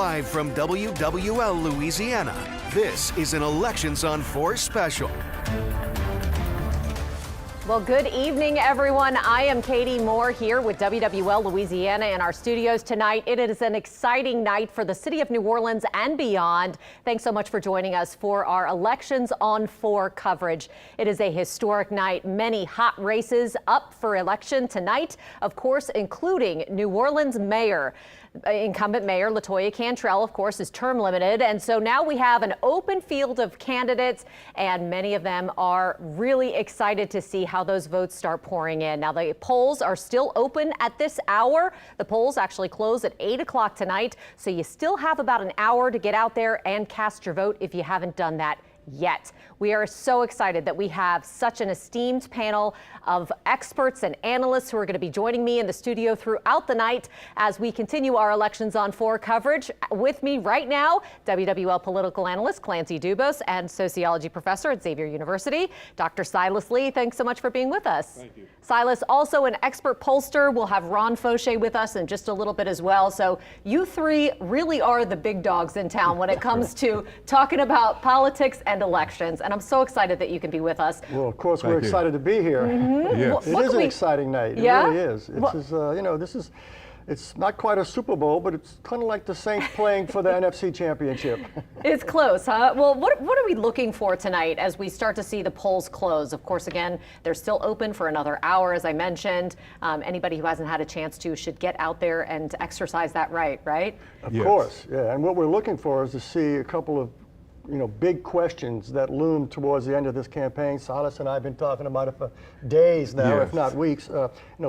Live from WWL Louisiana, this is an Elections on 4 special. Well, good evening, everyone. I am Katie Moore here with WWL Louisiana in our studios tonight. It is an exciting night for the city of New Orleans and beyond. Thanks so much for joining us for our Elections on 4 coverage. It is a historic night. Many hot races up for election tonight, of course, including New Orleans mayor. Incumbent Mayor LaToya Cantrell, of course, is term limited. And so now we have an open field of candidates, and many of them are really excited to see how those votes start pouring in. Now, the polls are still open at this hour. The polls actually close at 8 o'clock tonight. So you still have about an hour to get out there and cast your vote if you haven't done that yet. We are so excited that we have such an esteemed panel of experts and analysts who are going to be joining me in the studio throughout the night as we continue our Elections on 4 coverage. With me right now, WWL political analyst Clancy Dubos and sociology professor at Xavier University, Dr. Silas Lee. Thanks so much for being with us. Thank you. Silas, also an expert pollster. We'll have Ron Fauché with us in just a little bit as well. So you three really are the big dogs in town when it comes to talking about politics and elections. And I'm so excited that you can be with us. Well, of course, we're excited to be here. Yes. It is an exciting night. Yeah? It really is. It's not quite a Super Bowl, but it's kind of like the Saints playing for the NFC Championship. It's close, huh? Well, what are we looking for tonight as we start to see the polls close? Of course, again, they're still open for another hour, as I mentioned. Anybody who hasn't had a chance to should get out there and exercise that right? Of course, yeah. And what we're looking for is to see a couple of big questions that loom towards the end of this campaign. Silas and I have been talking about it for days now, if not weeks.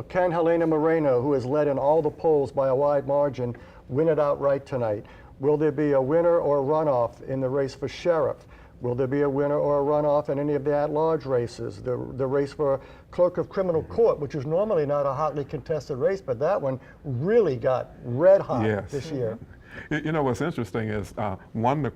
Can Helena Moreno, who has led in all the polls by a wide margin, win it outright tonight? Will there be a winner or a runoff in the race for sheriff? Will there be a winner or a runoff in any of the at-large races? The race for clerk of criminal court, which is normally not a hotly contested race, but that one really got red hot this year. You know, what's interesting is one, the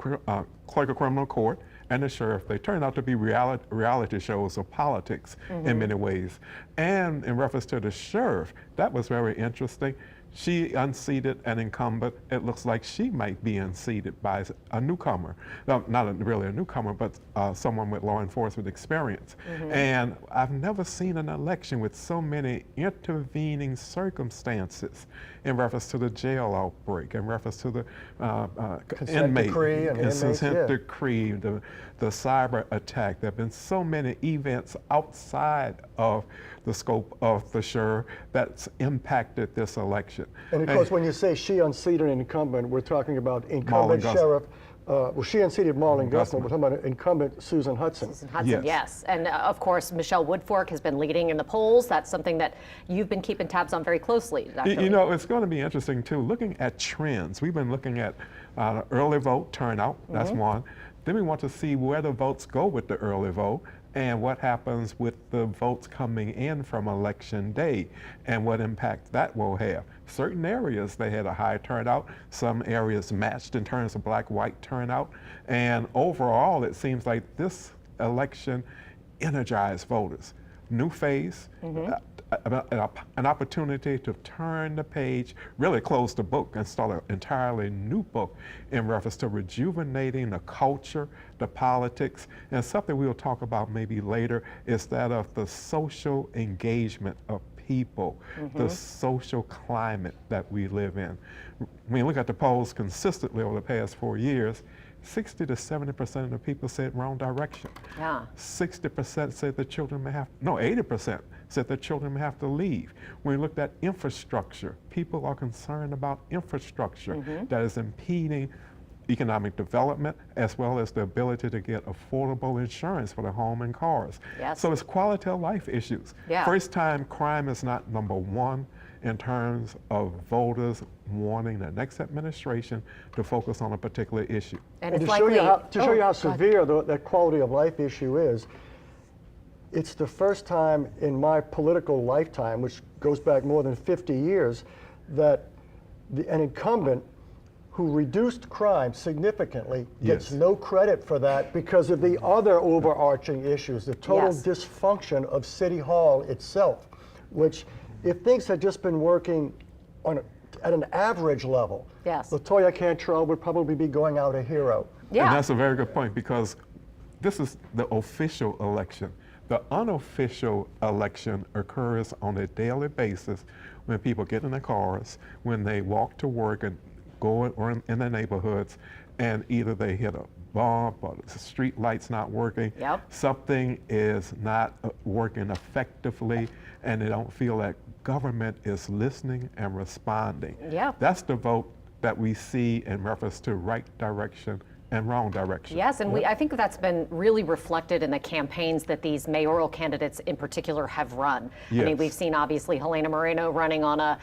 clerk of criminal court and the sheriff, they turned out to be reality shows of politics in many ways. And in reference to the sheriff, that was very interesting. She unseated an incumbent. It looks like she might be unseated by a newcomer. No, not really a newcomer, but someone with law enforcement experience. And I've never seen an election with so many intervening circumstances in reference to the jail outbreak, in reference to the inmate consent decree, the cyber attack. There have been so many events outside of the scope of the sheriff that's impacted this election. And of course, when you say she unseated an incumbent, we're talking about incumbent sheriff. Well, she unseated Marlon Gusman. We're talking about incumbent Susan Hudson. Susan Hudson, yes. And of course, Michelle Woodfork has been leading in the polls. That's something that you've been keeping tabs on very closely, Dr. You know, it's going to be interesting, too, looking at trends. We've been looking at early vote turnout. That's one. Then we want to see where the votes go with the early vote and what happens with the votes coming in from election day and what impact that will have. Certain areas, they had a high turnout. Some areas matched in terms of black-white turnout. And overall, it seems like this election energized voters. New face, an opportunity to turn the page, really close the book and start an entirely new book in reference to rejuvenating the culture, the politics, and something we'll talk about maybe later is that of the social engagement of people, the social climate that we live in. When you look at the polls consistently over the past 4 years, 60 to 70% of the people said wrong direction. 60% said the children may have, 80% said the children may have to leave. When we looked at infrastructure, people are concerned about infrastructure that is impeding economic development as well as the ability to get affordable insurance for the home and cars. So it's quality of life issues. First time crime is not number one in terms of voters wanting the next administration to focus on a particular issue. And to show you how severe that quality of life issue is, it's the first time in my political lifetime, which goes back more than 50 years, that an incumbent who reduced crime significantly gets no credit for that because of the other overarching issues, the total dysfunction of City Hall itself, which if things had just been working at an average level, Yes. LaToya Cantrell would probably be going out a hero. Yeah. And that's a very good point, because this is the official election. The unofficial election occurs on a daily basis when people get in their cars, when they walk to work and go or in their neighborhoods, and either they hit a bump or the street light's not working. Yep. Something is not working effectively, and they don't feel that government is listening and responding. Yeah. That's the vote that we see in reference to right direction and wrong direction. Yes, and I think that's been really reflected in the campaigns that these mayoral candidates in particular have run. I mean, Yes. we've seen obviously Helena Moreno running on a,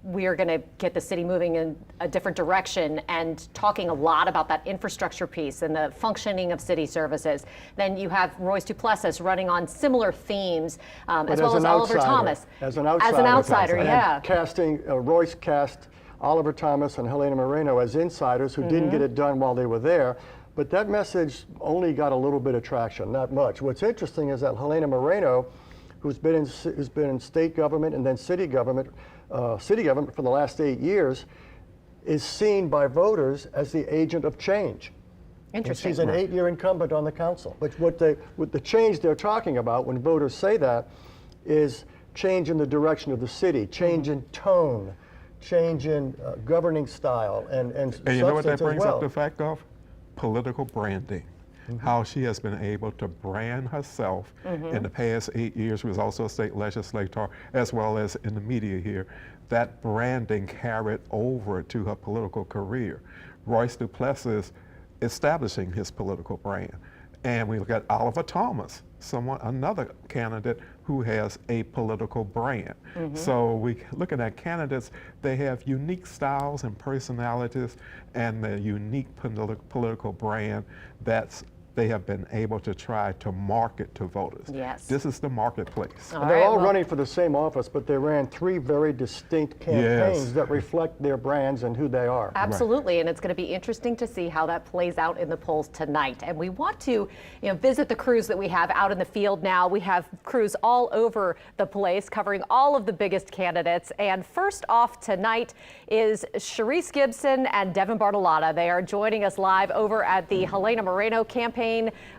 we are going to get the city moving in a different direction, and talking a lot about that infrastructure piece and the functioning of city services. Then you have Royce Duplessis running on similar themes, as well as Oliver Thomas. As an outsider. As an outsider, And yeah. casting, Royce cast Oliver Thomas and Helena Moreno as insiders who didn't get it done while they were there. But that message only got a little bit of traction, not much. What's interesting is that Helena Moreno, who's been in state government and then city government for the last 8 years, is seen by voters as the agent of change. Interesting. And she's an 8-year incumbent on the council. But what the change they're talking about when voters say that is change in the direction of the city, change in tone, change in governing style and And you know what that substance as brings well. up the fact of? Political branding. How she has been able to brand herself in the past 8 years. She was also a state legislator as well as in the media here. That branding carried over to her political career. Royce Duplessis establishing his political brand. And we look at Oliver Thomas, another candidate who has a political brand. So we looking at candidates, they have unique styles and personalities and the unique political brand that's they have been able to try to market to voters. Yes. This is the marketplace. All And they're right, all well- running for the same office, but they ran 3 very distinct campaigns Yes. that reflect their brands and who they are. Absolutely, and it's going to be interesting to see how that plays out in the polls tonight. And we want to, visit the crews that we have out in the field now. We have crews all over the place covering all of the biggest candidates. And first off tonight is Sharice Gibson and Devin Bartolotta. They are joining us live over at the Helena Moreno campaign,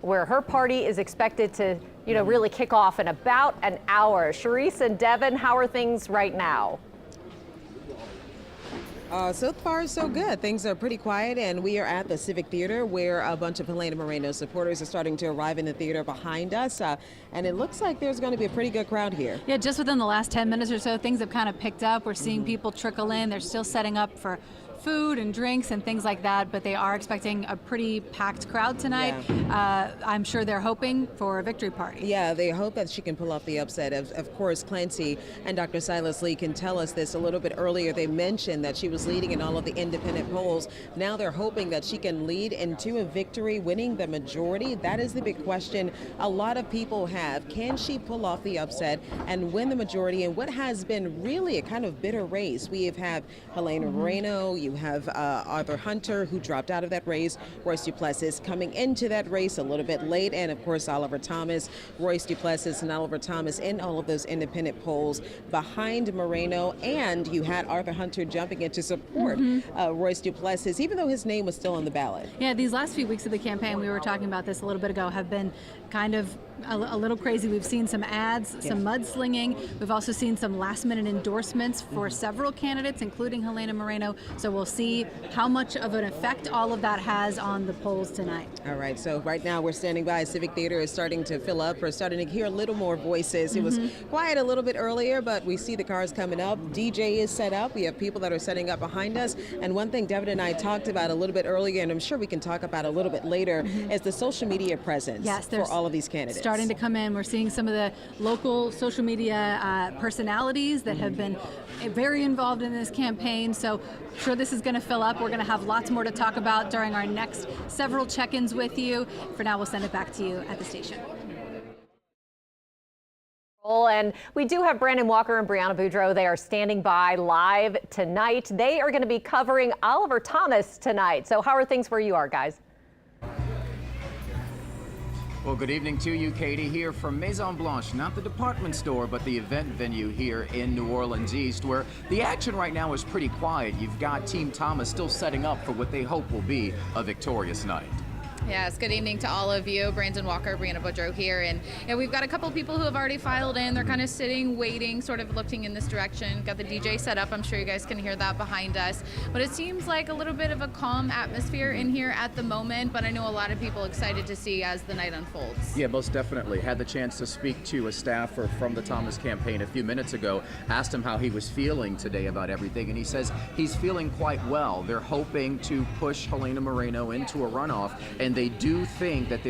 where her party is expected to, really kick off in about an hour. Sharice and Devin, how are things right now? So far, so good. Things are pretty quiet, and we are at the Civic Theater where a bunch of Helena Moreno supporters are starting to arrive in the theater behind us. And it looks like there's going to be a pretty good crowd here. Yeah, just within the last 10 minutes or so, things have kind of picked up. We're seeing people trickle in. They're still setting up for food and drinks and things like that, but they are expecting a pretty packed crowd tonight. I'm sure they're hoping for a victory party. Yeah, they hope that she can pull off the upset. Of course, Clancy and Dr. Silas Lee can tell us this. A little bit earlier, they mentioned that she was leading in all of the independent polls. Now they're hoping that she can lead into a victory, winning the majority. That is the big question a lot of people have. Can she pull off the upset and win the majority in what has been really a kind of bitter race? We have had Helena Moreno, you have Arthur Hunter, who dropped out of that race, Royce Duplessis coming into that race a little bit late, and of course Oliver Thomas, Royce Duplessis and Oliver Thomas in all of those independent polls behind Moreno, and you had Arthur Hunter jumping in to support Royce Duplessis, even though his name was still on the ballot. Yeah, these last few weeks of the campaign, we were talking about this a little bit ago, have been kind of a little crazy. We've seen some ads, some mudslinging. We've also seen some last-minute endorsements for several candidates, including Helena Moreno. So we'll see how much of an effect all of that has on the polls tonight. All right, so right now we're standing by. Civic Theater is starting to fill up. We're starting to hear a little more voices. It was quiet a little bit earlier, but we see the cars coming up. DJ is set up. We have people that are setting up behind us. And one thing Devin and I talked about a little bit earlier, and I'm sure we can talk about a little bit later, is the social media presence for all of these candidates. Starting to come in. We're seeing some of the local social media personalities that have been very involved in this campaign. So I'm sure this is going to fill up. We're going to have lots more to talk about during our next several check-ins with you. For now, we'll send it back to you at the station. And we do have Brandon Walker and Brianna Boudreau. They are standing by live tonight. They are going to be covering Oliver Thomas tonight. So how are things where you are, guys? Well, good evening to you, Katie, here from Maison Blanche, not the department store, but the event venue here in New Orleans East, where the action right now is pretty quiet. You've got Team Thomas still setting up for what they hope will be a victorious night. Yes, good evening to all of you. Brandon Walker, Brianna Boudreau here. And we've got a couple people who have already filed in. They're kind of sitting, waiting, sort of looking in this direction. Got the DJ set up. I'm sure you guys can hear that behind us. But it seems like a little bit of a calm atmosphere in here at the moment. But I know a lot of people excited to see as the night unfolds. Yeah, most definitely. Had the chance to speak to a staffer from the Thomas campaign a few minutes ago. Asked him how he was feeling today about everything. And he says he's feeling quite well. They're hoping to push Helena Moreno into a runoff. And they do think that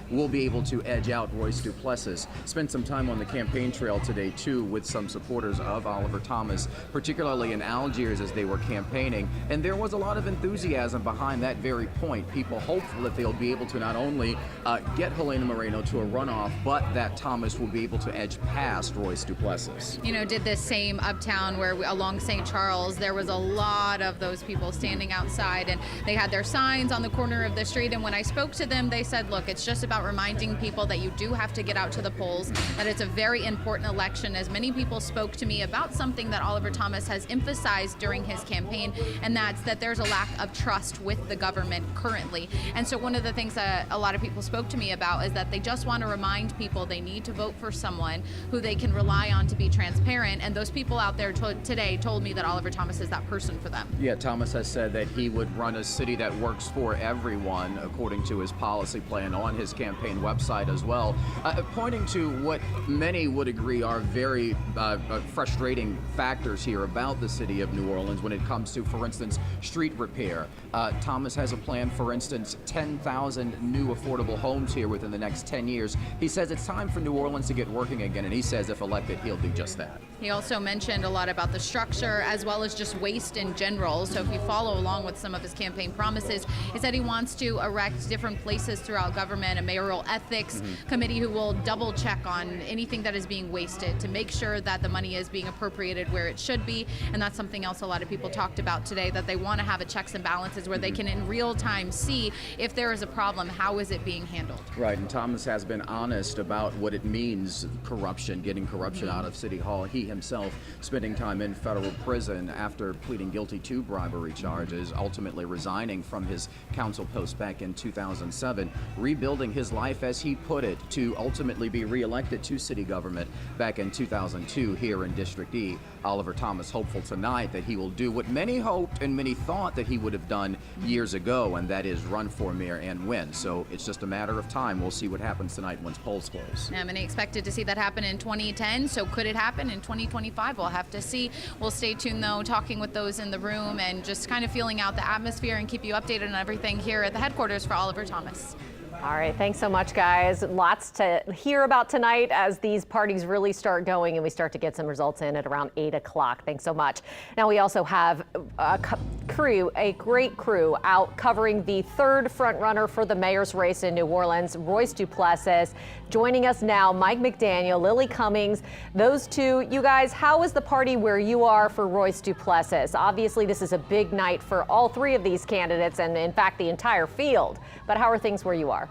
will be able to edge out Royce Duplessis. Spent some time on the campaign trail today too with some supporters of Oliver Thomas, particularly in Algiers as they were campaigning. And there was a lot of enthusiasm behind that very point. People hopeful that they'll be able to not only get Helena Moreno to a runoff, but that Thomas will be able to edge past Royce Duplessis. You know, did this same uptown where along St. Charles, there was a lot of those people standing outside and they had their signs on the corner of the street. And when I spoke to them, they said, look, it's just about reminding people that you do have to get out to the polls, that it's a very important election, as many people spoke to me about something that Oliver Thomas has emphasized during his campaign, and that's that there's a lack of trust with the government currently. And so one of the things that a lot of people spoke to me about is that they just want to remind people they need to vote for someone who they can rely on to be transparent, and those people out there today told me that Oliver Thomas is that person for them. Yeah, Thomas has said that he would run a city that works for everyone, according to his policy plan on his campaign website as well, pointing to what many would agree are very frustrating factors here about the city of New Orleans when it comes to, for instance, street repair. Thomas has a plan, for instance, 10,000 new affordable homes here within the next 10 years. He says it's time for New Orleans to get working again, and he says if elected, he'll do just that. He also mentioned a lot about the structure as well as just waste in general. So if you follow along with some of his campaign promises, he said he wants to erect different places throughout government, a mayoral ethics committee who will double check on anything that is being wasted to make sure that the money is being appropriated where it should be. And that's something else a lot of people talked about today, that they want to have a checks and balances where they can in real time see if there is a problem, how is it being handled. Right, and Thomas has been honest about what it means, corruption, getting corruption out of City Hall. He himself spending time in federal prison after pleading guilty to bribery charges, ultimately resigning from his council post back in 2007, rebuilding his life, as he put it, to ultimately be reelected to city government back in 2002 here in District E. Oliver Thomas hopeful tonight that he will do what many hoped and many thought that he would have done years ago, and that is run for mayor and win. So it's just a matter of time. We'll see what happens tonight once polls close. Many expected to see that happen in 2010, so could it happen in 2025? We'll have to see. We'll stay tuned though, talking with those in the room and just kind of feeling out the atmosphere and keep you updated on everything here at the headquarters for Oliver Thomas. All right, thanks so much, guys. Lots to hear about tonight as these parties really start going and we start to get some results in at around 8 o'clock. Thanks so much. Now we also have a great crew out covering the third front runner for the mayor's race in New Orleans, Royce Duplessis. Joining us now, Mike McDaniel, Lily Cummings. Those two, you guys, how is the party where you are for Royce Duplessis? Obviously, this is a big night for all three of these candidates and, in fact, the entire field. But how are things where you are?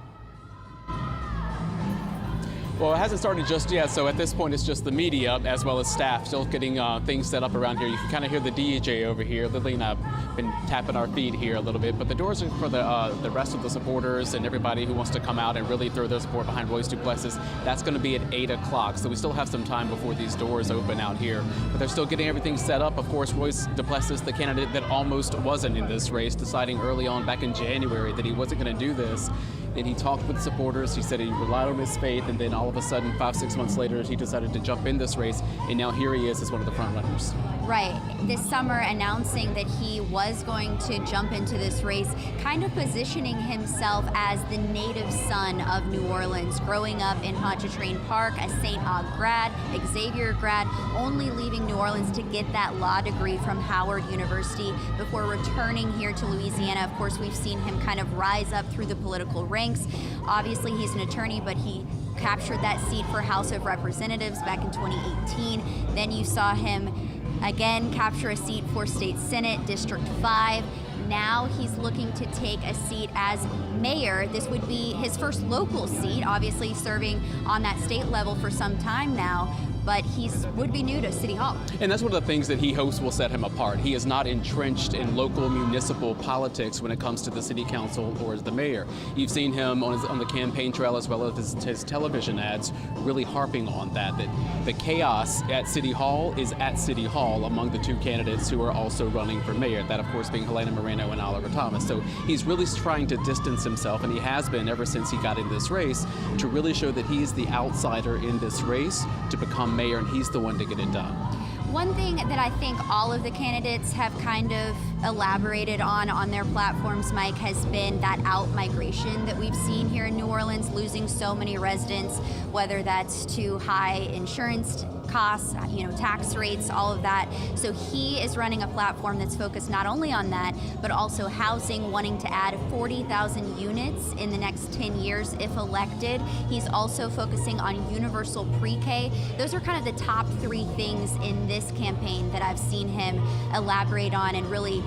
Well, it hasn't started just yet, so at this point it's just the media as well as staff still getting things set up around here. You can kind of hear the DJ over here. Lily and I have been tapping our feet here a little bit, but the doors are for the rest of the supporters and everybody who wants to come out and really throw their support behind Royce Duplessis. That's going to be at 8 o'clock, so we still have some time before these doors open out here. But they're still getting everything set up. Of course, Royce Duplessis, the candidate that almost wasn't in this race, deciding early on back in January that he wasn't going to do this. And he talked with supporters. He said he relied on his faith, and then all of a sudden, 5-6 months later, he decided to jump in this race, and now here he is as one of the front runners. Right. This summer announcing that he was going to jump into this race, kind of positioning himself as the native son of New Orleans, growing up in Pontchartrain Park, a St. Aug grad, Xavier grad, only leaving New Orleans to get that law degree from Howard University before returning here to Louisiana. Of course, we've seen him kind of rise up through the political ranks. Obviously, he's an attorney, but he captured that seat for House of Representatives back in 2018. Then you saw him again capture a seat for State Senate, District 5. now he's looking to take a seat as mayor. This would be his first local seat, obviously serving on that state level for some time now, but he would be new to City Hall. And that's one of the things that he hopes will set him apart. He is not entrenched in local municipal politics when it comes to the city council or as the mayor. You've seen him on the campaign trail as well as his television ads really harping on that the chaos at City Hall is at City Hall among the two candidates who are also running for mayor, that of course being Helena Moreno and Oliver Thomas. So he's really trying to distance himself, and he has been ever since he got in this race, to really show that he's the outsider in this race to become mayor, and he's the one to get it done. One thing that I think all of the candidates have kind of elaborated on their platforms, Mike, has been that out-migration that we've seen here in New Orleans, losing so many residents, whether that's to high insurance costs, tax rates, all of that. So he is running a platform that's focused not only on that, but also housing, wanting to add 40,000 units in the next 10 years if elected. He's also focusing on universal pre-K. Those are kind of the top three things in this campaign that I've seen him elaborate on and really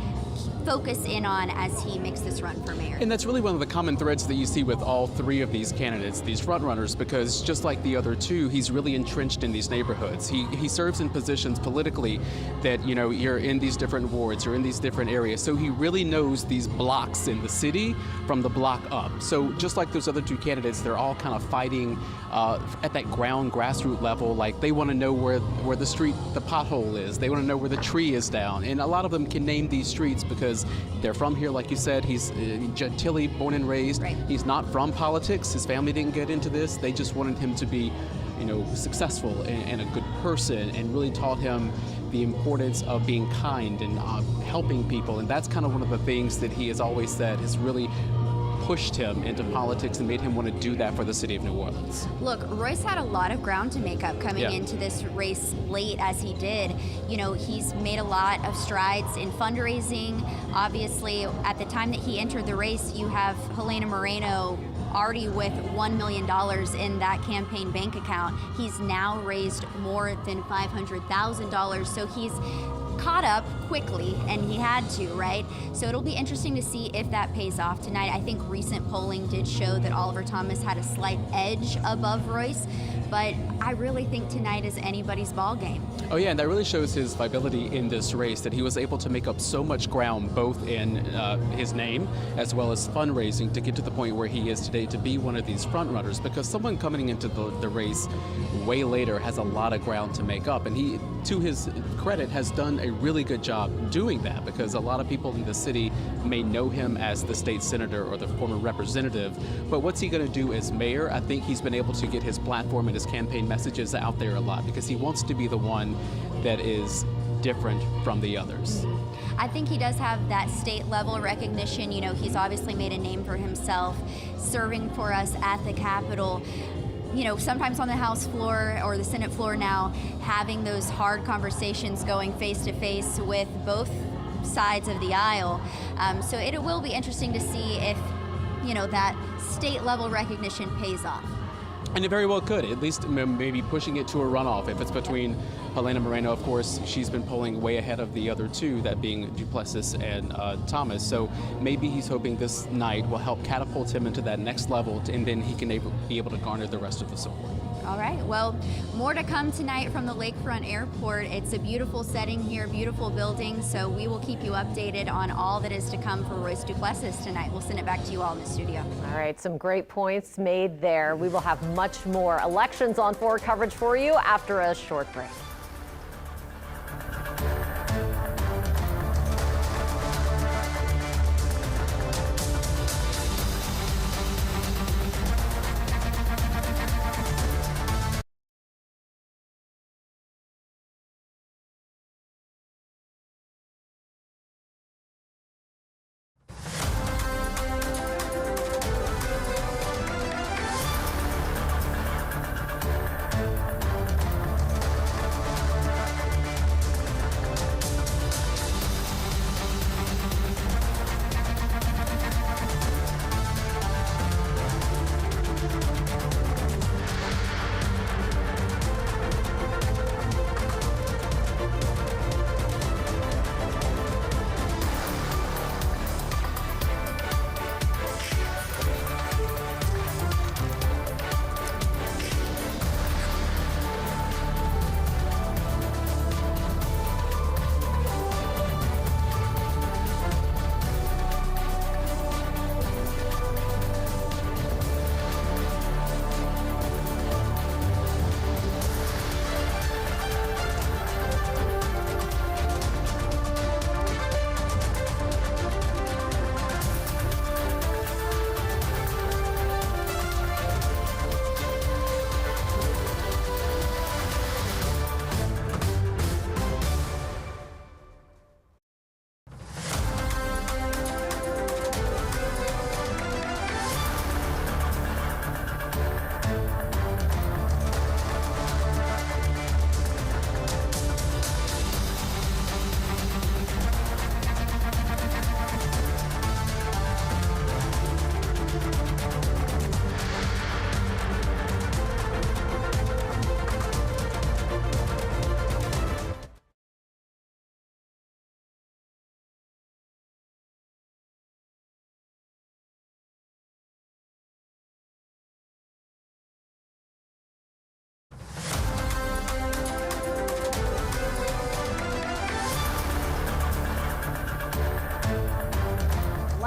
focus in on as he makes this run for mayor. And that's really one of the common threads that you see with all three of these candidates, these frontrunners, because just like the other two, he's really entrenched in these neighborhoods. He serves in positions politically that, you're in these different wards or in these different areas. So he really knows these blocks in the city from the block up. So just like those other two candidates, they're all kind of fighting at that grassroots level. Like they want to know where the pothole is. They want to know where the tree is down. And a lot of them can name these streets because they're from here, like you said. He's Gentilly, born and raised. Right. He's not from politics. His family didn't get into this. They just wanted him to be, successful and a good person, and really taught him the importance of being kind and helping people. And that's kind of one of the things that he has always said has really pushed him into politics and made him want to do that for the city of New Orleans. Look, Royce had a lot of ground to make up coming into this race late as he did. He's made a lot of strides in fundraising. Obviously, at the time that he entered the race, you have Helena Moreno already with $1 million in that campaign bank account. He's now raised more than $500,000, so he's caught up quickly, and he had to, right? So it'll be interesting to see if that pays off tonight. I think recent polling did show that Oliver Thomas had a slight edge above Royce, but I really think tonight is anybody's ball game. Oh yeah, and that really shows his viability in this race, that he was able to make up so much ground both in his name as well as fundraising to get to the point where he is today, to be one of these front runners, because someone coming into the race way later has a lot of ground to make up, and he, to his credit, has done a really good job doing that, because a lot of people in the city may know him as the state senator or the former representative, but what's he going to do as mayor? I think he's been able to get his platform and his campaign messages out there a lot, because he wants to be the one that is different from the others. I think he does have that state level recognition. He's obviously made a name for himself serving for us at the Capitol. Sometimes on the House floor or the Senate floor now, having those hard conversations going face to face with both sides of the aisle. So it will be interesting to see if, that state level recognition pays off. And it very well could, at least maybe pushing it to a runoff. If it's between Helena Moreno, of course, she's been polling way ahead of the other two, that being Duplessis and Thomas. So maybe he's hoping this night will help catapult him into that next level, and then he can be able to garner the rest of the support. All right, well, more to come tonight from the Lakefront Airport. It's a beautiful setting here, beautiful building, so we will keep you updated on all that is to come for Royce Duplessis tonight. We'll send it back to you all in the studio. All right, some great points made there. We will have much more Elections on 4 coverage for you after a short break.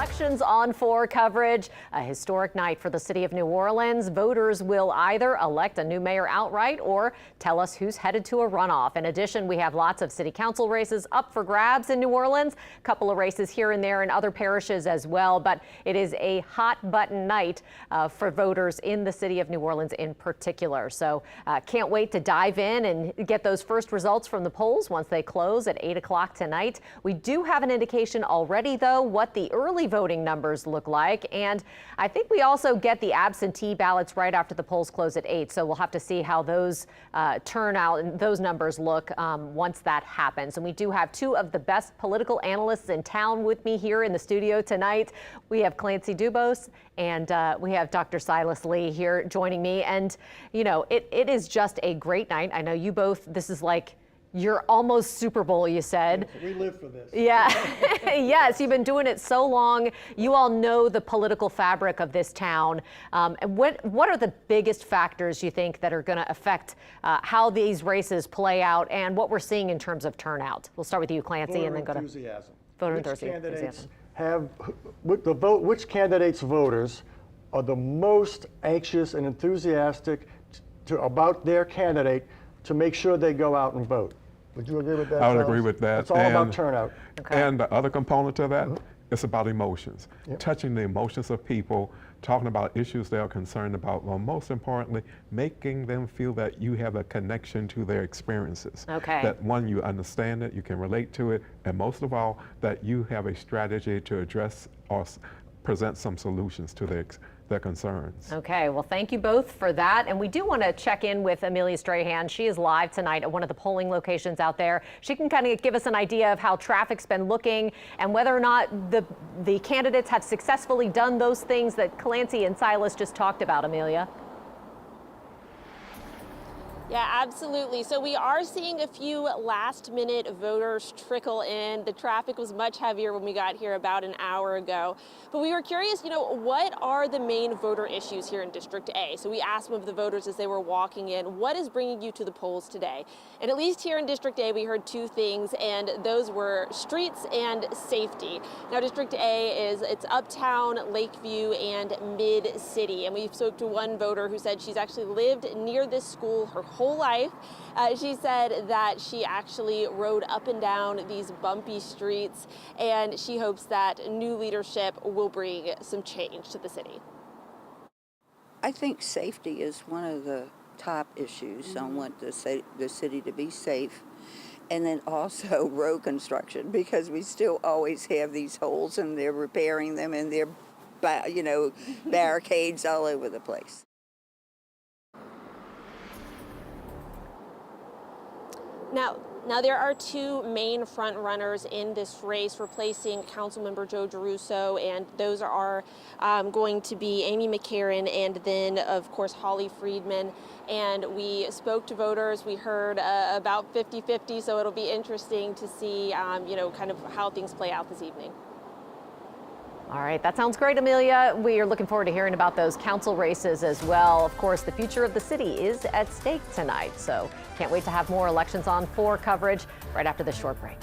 Elections on 4 coverage. A historic night for the city of New Orleans. Voters will either elect a new mayor outright or tell us who's headed to a runoff. In addition, we have lots of city council races up for grabs in New Orleans. A couple of races here and there in other parishes as well. But it is a hot button night for voters in the city of New Orleans in particular. So can't wait to dive in and get those first results from the polls once they close at 8 o'clock tonight. We do have an indication already, though, what the early voting numbers look like. And I think we also get the absentee ballots right after the polls close at 8. So we'll have to see how those turn out and those numbers look once that happens. And we do have two of the best political analysts in town with me here in the studio tonight. We have Clancy Dubose and we have Dr. Silas Lee here joining me. And, you know, it is just a great night. I know you both, this is like you're almost Super Bowl, you said. We live for this. Yeah. Yes, you've been doing it so long. You all know the political fabric of this town. And what are the biggest factors you think that are going to affect how these races play out and what we're seeing in terms of turnout? We'll start with you, Clancy, and then go to voter enthusiasm. Which candidates' voters are the most anxious and enthusiastic about their candidate to make sure they go out and vote? Would you agree with that? I would agree with that. It's all about turnout. Okay. And the other component to that, it's about emotions. Touching the emotions of people, talking about issues they are concerned about, well, most importantly, making them feel that you have a connection to their experiences. Okay. That one, you understand it, you can relate to it, and most of all, that you have a strategy to address or present some solutions to their concerns. Okay, well, thank you both for that. And we do want to check in with Amelia Strahan. She is live tonight at one of the polling locations out there. She can kind of give us an idea of how traffic's been looking and whether or not the candidates have successfully done those things that Clancy and Silas just talked about, Amelia. Yeah, absolutely. So we are seeing a few last-minute voters trickle in. The traffic was much heavier when we got here about an hour ago. But we were curious, what are the main voter issues here in District A? So we asked some of the voters as they were walking in, what is bringing you to the polls today? And at least here in District A, we heard two things, and those were streets and safety. Now, District A it's uptown, Lakeview, and Mid-City. And we spoke to one voter who said she's actually lived near this school her whole life. She said that she actually rode up and down these bumpy streets, and she hopes that new leadership will bring some change to the city. I think safety is one of the top issues. I want the city to be safe. And then also road construction, because we still always have these holes and they're repairing them and they're, barricades all over the place. Now there are two main front runners in this race replacing Councilmember Joe Geruso, and those are going to be Amy McCarron and then, of course, Holly Friedman. And we spoke to voters. We heard about 50-50, so it'll be interesting to see, kind of how things play out this evening. All right, that sounds great, Amelia. We are looking forward to hearing about those council races as well. Of course, the future of the city is at stake tonight, so can't wait to have more Elections on 4 coverage right after this short break.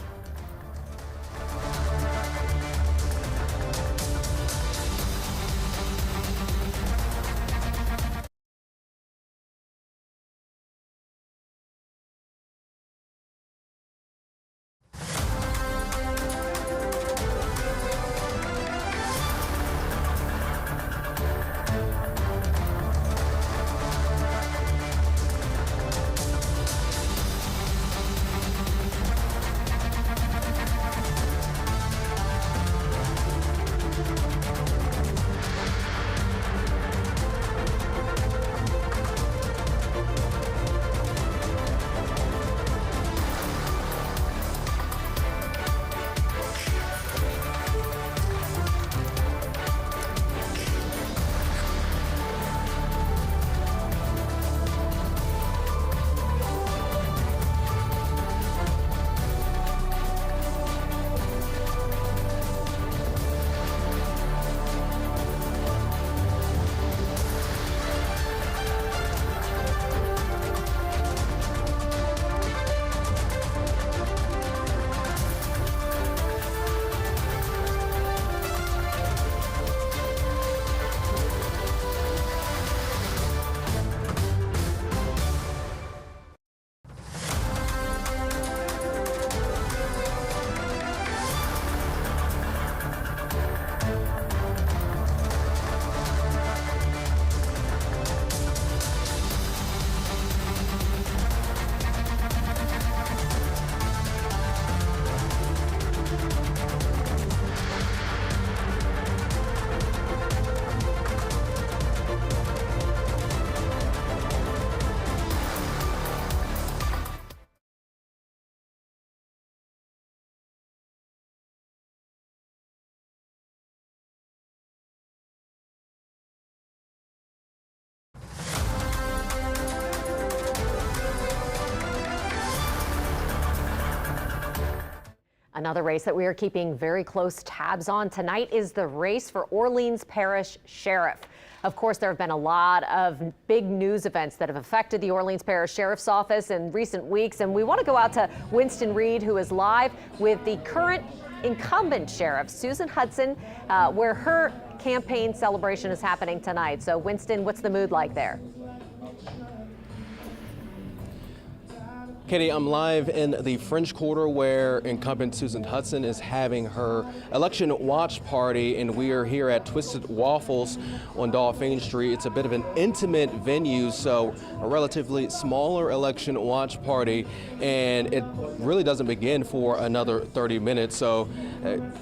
Another race that we are keeping very close tabs on tonight is the race for Orleans Parish Sheriff. Of course, there have been a lot of big news events that have affected the Orleans Parish Sheriff's Office in recent weeks, and we want to go out to Winston Reed, who is live with the current incumbent sheriff, Susan Hudson, where her campaign celebration is happening tonight. So, Winston, what's the mood like there? Katie, I'm live in the French Quarter where incumbent Susan Hudson is having her election watch party, and we are here at Twisted Waffles on Dauphine Street. It's a bit of an intimate venue, so a relatively smaller election watch party, and it really doesn't begin for another 30 minutes. So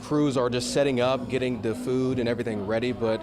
crews are just setting up, getting the food and everything ready, but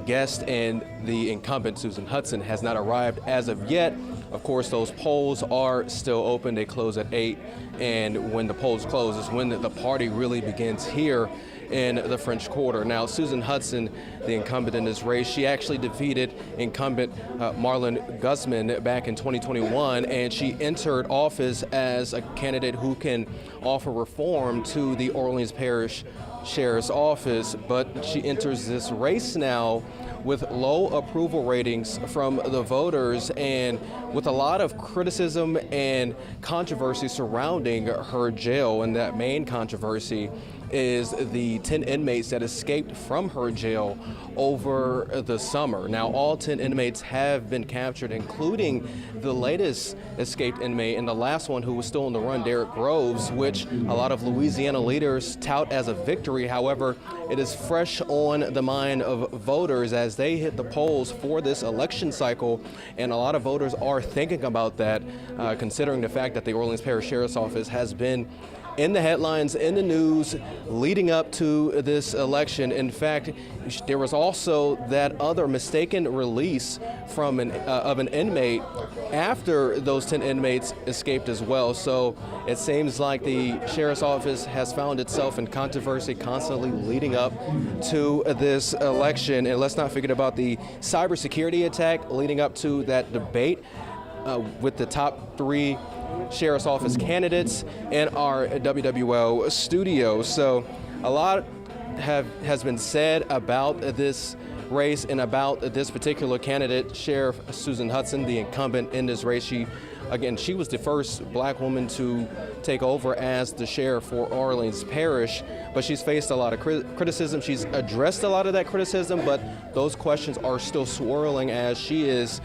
guests and the incumbent Susan Hudson has not arrived as of yet. Of course, those polls are still open. They close at 8, and when the polls close is when the party really begins here in the French Quarter. Now, Susan Hudson, the incumbent in this race, she actually defeated incumbent Marlon Guzman back in 2021, and she entered office as a candidate who can offer reform to the Orleans Parish Sheriff's Office, but she enters this race now with low approval ratings from the voters and with a lot of criticism and controversy surrounding her jail. And that main controversy is the 10 inmates that escaped from her jail over the summer. Now, all 10 inmates have been captured, including the latest escaped inmate and the last one who was still on the run, Derek Groves, which a lot of Louisiana leaders tout as a victory. However, it is fresh on the mind of voters as they hit the polls for this election cycle, and a lot of voters are thinking about that, considering the fact that the Orleans Parish Sheriff's Office has been in the headlines, in the news, leading up to this election. In fact, there was also that other mistaken release from of an inmate after those 10 inmates escaped as well. So it seems like the Sheriff's Office has found itself in controversy constantly leading up to this election. And let's not forget about the cybersecurity attack leading up to that debate with the top 3 Sheriff's Office candidates in our WWL studio. So a lot has been said about this race and about this particular candidate, Sheriff Susan Hudson, the incumbent in this race. She was the first black woman to take over as the sheriff for Orleans Parish, but she's faced a lot of criticism. She's addressed a lot of that criticism, but those questions are still swirling as she is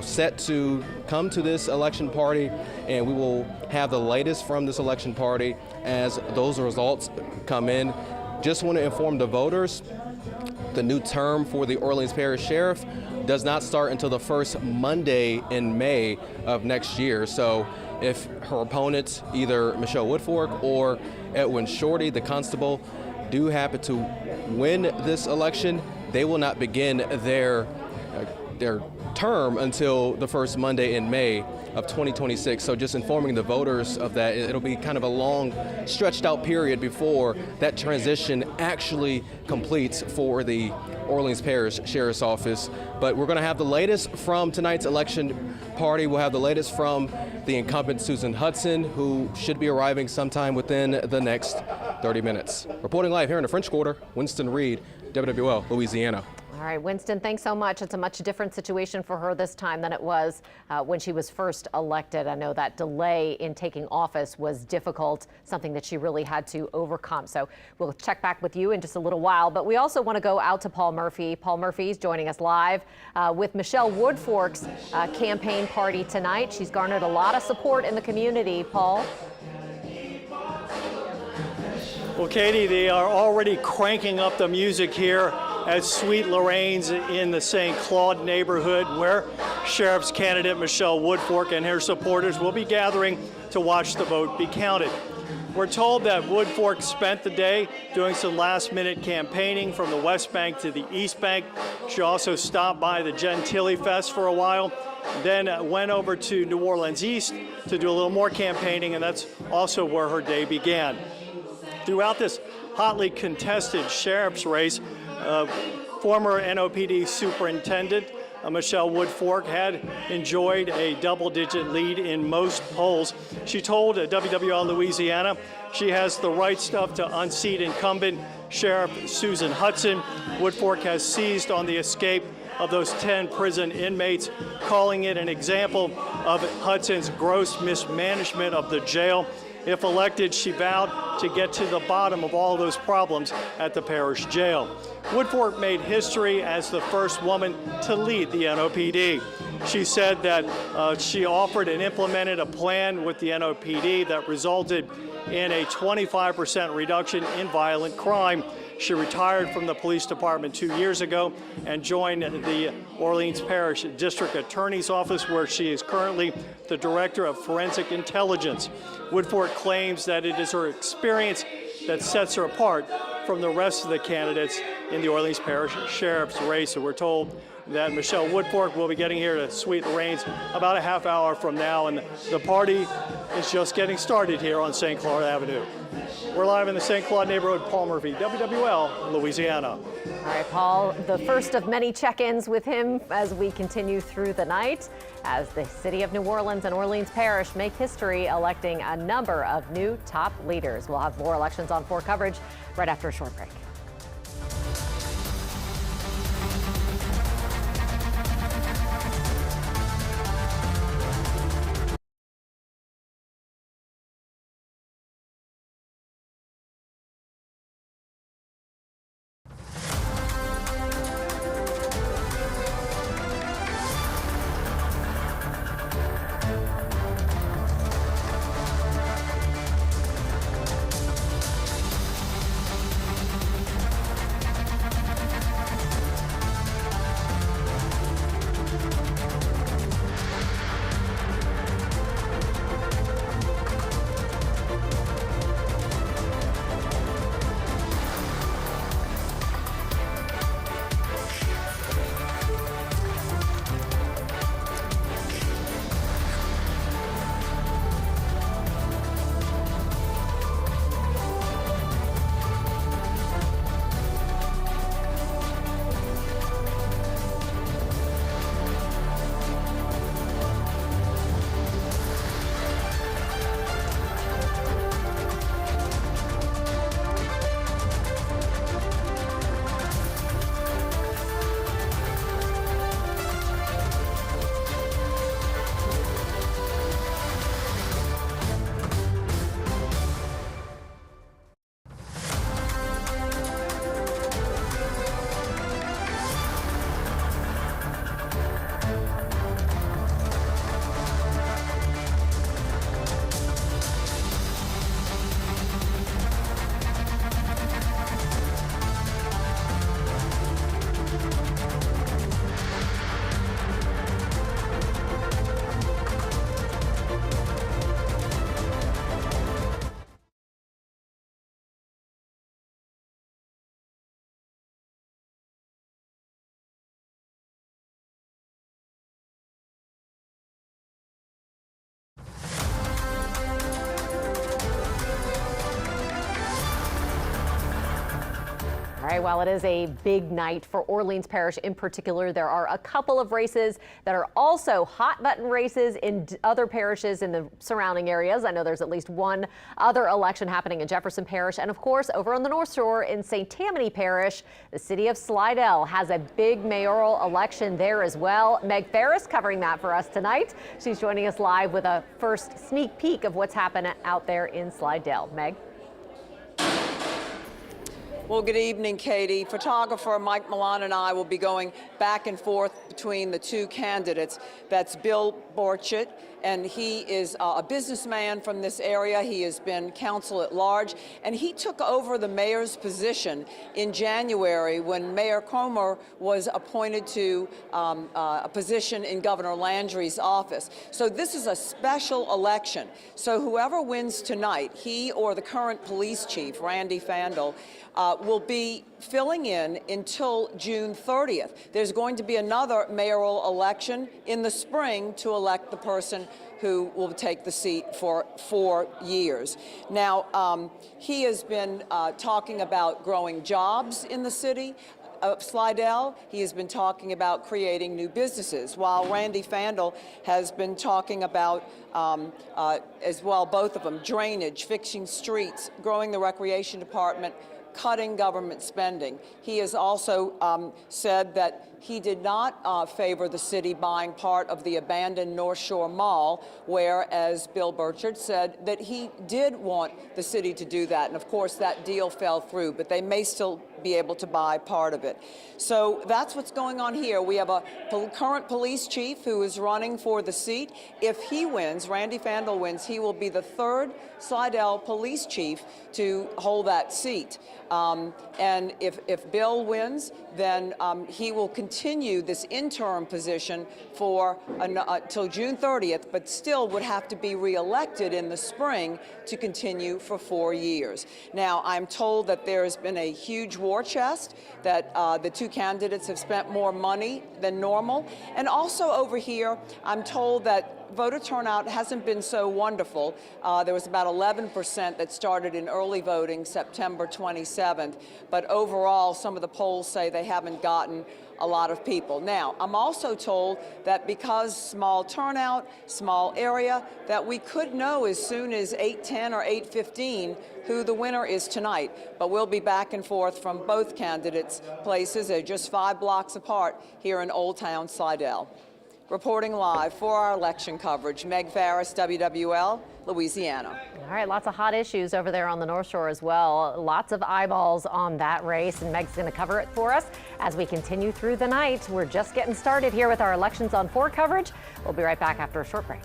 set to come to this election party, and we will have the latest from this election party as those results come in. Just want to inform the voters, the new term for the Orleans Parish Sheriff does not start until the first Monday in May of next year. So if her opponents, either Michelle Woodfork or Edwin Shorty, the constable, do happen to win this election, they will not begin their term until the first Monday in May of 2026. So just informing the voters of that, it'll be kind of a long, stretched out period before that transition actually completes for the Orleans Parish Sheriff's Office. But we're going to have the latest from tonight's election party. We'll have the latest from the incumbent Susan Hudson, who should be arriving sometime within the next 30 minutes. Reporting live here in the French Quarter, Winston Reed, WWL, Louisiana. All right, Winston, thanks so much. It's a much different situation for her this time than it was when she was first elected. I know that delay in taking office was difficult, something that she really had to overcome. So we'll check back with you in just a little while. But we also want to go out to Paul Murphy. Paul Murphy is joining us live with Michelle Woodfork's campaign party tonight. She's garnered a lot of support in the community. Paul? Well, Katie, they are already cranking up the music here at Sweet Lorraine's in the St. Claude neighborhood, where Sheriff's candidate Michelle Woodfork and her supporters will be gathering to watch the vote be counted. We're told that Woodfork spent the day doing some last-minute campaigning from the West Bank to the East Bank. She also stopped by the Gentilly Fest for a while, then went over to New Orleans East to do a little more campaigning, and that's also where her day began. Throughout this hotly contested sheriff's race, former NOPD Superintendent Michelle Woodfork had enjoyed a double-digit lead in most polls. She told WWL Louisiana she has the right stuff to unseat incumbent Sheriff Susan Hudson. Woodfork has seized on the escape of those 10 prison inmates, calling it an example of Hudson's gross mismanagement of the jail. If elected, she vowed to get to the bottom of all those problems at the parish jail. Woodfork made history as the first woman to lead the NOPD. She said that she offered and implemented a plan with the NOPD that resulted in a 25% reduction in violent crime. She retired from the police department 2 years ago and joined the Orleans Parish District Attorney's Office, where she is currently the Director of Forensic Intelligence. Woodfork claims that it is her experience that sets her apart from the rest of the candidates in the Orleans Parish Sheriff's race. And we're told that Michelle Woodfork will be getting here to Sweet Lorraine's about a half hour from now, and the party is just getting started here on St. Claude Avenue. We're live in the St. Claude neighborhood. Paul Murphy, WWL, Louisiana. All right, Paul, the first of many check-ins with him as we continue through the night, as the city of New Orleans and Orleans Parish make history electing a number of new top leaders. We'll have more Elections on 4 coverage right after a short break. All right, while it is a big night for Orleans Parish in particular, there are a couple of races that are also hot button races in other parishes in the surrounding areas. I know there's at least one other election happening in Jefferson Parish. And of course, over on the North Shore in St. Tammany Parish, the city of Slidell has a big mayoral election there as well. Meg Ferris covering that for us tonight. She's joining us live with a first sneak peek of what's happening out there in Slidell. Meg? Well, good evening, Katie. Photographer Mike Milan and I will be going back and forth between the two candidates. That's Bill Borchett, and he is a businessman from this area. He has been council at large, and he took over the mayor's position in January when Mayor Comer was appointed to a position in Governor Landry's office. So this is a special election. So whoever wins tonight, he or the current police chief, Randy Fandel, will be filling in until June 30th. There's going to be another mayoral election in the spring to elect the person who will take the seat for 4 years. Now, he has been talking about growing jobs in the city of Slidell. He has been talking about creating new businesses, while Randy Fandel has been talking about, as well, both of them, drainage, fixing streets, growing the recreation department, cutting government spending. He has also said that he did not favor the city buying part of the abandoned North Shore Mall, whereas Bill Burchard said that he did want the city to do that. And of course, that deal fell through, but they may still be able to buy part of it. So that's what's going on here. We have a current police chief who is running for the seat. If he wins, Randy Fandel wins, he will be the third Slidell police chief to hold that seat. And if Bill wins, then he will continue this interim position for till June 30th, but still would have to be reelected in the spring to continue for 4 years. Now, I'm told that there has been a huge war chest, that the two candidates have spent more money than normal. And also over here, I'm told that voter turnout hasn't been so wonderful. There was about 11% that started in early voting September 27th, but overall some of the polls say they haven't gotten a lot of people. Now, I'm also told that because small turnout, small area, that we could know as soon as 8:10 or 8:15 who the winner is tonight. But we'll be back and forth from both candidates' places. They're just 5 blocks apart here in Old Town Slidell. Reporting live for our election coverage, Meg Farris, WWL, Louisiana. All right, lots of hot issues over there on the North Shore as well. Lots of eyeballs on that race, and Meg's going to cover it for us as we continue through the night. We're just getting started here with our Elections on 4 coverage. We'll be right back after a short break.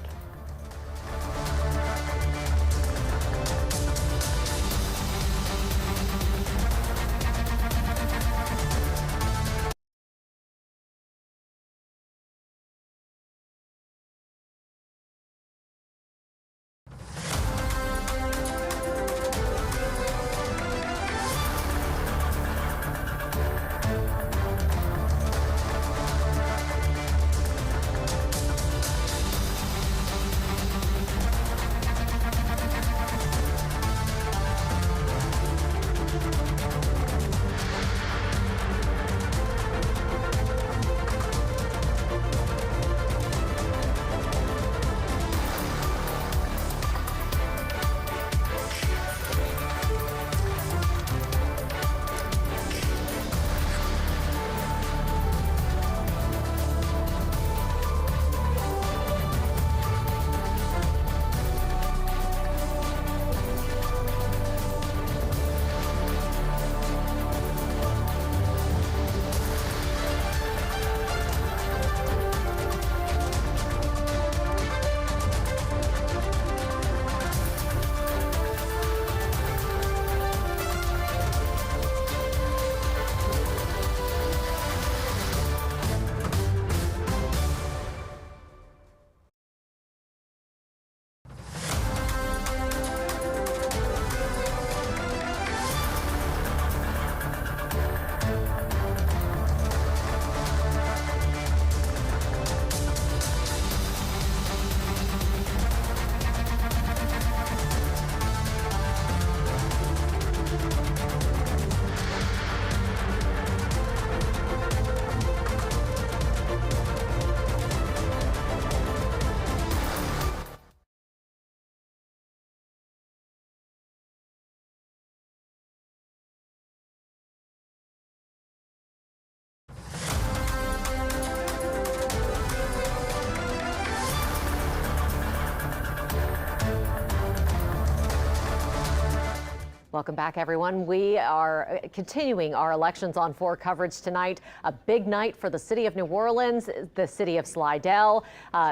Welcome back, everyone. We are continuing our Elections on 4 coverage tonight. A big night for the city of New Orleans, the city of Slidell.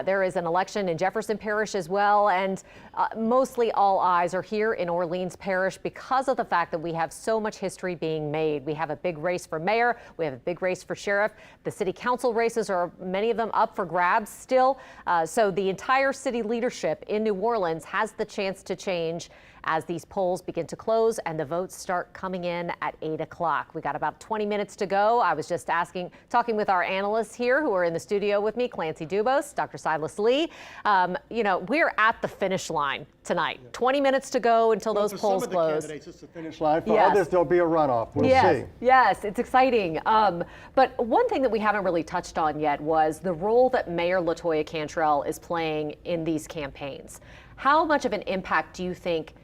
There is an election in Jefferson Parish as well, and mostly all eyes are here in Orleans Parish because of the fact that we have so much history being made. We have a big race for mayor. We have a big race for sheriff. The city council races are, many of them, up for grabs still. So the entire city leadership in New Orleans has the chance to change as these polls begin to close and the votes start coming in at 8 o'clock. We got about 20 minutes to go. I was just talking with our analysts here who are in the studio with me, Clancy Dubose, Dr. Silas Lee. We're at the finish line tonight. 20 minutes to go until those polls close. For some of the candidates, it's the finish line. For others, there'll be a runoff. We'll see. Yes, it's exciting. But one thing that we haven't really touched on yet was the role that Mayor LaToya Cantrell is playing in these campaigns. How much of an impact do you think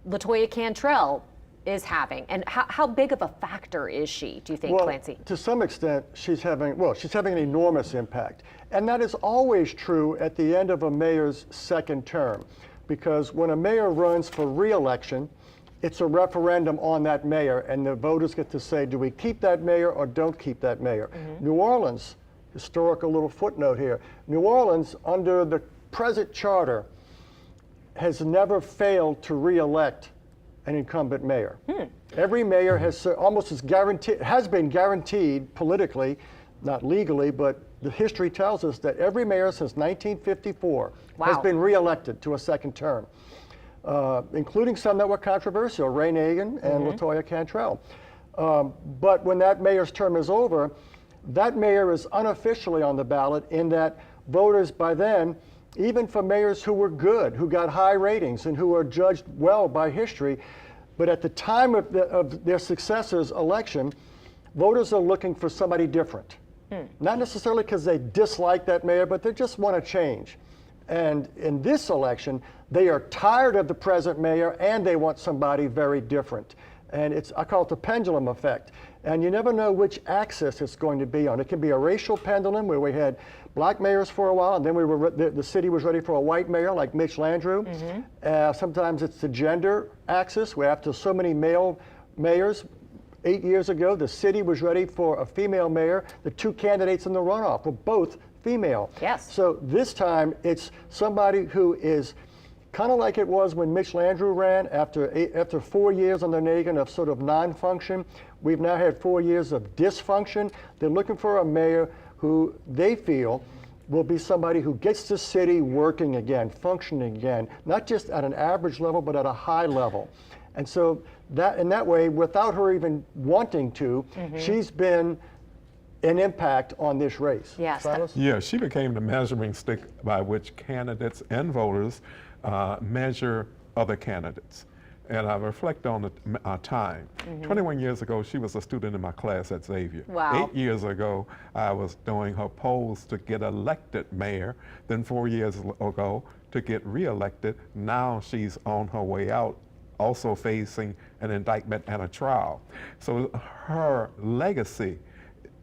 LaToya Cantrell is having, and how big of a factor is she, do you think, Clancy? To some extent, she's having an enormous impact. And that is always true at the end of a mayor's second term, because when a mayor runs for re-election, it's a referendum on that mayor, and the voters get to say, do we keep that mayor or don't keep that mayor? New Orleans, historical little footnote here, New Orleans, under the present charter, has never failed to re-elect an incumbent mayor. Every mayor has has been guaranteed politically, not legally, but the history tells us that every mayor since 1954 has been re-elected to a second term, including some that were controversial, Ray Nagin and LaToya Cantrell. But when that mayor's term is over, that mayor is unofficially on the ballot in that voters by then, even for mayors who were good, who got high ratings and who are judged well by history, but at the time of their successor's election, voters are looking for somebody different. Not necessarily because they dislike that mayor, but they just want to change. And in this election, they are tired of the present mayor and they want somebody very different. And I call it the pendulum effect. And you never know which axis it's going to be on. It can be a racial pendulum where we had black mayors for a while, and then the city was ready for a white mayor like Mitch Landrieu. Sometimes it's the gender axis, where after so many male mayors, 8 years ago, the city was ready for a female mayor. The two candidates in the runoff were both female. So this time it's somebody who is kind of like it was when Mitch Landrieu ran after 4 years under Nagin of sort of non-function. We've now had 4 years of dysfunction. They're looking for a mayor who they feel will be somebody who gets the city working again, functioning again, not just at an average level, but at a high level. And so in that way, without her even wanting to, she's been an impact on this race. Silas? Yeah, she became the measuring stick by which candidates and voters measure other candidates. And I reflect on the time. 21 years ago, she was a student in my class at Xavier. 8 years ago, I was doing her polls to get elected mayor. Then 4 years ago, to get reelected. Now she's on her way out, also facing an indictment and a trial. So her legacy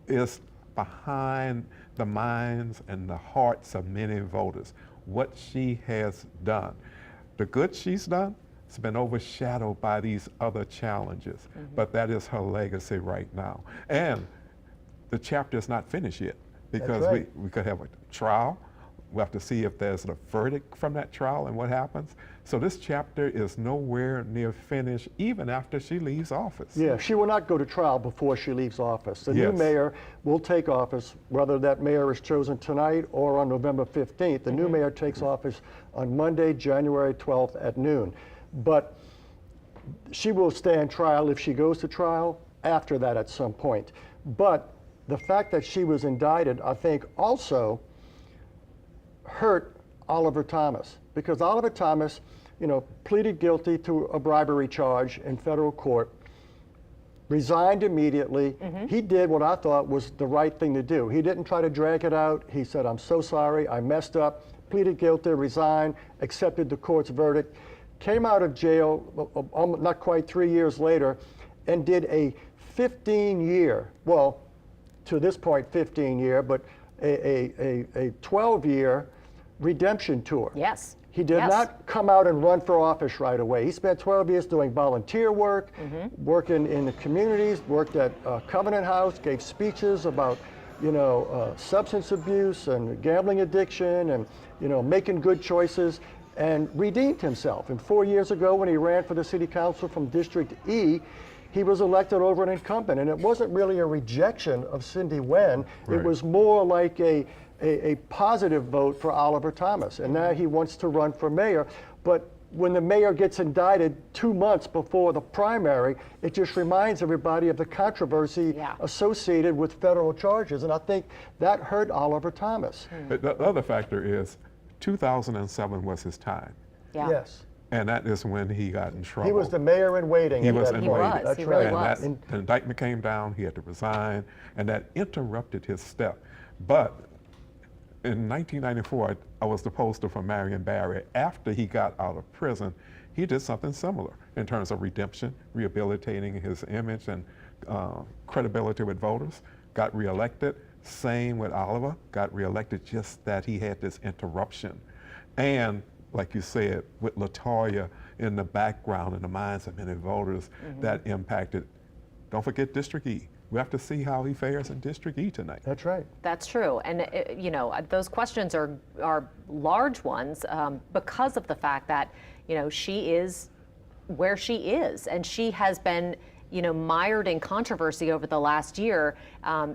is behind the minds and the hearts of many voters. What she has done, the good she's done, it's been overshadowed by these other challenges, but that is her legacy right now. And the chapter is not finished yet, because we could have a trial. We have to see if there's a verdict from that trial and what happens. So this chapter is nowhere near finished, even after she leaves office. Yeah, she will not go to trial before she leaves office. The new mayor will take office, whether that mayor is chosen tonight or on November 15th. The new mayor takes office on Monday, January 12th at noon. But she will stand trial if she goes to trial after that at some point. But the fact that she was indicted, I think, also hurt Oliver Thomas, because Oliver Thomas, pleaded guilty to a bribery charge in federal court, resigned immediately. He did what I thought was the right thing to do. He didn't try to drag it out. He said, I'm so sorry, I messed up, pleaded guilty, resigned, accepted the court's verdict, came out of jail not quite 3 years later, and did a 15-year, well, to this point 15-year, but a 12-year redemption tour. He did not come out and run for office right away. He spent 12 years doing volunteer work, working in the communities, worked at Covenant House, gave speeches about, substance abuse and gambling addiction and, making good choices, and redeemed himself. And 4 years ago, when he ran for the city council from District E, he was elected over an incumbent. And it wasn't really a rejection of Cindy Wen. It was more like a positive vote for Oliver Thomas. And now he wants to run for mayor. But when the mayor gets indicted 2 months before the primary, it just reminds everybody of the controversy associated with federal charges. And I think that hurt Oliver Thomas. The other factor is 2007 was his time. Yes. And that is when he got in trouble. He was the mayor in waiting. He was in waiting. That's he right. really was. And the indictment came down, he had to resign, and that interrupted his step. But in 1994, I was the poster for Marion Barry. After he got out of prison, he did something similar in terms of redemption, rehabilitating his image and credibility with voters, got reelected. Same with Oliver, got reelected, just that he had this interruption. And like you said, with LaToya in the background in the minds of many voters, that impacted. Don't forget District E. We have to see how he fares in District E tonight. That's right. That's true. And, you know, those questions are large ones because of the fact that, you know, she is where she is, and she has been, you know, mired in controversy over the last year.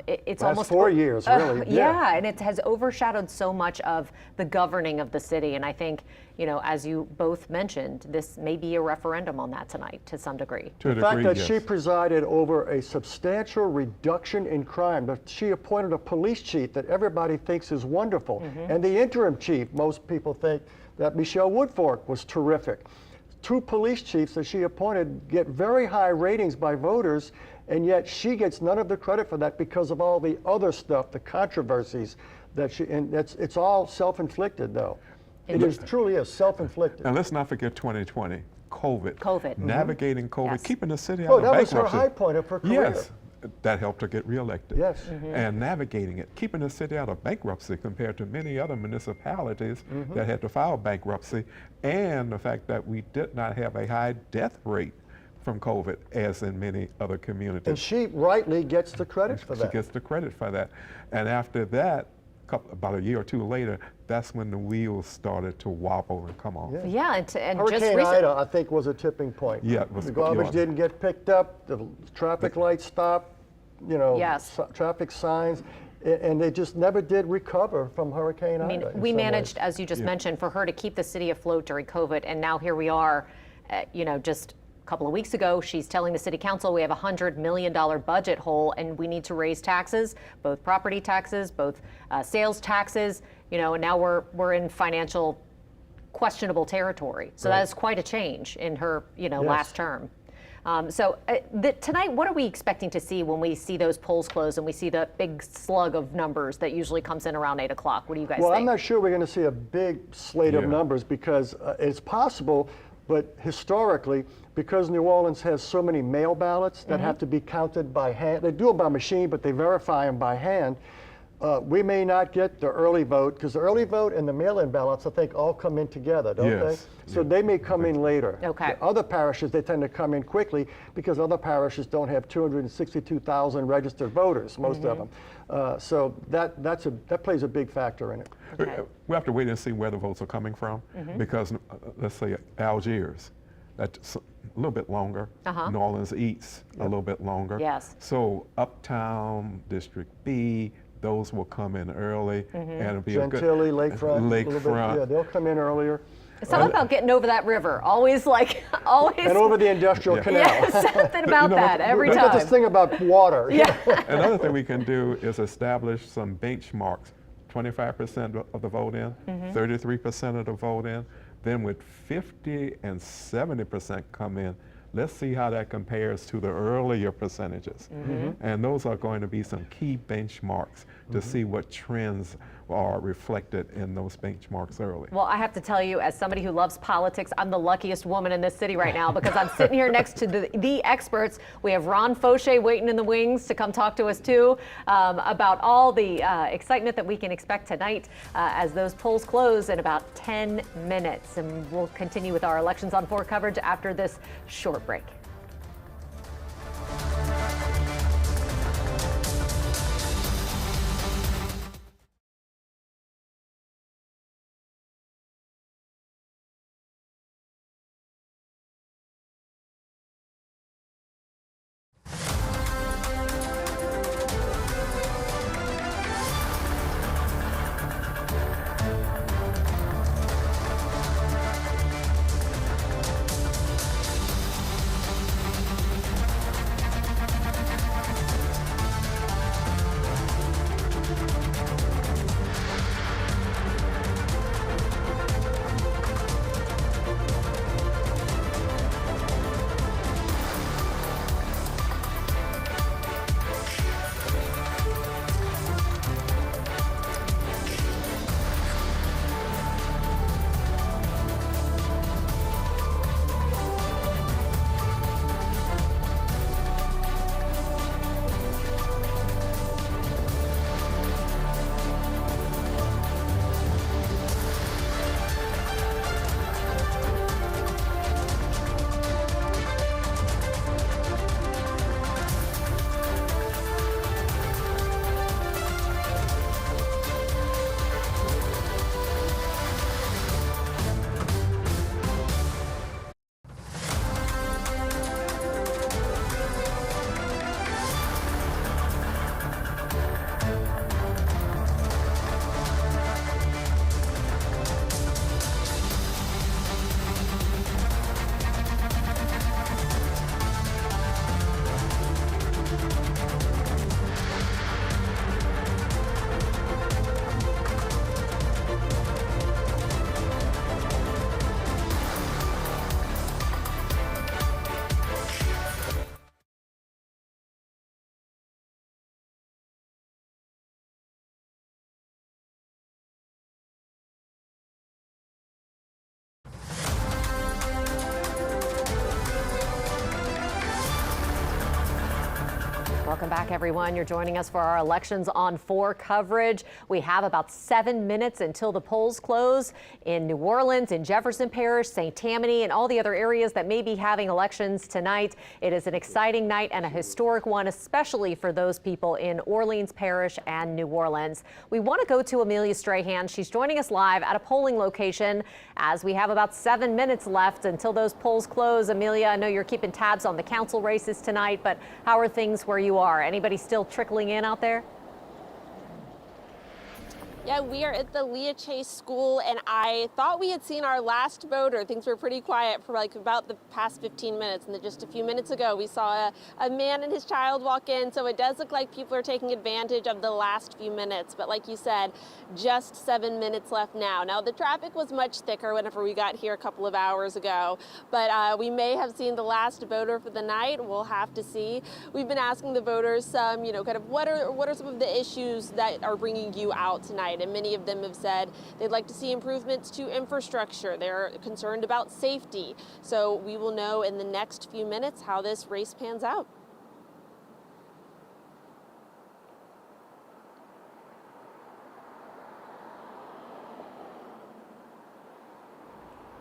It's last almost 4 years, really. Yeah, and it has overshadowed so much of the governing of the city. And I think, you know, as you both mentioned, this may be a referendum on that tonight to some degree. The fact that she presided over a substantial reduction in crime, that she appointed a police chief that everybody thinks is wonderful, and the interim chief, most people think that Michelle Woodfork was terrific. 2 police chiefs that she appointed get very high ratings by voters, and yet she gets none of the credit for that because of all the other stuff, the controversies that she, and it's all self-inflicted though. It truly is self-inflicted. And let's not forget 2020, COVID. Navigating COVID, keeping the city out of that bankruptcy. was her high point of her career. Yes, that helped her get reelected. Yes. And navigating it, keeping the city out of bankruptcy compared to many other municipalities that had to file bankruptcy, and the fact that we did not have a high death rate from COVID as in many other communities. And she rightly gets the credit for that. She gets the credit for that. And after that, about a year or 2 later, that's when the wheels started to wobble and come off. Yeah, and Hurricane just recently, Ida, I think, was a tipping point. Yeah, it was. The garbage didn't get picked up, the traffic lights stopped, you know, traffic signs, and they just never did recover from Hurricane Ida. I mean, we managed, as you just mentioned, for her to keep the city afloat during COVID, and now here we are, you know, just a couple of weeks ago, she's telling the city council we have a $100 million budget hole and we need to raise taxes, both property taxes, both sales taxes, you know, and now we're in financial questionable territory. So that is quite a change in her, you know, last term. Tonight, what are we expecting to see when we see those polls close and we see the big slug of numbers that usually comes in around 8 o'clock? What do you guys think? Well, I'm not sure we're going to see a big slate of numbers because it's possible, but historically, because New Orleans has so many mail ballots that have to be counted by hand, they do it by machine, but they verify them by hand. We may not get the early vote because the early vote and the mail-in ballots, I think, all come in together, don't they? So they may come in later. Okay. The other parishes, they tend to come in quickly because other parishes don't have 262,000 registered voters, most of them. So that plays a big factor in it. Okay. We have to wait and see where the votes are coming from because let's say Algiers, that's a little bit longer. New Orleans East, a little bit longer. Yes. So Uptown, District B, those will come in early, and it'll be Gentilly, a good Lakefront, yeah, they'll come in earlier. It's all about getting over that river. Always always. And over the industrial canal. Yeah, something about that every time. time. Look at this thing about water. Yeah. Another thing we can do is establish some benchmarks. 25% of the vote in, 33% of the vote in. Then with 50 and 70% come in, let's see how that compares to the earlier percentages. And those are going to be some key benchmarks to see what trends are reflected in those benchmarks early. Well, I have to tell you, as somebody who loves politics, I'm the luckiest woman in this city right now because I'm sitting here next to the experts. We have Ron Fauché waiting in the wings to come talk to us too about all the excitement that we can expect tonight as those polls close in about 10 minutes. And we'll continue with our Elections on 4 coverage after this short break. Welcome back, everyone. You're joining us for our Elections on 4 coverage. We have about 7 minutes until the polls close in New Orleans, in Jefferson Parish, St. Tammany, and all the other areas that may be having elections tonight. It is an exciting night and a historic one, especially for those people in Orleans Parish and New Orleans. We want to go to Amelia Strahan. She's joining us live at a polling location as we have about 7 minutes left until those polls close. Amelia, I know you're keeping tabs on the council races tonight, but how are things where you are? Anybody still trickling in out there? Yeah, we are at the Leah Chase School, and I thought we had seen our last voter. Things were pretty quiet for like about the past 15 minutes, and then just a few minutes ago we saw a man and his child walk in, so it does look like people are taking advantage of the last few minutes. But like you said, just 7 minutes left now. Now, the traffic was much thicker whenever we got here a couple of hours ago, but we may have seen the last voter for the night. We'll have to see. We've been asking the voters, kind of what are some of the issues that are bringing you out tonight? And many of them have said they'd like to see improvements to infrastructure. They're concerned about safety. So we will know in the next few minutes how this race pans out.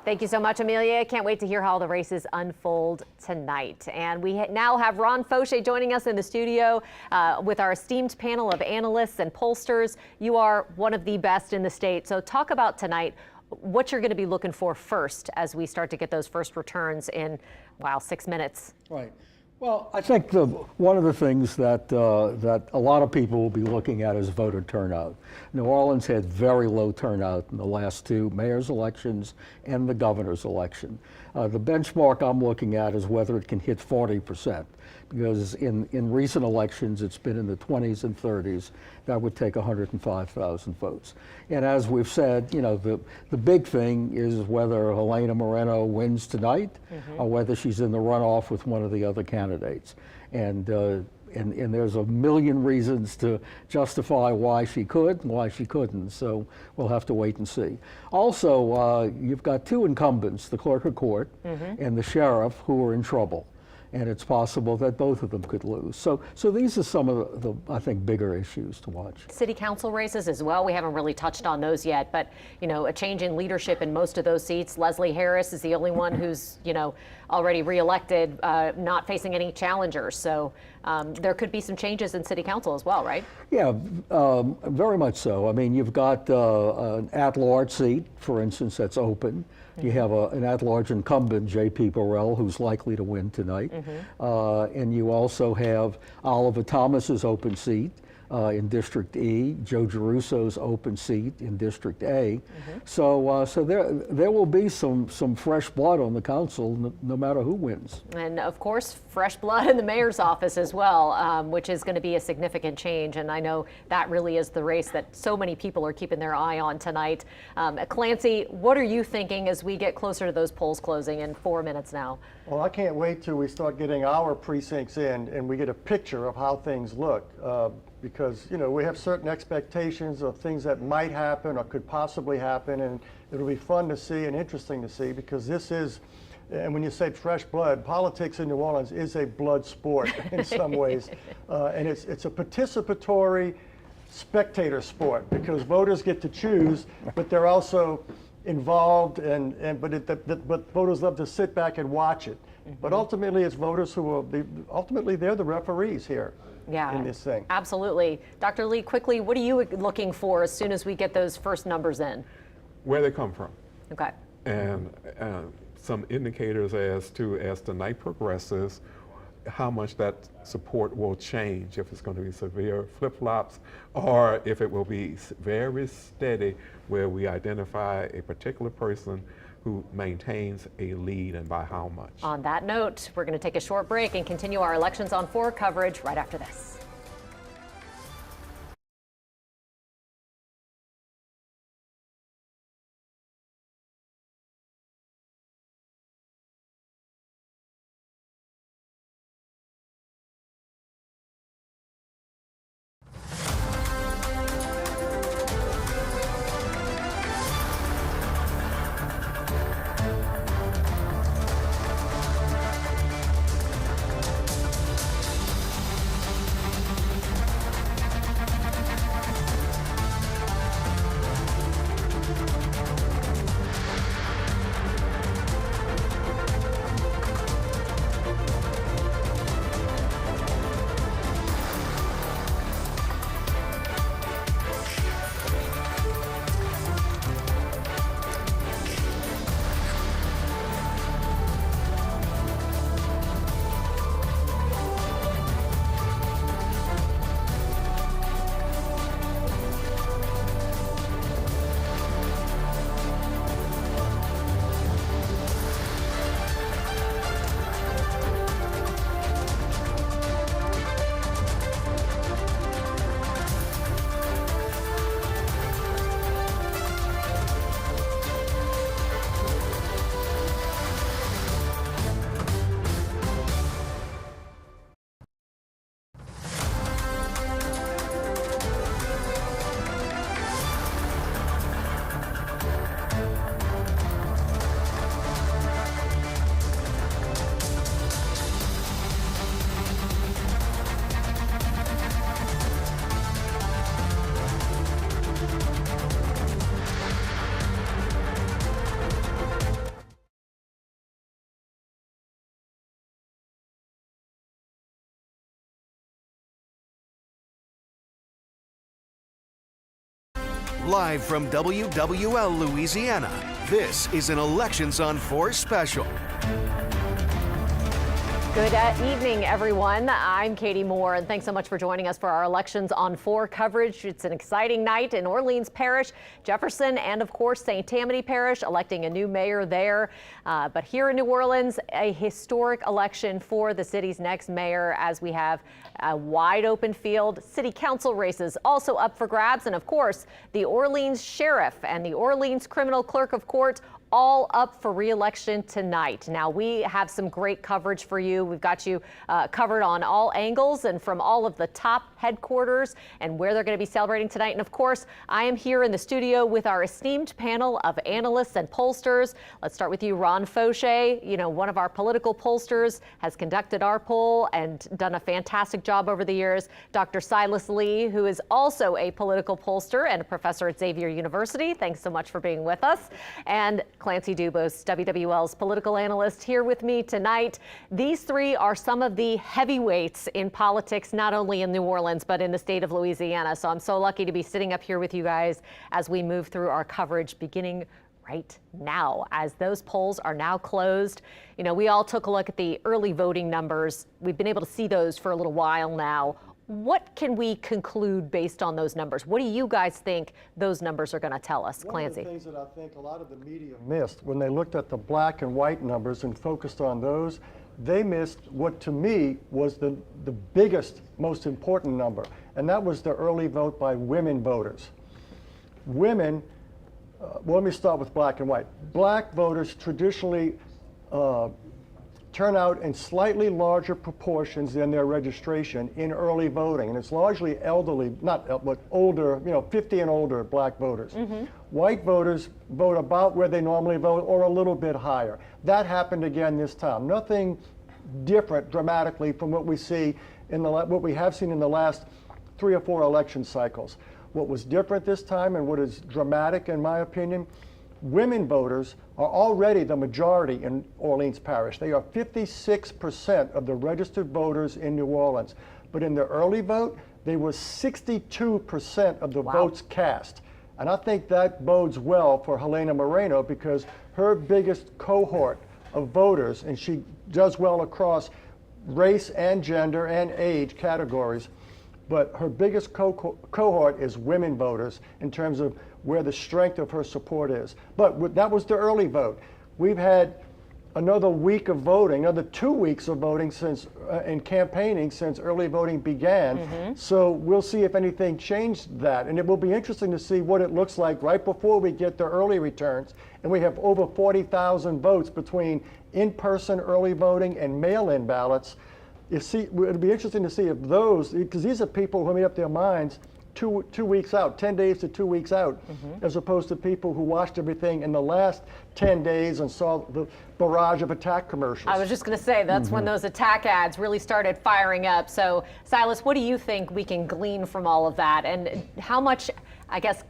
Thank you so much, Amelia. Can't wait to hear how the races unfold tonight. And we now have Ron Fauché joining us in the studio with our esteemed panel of analysts and pollsters. You are one of the best in the state. So talk about tonight, what you're going to be looking for first as we start to get those first returns in, 6 minutes. Right. Well, I think one of the things that a lot of people will be looking at is voter turnout. New Orleans had very low turnout in the last 2 mayor's elections and the governor's election. The benchmark I'm looking at is whether it can hit 40%, because in recent elections it's been in the 20s and 30s. That would take 105,000 votes. And as we've said, the big thing is whether Helena Moreno wins tonight or whether she's in the runoff with one of the other candidates. And there's a million reasons to justify why she could and why she couldn't. So we'll have to wait and see. Also, you've got 2 incumbents, the clerk of court and the sheriff, who are in trouble. And it's possible that both of them could lose. So these are some of the, I think, bigger issues to watch. City council races as well. We haven't really touched on those yet, but, a change in leadership in most of those seats. Leslie Harris is the only one who's, already reelected, not facing any challengers. So there could be some changes in city council as well, right? Yeah, very much so. I mean, you've got an at-large seat, for instance, that's open. You have an at-large incumbent, J.P. Burrell, who's likely to win tonight. And you also have Oliver Thomas's open seat in District E, Joe Giarruso's open seat in District A. So there will be some fresh blood on the council, no matter who wins. And of course, fresh blood in the mayor's office as well, which is going to be a significant change. And I know that really is the race that so many people are keeping their eye on tonight. Clancy, what are you thinking as we get closer to those polls closing in 4 minutes now? Well, I can't wait till we start getting our precincts in and we get a picture of how things look. Because, we have certain expectations of things that might happen or could possibly happen, and it'll be fun to see and interesting to see, because this is, and when you say fresh blood, politics in New Orleans is a blood sport in some ways. And it's a participatory spectator sport, because voters get to choose, but they're also involved, but voters love to sit back and watch it. But ultimately, it's voters who will be, ultimately they're the referees here. In this thing. Absolutely. Dr. Lee, quickly, what are you looking for as soon as we get those first numbers in? Where they come from. Okay. And some indicators as the night progresses, how much that support will change, if it's going to be severe flip-flops or if it will be very steady, where we identify a particular person who maintains a lead, and by how much. On that note, we're going to take a short break and continue our Elections on 4 coverage right after this. Live from WWL Louisiana, this is an Elections on 4 special. Good evening, everyone. I'm Katie Moore, and thanks so much for joining us for our Elections on 4 coverage. It's an exciting night in Orleans Parish, Jefferson, and of course, St. Tammany Parish, electing a new mayor there. But here in New Orleans, a historic election for the city's next mayor, as we have a wide open field. City council races also up for grabs, and of course, the Orleans sheriff and the Orleans criminal clerk of court all up for re-election tonight. Now, we have some great coverage for you. We've got you covered on all angles and from all of the top headquarters and where they're going to be celebrating tonight. And of course, I am here in the studio with our esteemed panel of analysts and pollsters. Let's start with you, Ron Fauché. You know, one of our political pollsters, has conducted our poll and done a fantastic job over the years. Dr. Silas Lee, who is also a political pollster and a professor at Xavier University. Thanks so much for being with us. And Clancy Dubos, WWL's political analyst, here with me tonight. These three are some of the heavyweights in politics, not only in New Orleans, but in the state of Louisiana. So I'm so lucky to be sitting up here with you guys as we move through our coverage beginning right now, as those polls are now closed. You know, we all took a look at the early voting numbers. We've been able to see those for a little while now. What can we conclude based on those numbers? What do you guys think those numbers are going to tell us, Clancy? One of the things that I think a lot of the media missed when they looked at the black and white numbers and focused on those, they missed what to me was the biggest, most important number, and that was the early vote by women voters. Women, well, let me start with black and white. Black voters traditionally turn out in slightly larger proportions than their registration in early voting, and it's largely elderly, but older, 50 and older black voters. Mm-hmm. White voters vote about where they normally vote or a little bit higher. That happened again this time. Nothing different dramatically from what we see what we have seen in the last 3 or 4 election cycles. What was different this time and what is dramatic, in my opinion, women voters are already the majority in Orleans Parish. They are 56% of the registered voters in New Orleans. But in the early vote, they were 62% of the votes cast. And I think that bodes well for Helena Moreno, because her biggest cohort of voters, and she does well across race and gender and age categories, but her biggest cohort is women voters in terms of where the strength of her support is. But that was the early vote. We've had another week of voting, another 2 weeks of voting since and campaigning since early voting began. Mm-hmm. So we'll see if anything changed that. And it will be interesting to see what it looks like right before we get the early returns. And we have over 40,000 votes between in-person early voting and mail-in ballots. It'll be interesting to see if those, because these are people who made up their minds 2 weeks out, 10 days to 2 weeks out, mm-hmm. as opposed to people who watched everything in the last 10 days and saw the barrage of attack commercials. I was just going to say, that's when those attack ads really started firing up. So, Silas, what do you think we can glean from all of that? And how much, I guess,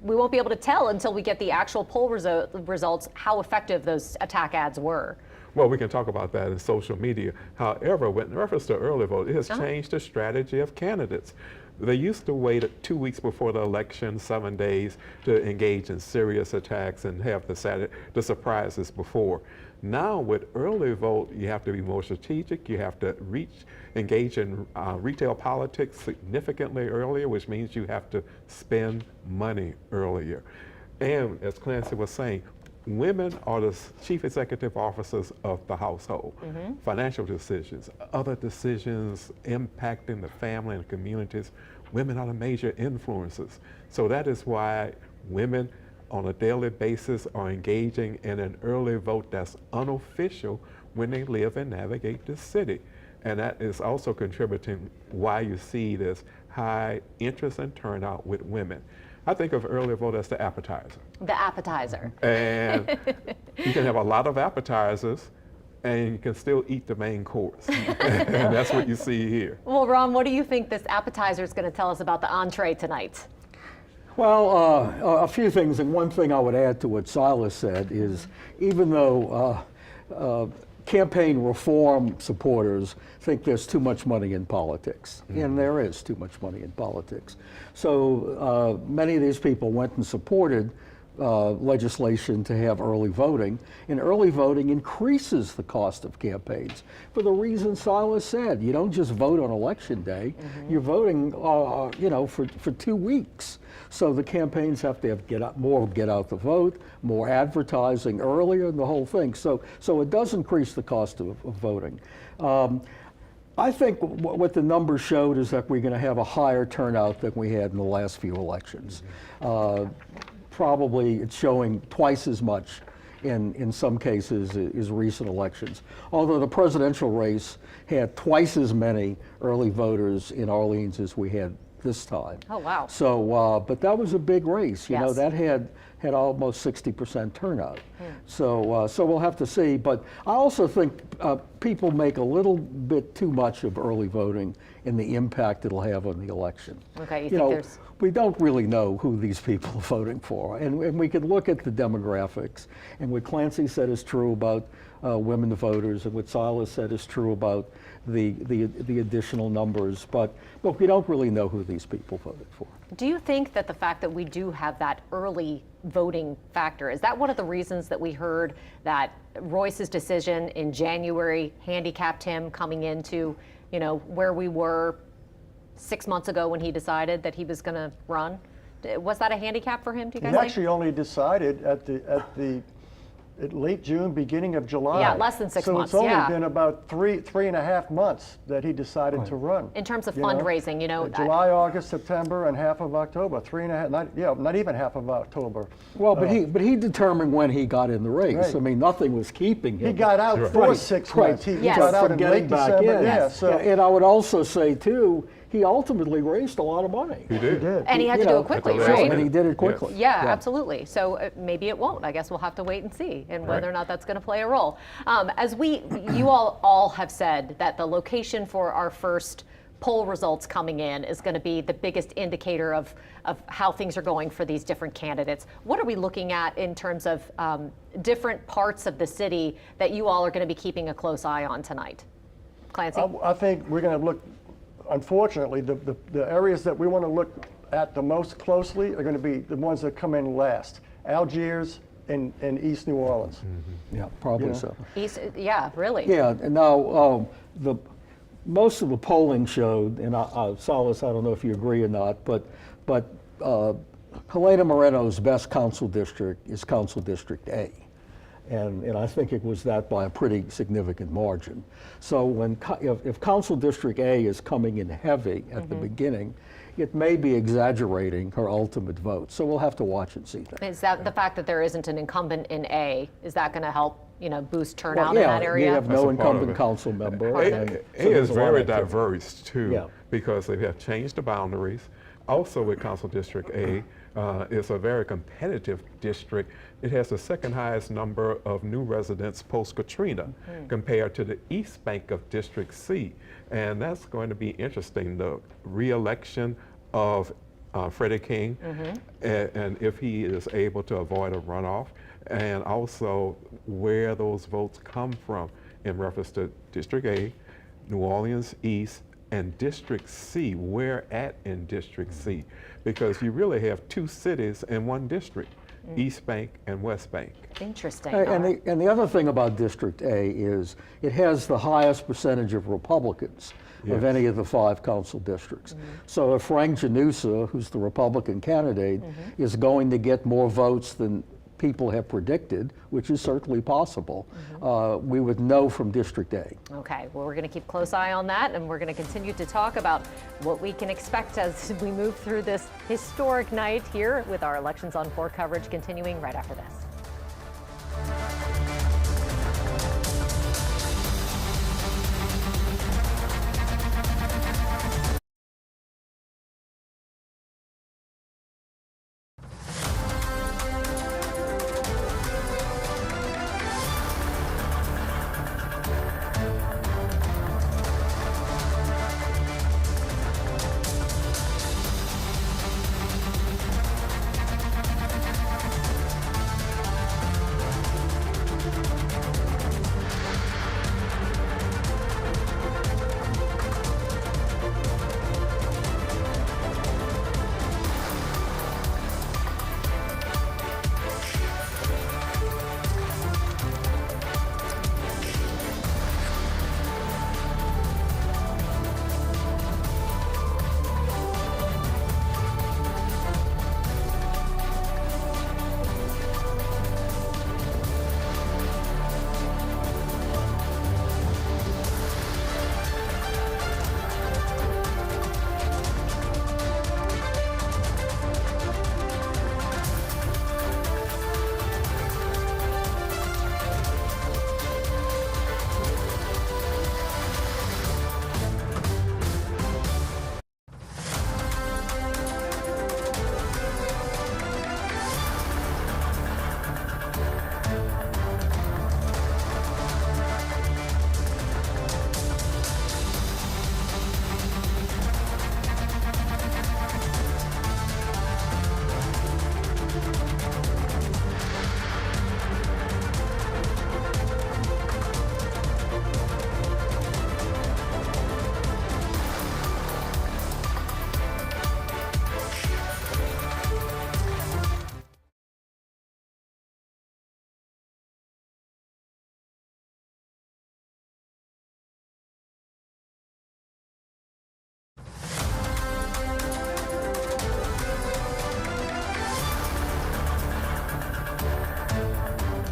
we won't be able to tell until we get the actual poll results, how effective those attack ads were. Well, we can talk about that in social media. However, with reference to early vote, it has changed the strategy of candidates. They used to wait 2 weeks before the election, 7 days, to engage in serious attacks and have the surprises before. Now with early vote, you have to be more strategic. You have to engage in retail politics significantly earlier, which means you have to spend money earlier. And as Clancy was saying, women are the chief executive officers of the household. Mm-hmm. Financial decisions, other decisions impacting the family and communities, women are the major influencers. So that is why women on a daily basis are engaging in an early vote that's unofficial when they live and navigate the city. And that is also contributing why you see this high interest and turnout with women. I think of early vote as the appetizer. The appetizer. And you can have a lot of appetizers and you can still eat the main course. And that's what you see here. Well, Ron, what do you think this appetizer is going to tell us about the entree tonight? Well, a few things, and one thing I would add to what Silas said is, even though campaign reform supporters think there's too much money in politics, and there is too much money in politics. So many of these people went and supported legislation to have early voting, and early voting increases the cost of campaigns for the reason Silas said. You don't just vote on election day, you're voting for 2 weeks. So the campaigns have to have more get out the vote, more advertising earlier, and the whole thing. So it does increase the cost of voting. I think what the numbers showed is that we're going to have a higher turnout than we had in the last few elections. Probably it's showing twice as much in some cases as recent elections. Although the presidential race had twice as many early voters in Orleans as we had this time. Oh, wow. So, but that was a big race. You know, Yes. that had almost 60% turnout. So we'll have to see. But I also think people make a little bit too much of early voting and the impact it'll have on the election. Okay, you You think know, there's... we don't really know who these people are voting for. And we can look at the demographics. And what Clancy said is true about women voters, and what Silas said is true about the additional numbers. But we don't really know who these people voted for. Do you think that the fact that we do have that early voting factor, is that one of the reasons that we heard that Royce's decision in January handicapped him coming into, you know, where we were 6 months ago when he decided that he was going to run? Was that a handicap for him, do you guys He think? actually only decided at late June, beginning of July. Yeah, less than 6 months, So it's only yeah. been about three and a half months that he decided to run. In terms of you know? fundraising, you know. July, August, September, and half of October. 3.5, not even half of October. Well, but he determined when he got in the race. Right. I mean, nothing was keeping him. He got out for 6 months. He Yes. got out from in getting late back December. in. Yeah, so And I would also say, too, he ultimately raised a lot of money. He did. And he had to do it quickly, at the last right? And he did it quickly. Yeah, absolutely. So maybe it won't. I guess we'll have to wait and see, and whether or not that's going to play a role. You all have said that the location for our first poll results coming in is going to be the biggest indicator of how things are going for these different candidates. What are we looking at in terms of different parts of the city that you all are going to be keeping a close eye on tonight? Clancy? I think we're going to look, unfortunately, the areas that we want to look at the most closely are going to be the ones that come in last. Algiers and East New Orleans. Yeah, probably You know? so. Yeah, really. Yeah, and now most of the polling showed, and Silas, I don't know if you agree or not, but Helena Moreno's best council district is Council District A. And I think it was that by a pretty significant margin. So if Council District A is coming in heavy at the beginning, it may be exaggerating her ultimate vote. So we'll have to watch and see that. Is that the fact that there isn't an incumbent in A, is that going to help, boost turnout in that area? You have That's no a part of incumbent it. council member. A and so is there's a lot very of activity. diverse too, Yeah. because they have changed the boundaries. Also with Council District A, it's a very competitive district. It has the second highest number of new residents post-Katrina compared to the East Bank of District C. And that's going to be interesting, the re-election of Freddie King, and if he is able to avoid a runoff, and also where those votes come from in reference to District A, New Orleans East, and District C, where at in District C, because you really have two cities in one district, East Bank and West Bank. Interesting. And the other thing about District A is it has the highest percentage of Republicans of any of the 5 council districts. So if Frank Janusa, who's the Republican candidate, is going to get more votes than people have predicted, which is certainly possible, we would know from District A. Okay, well, we're going to keep close eye on that, and we're going to continue to talk about what we can expect as we move through this historic night here with our Elections on 4 coverage continuing right after this.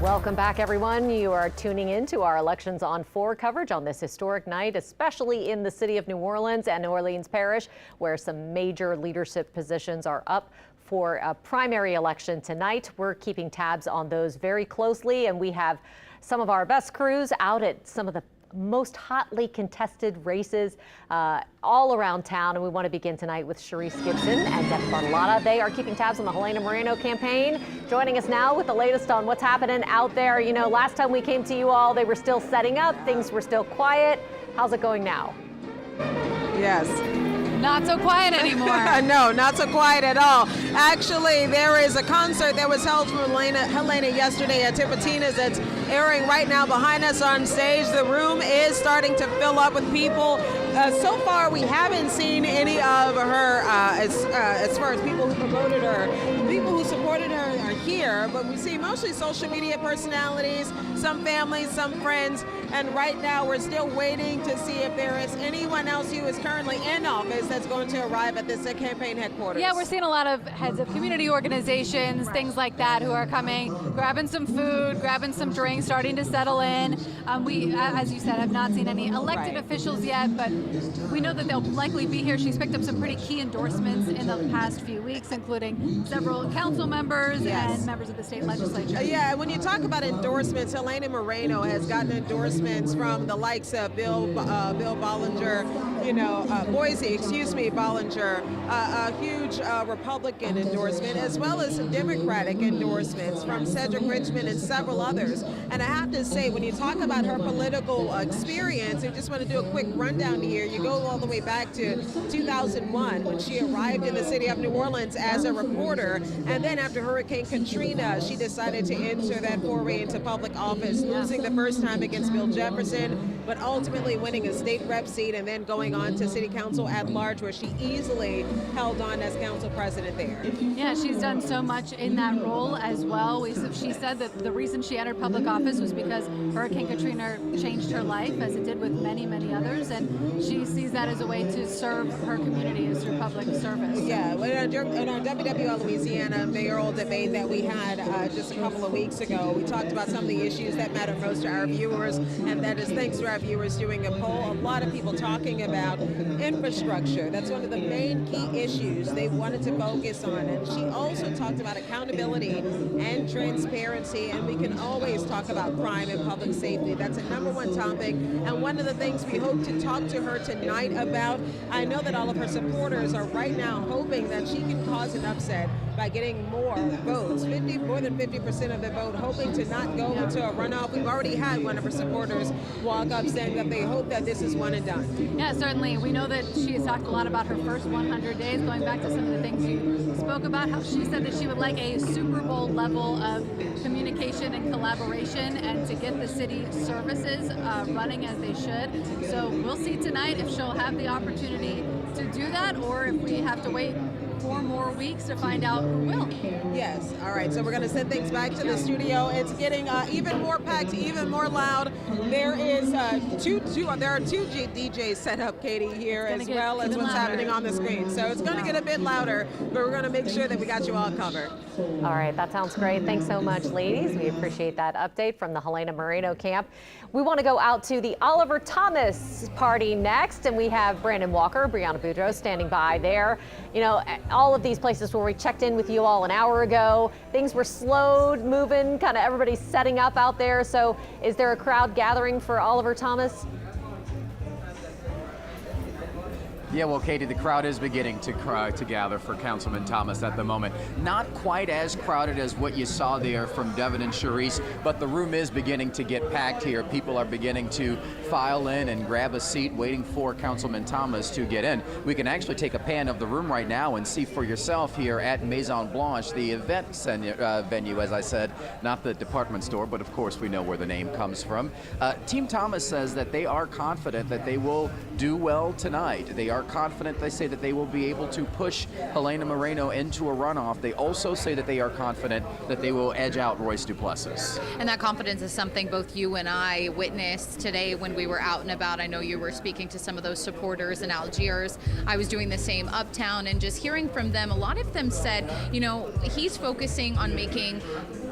Welcome back, everyone. You are tuning in to our Elections on 4 coverage on this historic night, especially in the city of New Orleans and New Orleans Parish, where some major leadership positions are up for a primary election tonight. We're keeping tabs on those very closely, and we have some of our best crews out at some of the most hotly contested races all around town. And we want to begin tonight with Sharice Gibson and Deb Bartolotta. They are keeping tabs on the Helena Moreno campaign. Joining us now with the latest on what's happening out there. You know, last time we came to you all, they were still setting up. Things were still quiet. How's it going now? Yes. Not so quiet anymore. No, not so quiet at all. Actually, there is a concert that was held for Helena yesterday at Tipitina's that's airing right now behind us on stage. The room is starting to fill up with people. So far, we haven't seen any of her, as far as people who promoted her. People who supported her are here, but we see mostly social media personalities, some families, some friends, and right now we're still waiting to see if there is anyone else who is currently in office that's going to arrive at this campaign headquarters. Yeah, we're seeing a lot of heads of community organizations, things like that, who are coming, grabbing some food, grabbing some drinks, starting to settle in. We, as you said, have not seen any elected officials yet, but we know that they'll likely be here. She's picked up some pretty key endorsements in the past few weeks, including several council members and members of the state legislature. Yeah, when you talk about endorsements, Helena Moreno has gotten endorsements from the likes of Bill Bollinger, Bollinger, a huge Republican endorsement, as well as some Democratic endorsements from Cedric Richmond and several others. And I have to say, when you talk about her political experience, I just want to do a quick rundown here. You go all the way back to 2001 when she arrived in the city of New Orleans as a reporter, and then after Hurricane Katrina, she decided to enter that foray into public office, losing the first time against Bill Jefferson, but ultimately winning a state rep seat and then going on to city council at large, where she easily held on as council president there. Yeah, she's done so much in that role as well. She said that the reason she entered public office was because Hurricane Katrina changed her life, as it did with many, many others, and she sees that as a way to serve her community as through public service. Yeah, in our WWL Louisiana mayoral debate that we had just a couple of weeks ago, we talked about some of the issues that matter most to our viewers, and that is thanks to our viewers doing a poll. A lot of people talking about infrastructure. That's one of the main key issues they wanted to focus on. And she also talked about accountability and transparency, and we can always talk about crime and public safety. That's a #1 topic, and one of the things we hope to talk to her tonight about. I know that all of her supporters are right now hoping that she can cause an upset by getting more votes, more than 50% of the vote, hoping to not go into a runoff. We've already had one of her supporters walk up saying that they hope that this is one and done. Yeah, certainly. We know that she has talked a lot about her first 100 days, going back to some of the things you spoke about, how she said that she would like a Super Bowl level of communication and collaboration, and to get the city services running as they should. So we'll see tonight if she'll have the opportunity to do that, or if we have to wait 4 more weeks to find out who will. Yes. All right. So we're going to send things back to the studio. It's getting even more packed, even more loud. There is there are two DJs set up, Katie, here, as well as what's happening on the screen. So it's going to get a bit louder, but we're going to make sure that we got you all covered. All right. That sounds great. Thanks so much, ladies. We appreciate that update from the Helena Moreno camp. We want to go out to the Oliver Thomas party next, and we have Brandon Walker, Brianna Boudreaux standing by there. You know, all of these places where we checked in with you all an hour ago, things were slowed moving, kind of everybody's setting up out there. So is there a crowd gathering for Oliver Thomas? Yeah, well, Katie, the crowd is beginning to gather for Councilman Thomas at the moment. Not quite as crowded as what you saw there from Devin and Sharice, but the room is beginning to get packed here. People are beginning to file in and grab a seat, waiting for Councilman Thomas to get in. We can actually take a pan of the room right now and see for yourself here at Maison Blanche, the event venue, as I said, not the department store, but of course we know where the name comes from. Team Thomas says that they are confident that they will do well tonight. They are are confident. They say that they will be able to push Helena Moreno into a runoff. They also say that they are confident that they will edge out Royce Duplessis. And that confidence is something both you and I witnessed today when we were out and about. I know you were speaking to some of those supporters in Algiers. I was doing the same uptown, and just hearing from them, a lot of them said, you know, he's focusing on making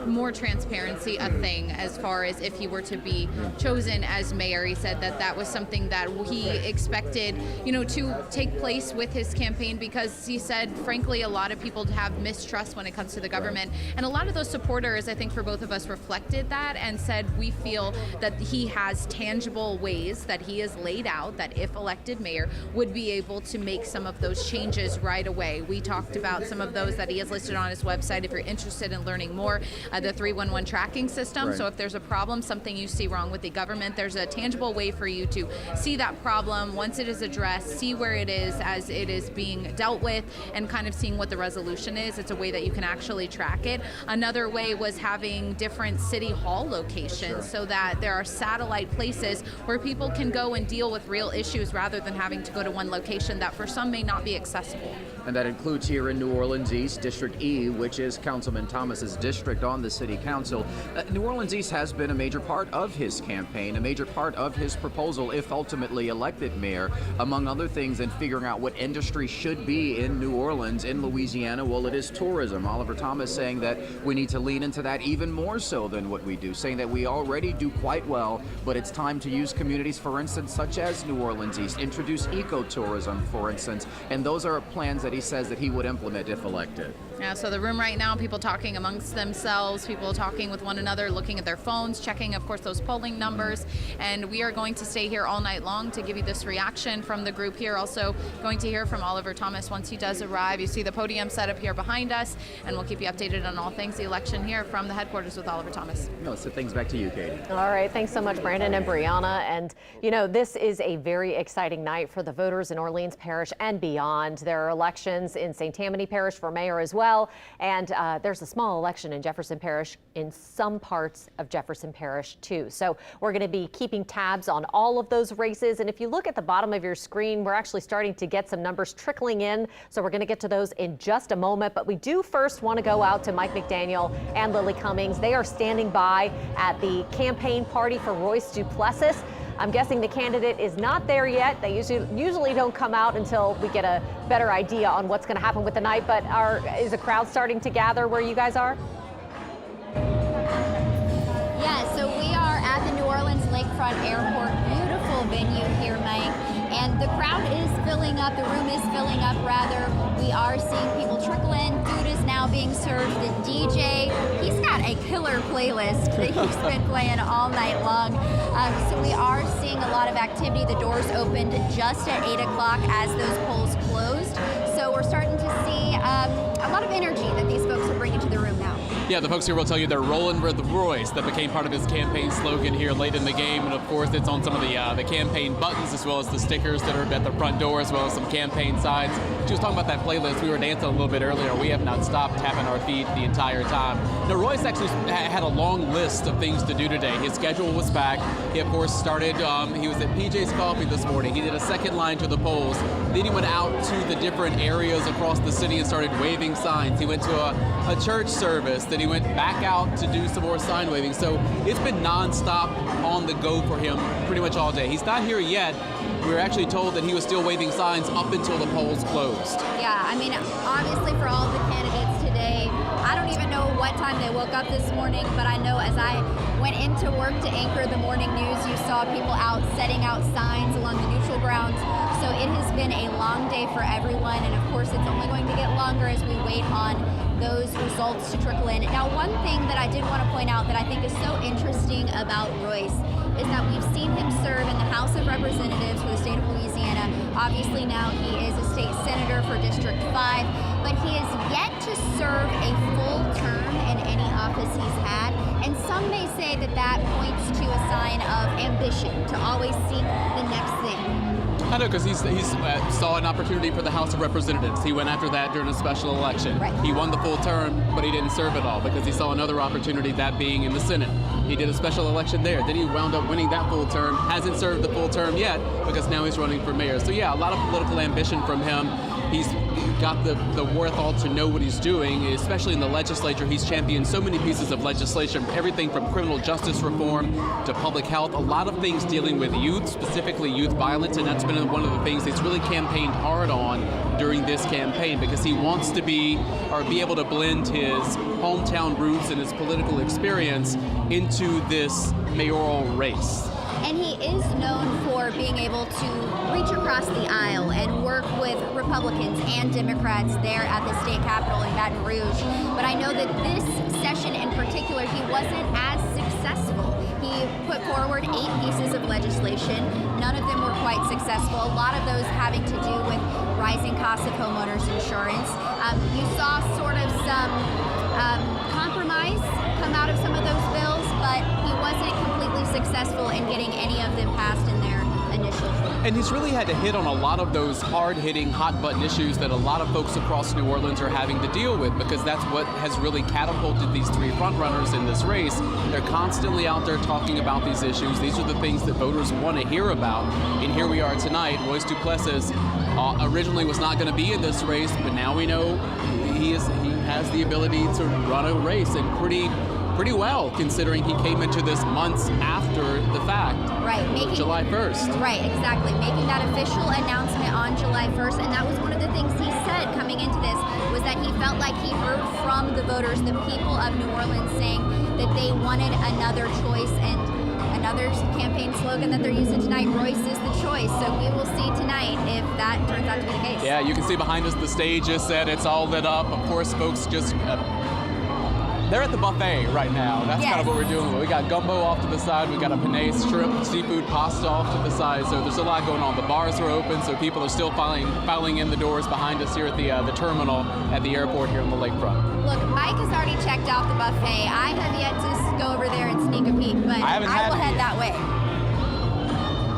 more transparency a thing as far as if he were to be chosen as mayor. He said that that was something that he expected, you know, to take place with his campaign, because he said, frankly, a lot of people have mistrust when it comes to the government. And a lot of those supporters, I think for both of us, reflected that and said, we feel that he has tangible ways that he has laid out that if elected mayor would be able to make some of those changes right away. We talked about some of those that he has listed on his website if you're interested in learning more. The 311 tracking system. Right. So if there's a problem, something you see wrong with the government, there's a tangible way for you to see that problem once it is addressed, see where it is as it is being dealt with, and kind of seeing what the resolution is. It's a way that you can actually track it. Another way was having different city hall locations so that there are satellite places where people can go and deal with real issues rather than having to go to one location that for some may not be accessible. And that includes here in New Orleans East, District E, which is Councilman Thomas's district on the city council. New Orleans East has been a major part of his campaign, a major part of his proposal if ultimately elected mayor, among other things, in figuring out what industry should be in New Orleans, in Louisiana. Well, it is tourism. Oliver Thomas saying that we need to lean into that even more so than what we do, saying that we already do quite well, but it's time to use communities, for instance, such as New Orleans East, introduce ecotourism, for instance, and those are plans that he says that he would implement if elected. Yeah, so the room right now, people talking amongst themselves, people talking with one another, looking at their phones, checking, of course, those polling numbers. And we are going to stay here all night long to give you this reaction from the group here. Also going to hear from Oliver Thomas once he does arrive. You see the podium set up here behind us, and we'll keep you updated on all things the election here from the headquarters with Oliver Thomas. No, so things back to you, Katie. All right, thanks so much, Brandon and Brianna. And, you know, this is a very exciting night for the voters in Orleans Parish and beyond. There are elections in St. Tammany Parish for mayor as well. And there's a small election in Jefferson Parish, in some parts of Jefferson Parish too. So we're going to be keeping tabs on all of those races. And if you look at the bottom of your screen, we're actually starting to get some numbers trickling in. So we're going to get to those in just a moment. But we do first want to go out to Mike McDaniel and Lily Cummings. They are standing by at the campaign party for Royce Duplessis. I'm guessing the candidate is not there yet. They usually don't come out until we get a better idea on what's going to happen with the night. But is a crowd starting to gather where you guys are? Yeah, so we are at the New Orleans Lakefront Airport. Beautiful venue here, Mike. And the crowd is filling up. The room is filling up, rather. We are seeing people trickle in. Food is now being served. The DJ, he's got a killer playlist that he's been playing all night long. So we are seeing a lot of activity. The doors opened just at 8 o'clock as those polls closed. So we're starting to see a lot of energy that these folks are bringing to the room now. Yeah, the folks here will tell you they're rolling with Royce. That became part of his campaign slogan here late in the game. And of course, it's on some of the campaign buttons as well as the stickers that are at the front door, as well as some campaign signs. She was talking about that playlist. We were dancing a little bit earlier. We have not stopped tapping our feet the entire time. Now, Royce actually had a long list of things to do today. His schedule was packed. He, of course, started, he was at PJ's Coffee this morning. He did a second line to the polls. Then he went out to the different areas across the city and started waving signs. He went to a church service. Then he went back out to do some more sign waving. So it's been nonstop on the go for him pretty much all day. He's not here yet. We were actually told that he was still waving signs up until the polls closed. Yeah, I mean, obviously for all of the candidates today, I don't even know what time they woke up this morning, but I know as I went into work to anchor the morning news, you saw people out setting out signs along the neutral grounds. So it has been a long day for everyone, and of course it's only going to get longer as we wait on those results to trickle in. Now, one thing that I did want to point out that I think is so interesting about Royce is that we've seen him serve in the House of Representatives for the state of Louisiana. Obviously now he is a state senator for District 5, but he has yet to serve a full term in any office he's had. And some may say that that points to a sign of ambition, to always seek the next thing. I know, because he saw an opportunity for the House of Representatives. He went after that during a special election. Right. He won the full term, but he didn't serve it all because he saw another opportunity, that being in the Senate. He did a special election there. Then he wound up winning that full term, hasn't served the full term yet because now he's running for mayor. So yeah, a lot of political ambition from him. He's got the wherewithal to know what he's doing, especially in the legislature. He's championed so many pieces of legislation, everything from criminal justice reform to public health, a lot of things dealing with youth, specifically youth violence, and that's been one of the things he's really campaigned hard on during this campaign because he wants to be able to blend his hometown roots and his political experience into this mayoral race. And he is known for being able to reach across the aisle and work with Republicans and Democrats there at the state capitol in Baton Rouge. But I know that this session in particular, he wasn't as successful. He put forward 8 pieces of legislation. None of them were quite successful. A lot of those having to do with rising costs of homeowners insurance. You saw sort of some compromise come out of some of those bills, but he wasn't completely successful in getting any of them passed in their initial form. And he's really had to hit on a lot of those hard-hitting, hot-button issues that a lot of folks across New Orleans are having to deal with because that's what has really catapulted these 3 frontrunners in this race. They're constantly out there talking about these issues. These are the things that voters want to hear about. And here we are tonight. Royce Duplessis originally was not going to be in this race, but now we know he has the ability to run a race and pretty well, considering he came into this months after the fact. Right, July 1st. Right, exactly. Making that official announcement on July 1st, and that was one of the things he said coming into this, was that he felt like he heard from the voters, the people of New Orleans, saying that they wanted another choice, and another campaign slogan that they're using tonight, Royce is the choice. So we will see tonight if that turns out to be the case. Yeah, you can see behind us the stage is set, it's all lit up. Of course, folks just they're at the buffet right now. That's kind of what we're doing. We got gumbo off to the side. We got a penne, shrimp, seafood, pasta off to the side. So there's a lot going on. The bars are open, so people are still filing in the doors behind us here at the terminal at the airport here on the lakefront. Look, Mike has already checked out the buffet. I have yet to go over there and sneak a peek, but I will head that way.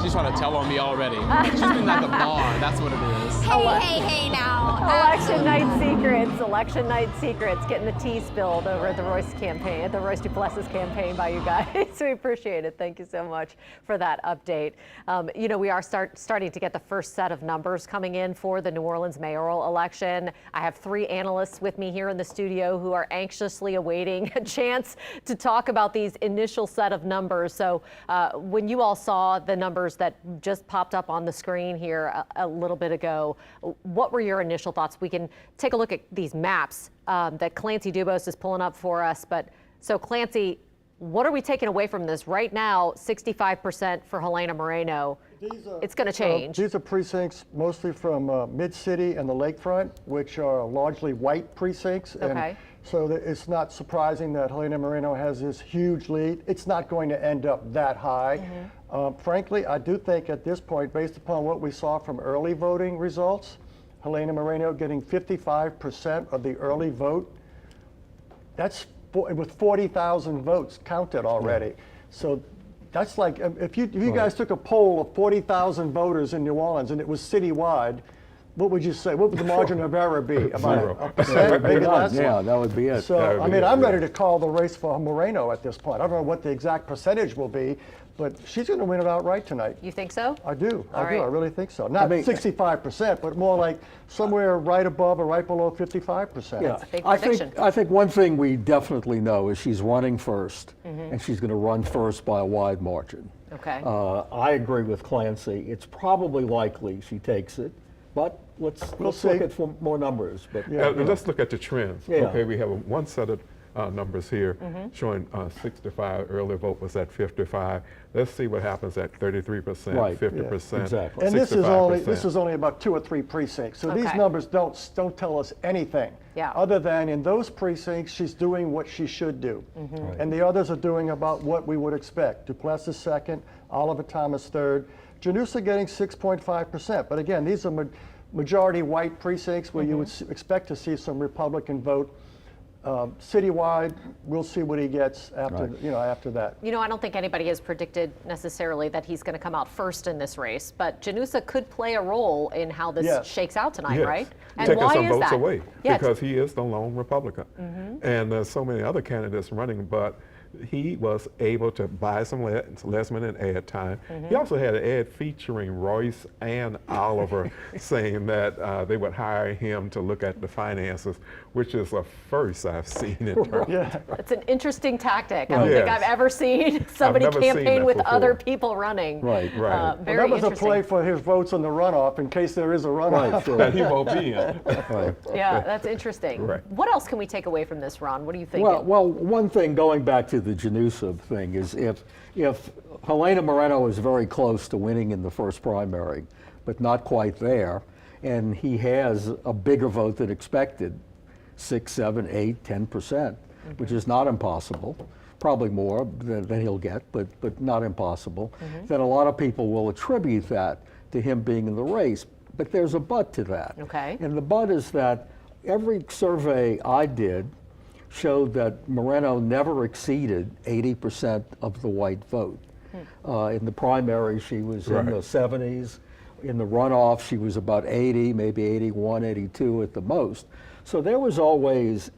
She's trying to tell on me already. She's been at the bar. That's what it is. Hey now. Election night secrets, getting the tea spilled over at the Royce Duplessis campaign by you guys. We appreciate it. Thank you so much for that update. We are starting to get the first set of numbers coming in for the New Orleans mayoral election. I have 3 analysts with me here in the studio who are anxiously awaiting a chance to talk about these initial set of numbers. So when you all saw the numbers that just popped up on the screen here a little bit ago, what were your initial thoughts? We can take a look at these maps that Clancy Dubose is pulling up for us. But so Clancy, what are we taking away from this? Right now, 65% for Helena Moreno. It's going to change. These are precincts mostly from Mid-City and the lakefront, which are largely white precincts. Okay. And so it's not surprising that Helena Moreno has this huge lead. It's not going to end up that high. Mm-hmm. Frankly, I do think at this point, based upon what we saw from early voting results, Helena Moreno getting 55% of the early vote, that's with 40,000 votes counted already. Yeah. So that's like, if you guys took a poll of 40,000 voters in New Orleans and it was citywide, what would you say? What would the margin of error be? About a percent, maybe less? Yeah, that would be it. So, I mean, I'm ready to call the race for Moreno at this point. I don't know what the exact percentage will be, but she's going to win it outright tonight. You think so? I do. I really think so. Not 65%, but more like somewhere right above or right below 55%. Yeah, That's a big prediction. I think one thing we definitely know is she's running first, and she's going to run first by a wide margin. Okay. I agree with Clancy. It's probably likely she takes it, but let's look at more numbers. But let's look at the trends. Yeah. Okay, we have one set of numbers here showing 65, early vote was at 55. Let's see what happens at 33%, 50%, exactly. And this is only about 2 or 3 precincts. So these numbers don't tell us anything other than in those precincts she's doing what she should do. Right. And the others are doing about what we would expect. Duplessis second, Oliver Thomas third, Janusa getting 6.5%. But again, these are majority white precincts where you would expect to see some Republican vote. Citywide, we'll see what he gets after, Right. after that. I don't think anybody has predicted necessarily that he's going to come out first in this race, but Janusa could play a role in how this Yes. shakes out tonight, Yes. right? And Taking why some is votes that? away Yeah, because he is the lone Republican. And there's so many other candidates running, but he was able to buy some last minute ad time. He also had an ad featuring Royce and Oliver saying that they would hire him to look at the finances, which is a first I've seen in terms. It's an interesting tactic. I don't Yes. think I've ever seen somebody never seen campaign that with before. other people running. Right. Very Well, that was a interesting. play for his votes in the runoff in case there is a runoff. Right, sure. That he won't be in. Right. Yeah, that's interesting. Right. What else can we take away from this, Ron? What do you think? Well, one thing going back to the Janusa thing is if Helena Moreno is very close to winning in the first primary, but not quite there, and he has a bigger vote than expected, 6, 7, 8, 10%, which is not impossible, probably more than he'll get, but not impossible, then a lot of people will attribute that to him being in the race. But there's a but to that. Okay. And the but is that every survey I did showed that Moreno never exceeded 80% of the white vote. In the primary, she was in the 70s. In the runoff, she was about 80, maybe 81, 82 at the most. So there was always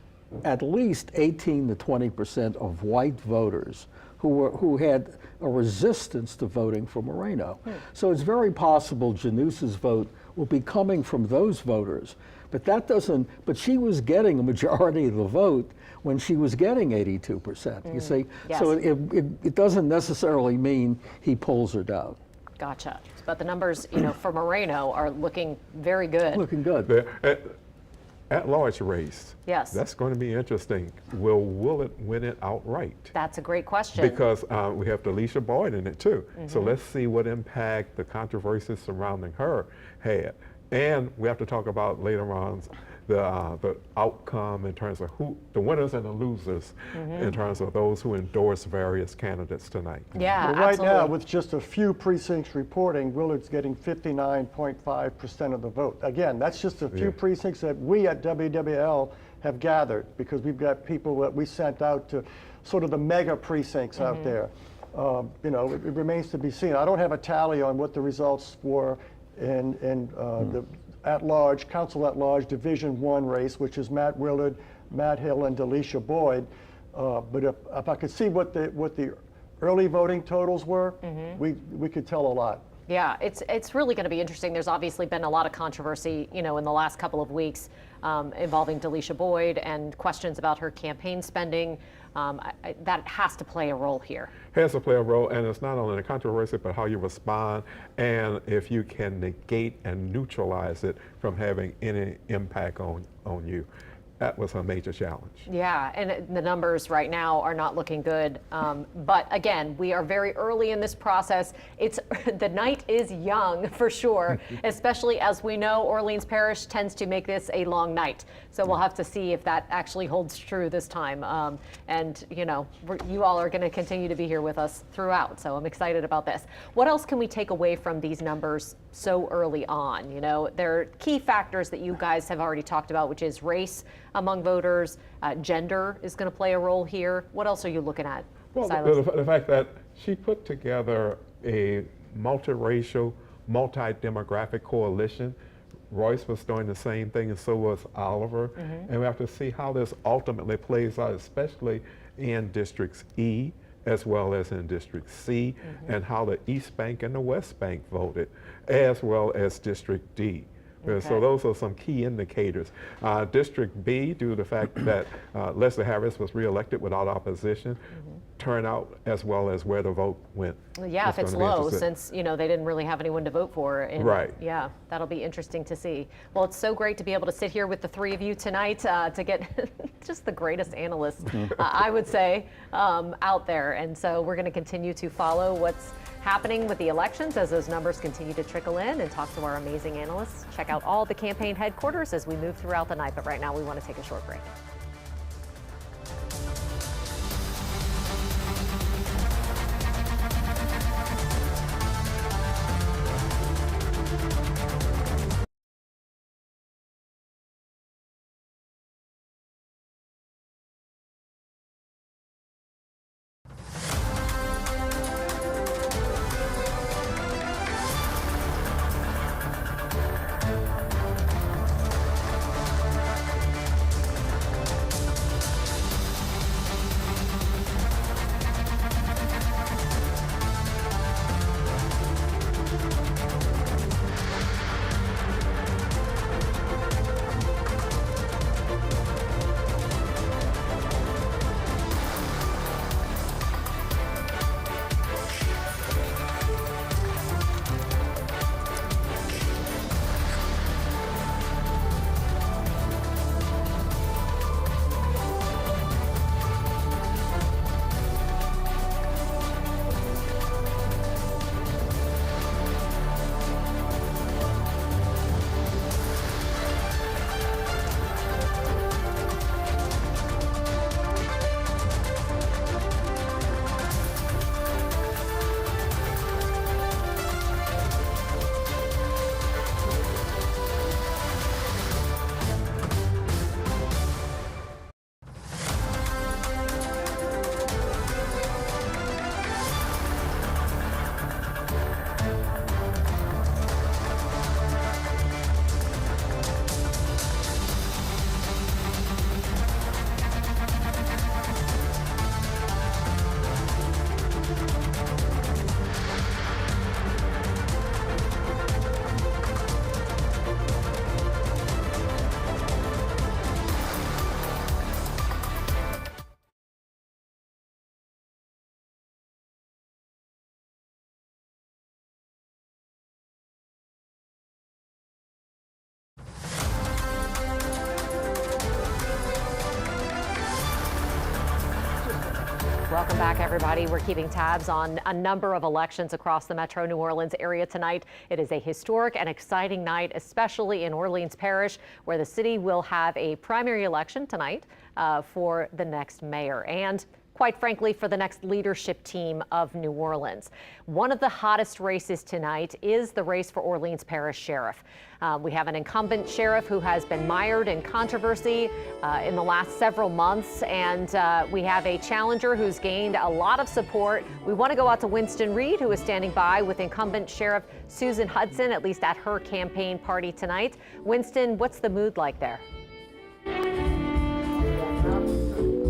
at least 18 to 20% of white voters who had a resistance to voting for Moreno. So it's very possible Janusa's vote will be coming from those voters. But she was getting a majority of the vote when she was getting 82%, you see? Yes. So it doesn't necessarily mean he pulls her down. Gotcha. But the numbers, for Moreno are looking very good. Looking good. The at-large race. Yes. That's going to be interesting. Will it win it outright? That's a great question. Because we have Delisha Boyd in it too. So let's see what impact the controversies surrounding her had. And we have to talk about later on the outcome in terms of the winners and the losers in terms of those who endorse various candidates tonight. Yeah, Well, right absolutely. now, with just a few precincts reporting, Willard's getting 59.5% of the vote. Again, that's just a few precincts that we at WWL have gathered because we've got people that we sent out to sort of the mega precincts out there. It remains to be seen. I don't have a tally on what the results were in the at-large, council at-large Division 1 race, which is Matt Willard, Matt Hill, and Delisha Boyd. But if I could see what the early voting totals were, we could tell a lot. Yeah, it's really going to be interesting. There's obviously been a lot of controversy, in the last couple of weeks involving Delisha Boyd and questions about her campaign spending. That has to play a role here. Has to play a role, and it's not only the controversy, but how you respond, and if you can negate and neutralize it from having any impact on you. That was a major challenge. Yeah, and the numbers right now are not looking good. But again, we are very early in this process. The night is young for sure, especially as we know Orleans Parish tends to make this a long night. So we'll have to see if that actually holds true this time. You all are going to continue to be here with us throughout. So I'm excited about this. What else can we take away from these numbers so early on? There are key factors that you guys have already talked about, which is race among voters, gender is going to play a role here. What else are you looking at, Well, Silas? the fact that she put together a multiracial, multi-demographic coalition. Royce was doing the same thing, and so was Oliver. And we have to see how this ultimately plays out, especially in Districts E as well as in District C, and how the East Bank and the West Bank voted, as well as District D. So those are some key indicators. District B, due to the fact that Leslie Harris was reelected without opposition, turnout as well as where the vote went. Yeah, if it's low, since they didn't really have anyone to vote for. Right. Yeah, that'll be interesting to see. Well, it's so great to be able to sit here with the three of you tonight to get just the greatest analysts, I would say, out there. And so we're going to continue to follow what's happening with the elections as those numbers continue to trickle in and talk to our amazing analysts. Check out all the campaign headquarters as we move throughout the night. But right now we want to take a short break. Welcome back, everybody. We're keeping tabs on a number of elections across the Metro New Orleans area tonight. It is a historic and exciting night, especially in Orleans Parish, where the city will have a primary election tonight for the next mayor and, quite frankly, for the next leadership team of New Orleans. One of the hottest races tonight is the race for Orleans Parish Sheriff. We have an incumbent sheriff who has been mired in controversy in the last several months, and we have a challenger who's gained a lot of support. We want to go out to Winston Reed, who is standing by with incumbent Sheriff Susan Hudson, at least at her campaign party tonight. Winston, what's the mood like there?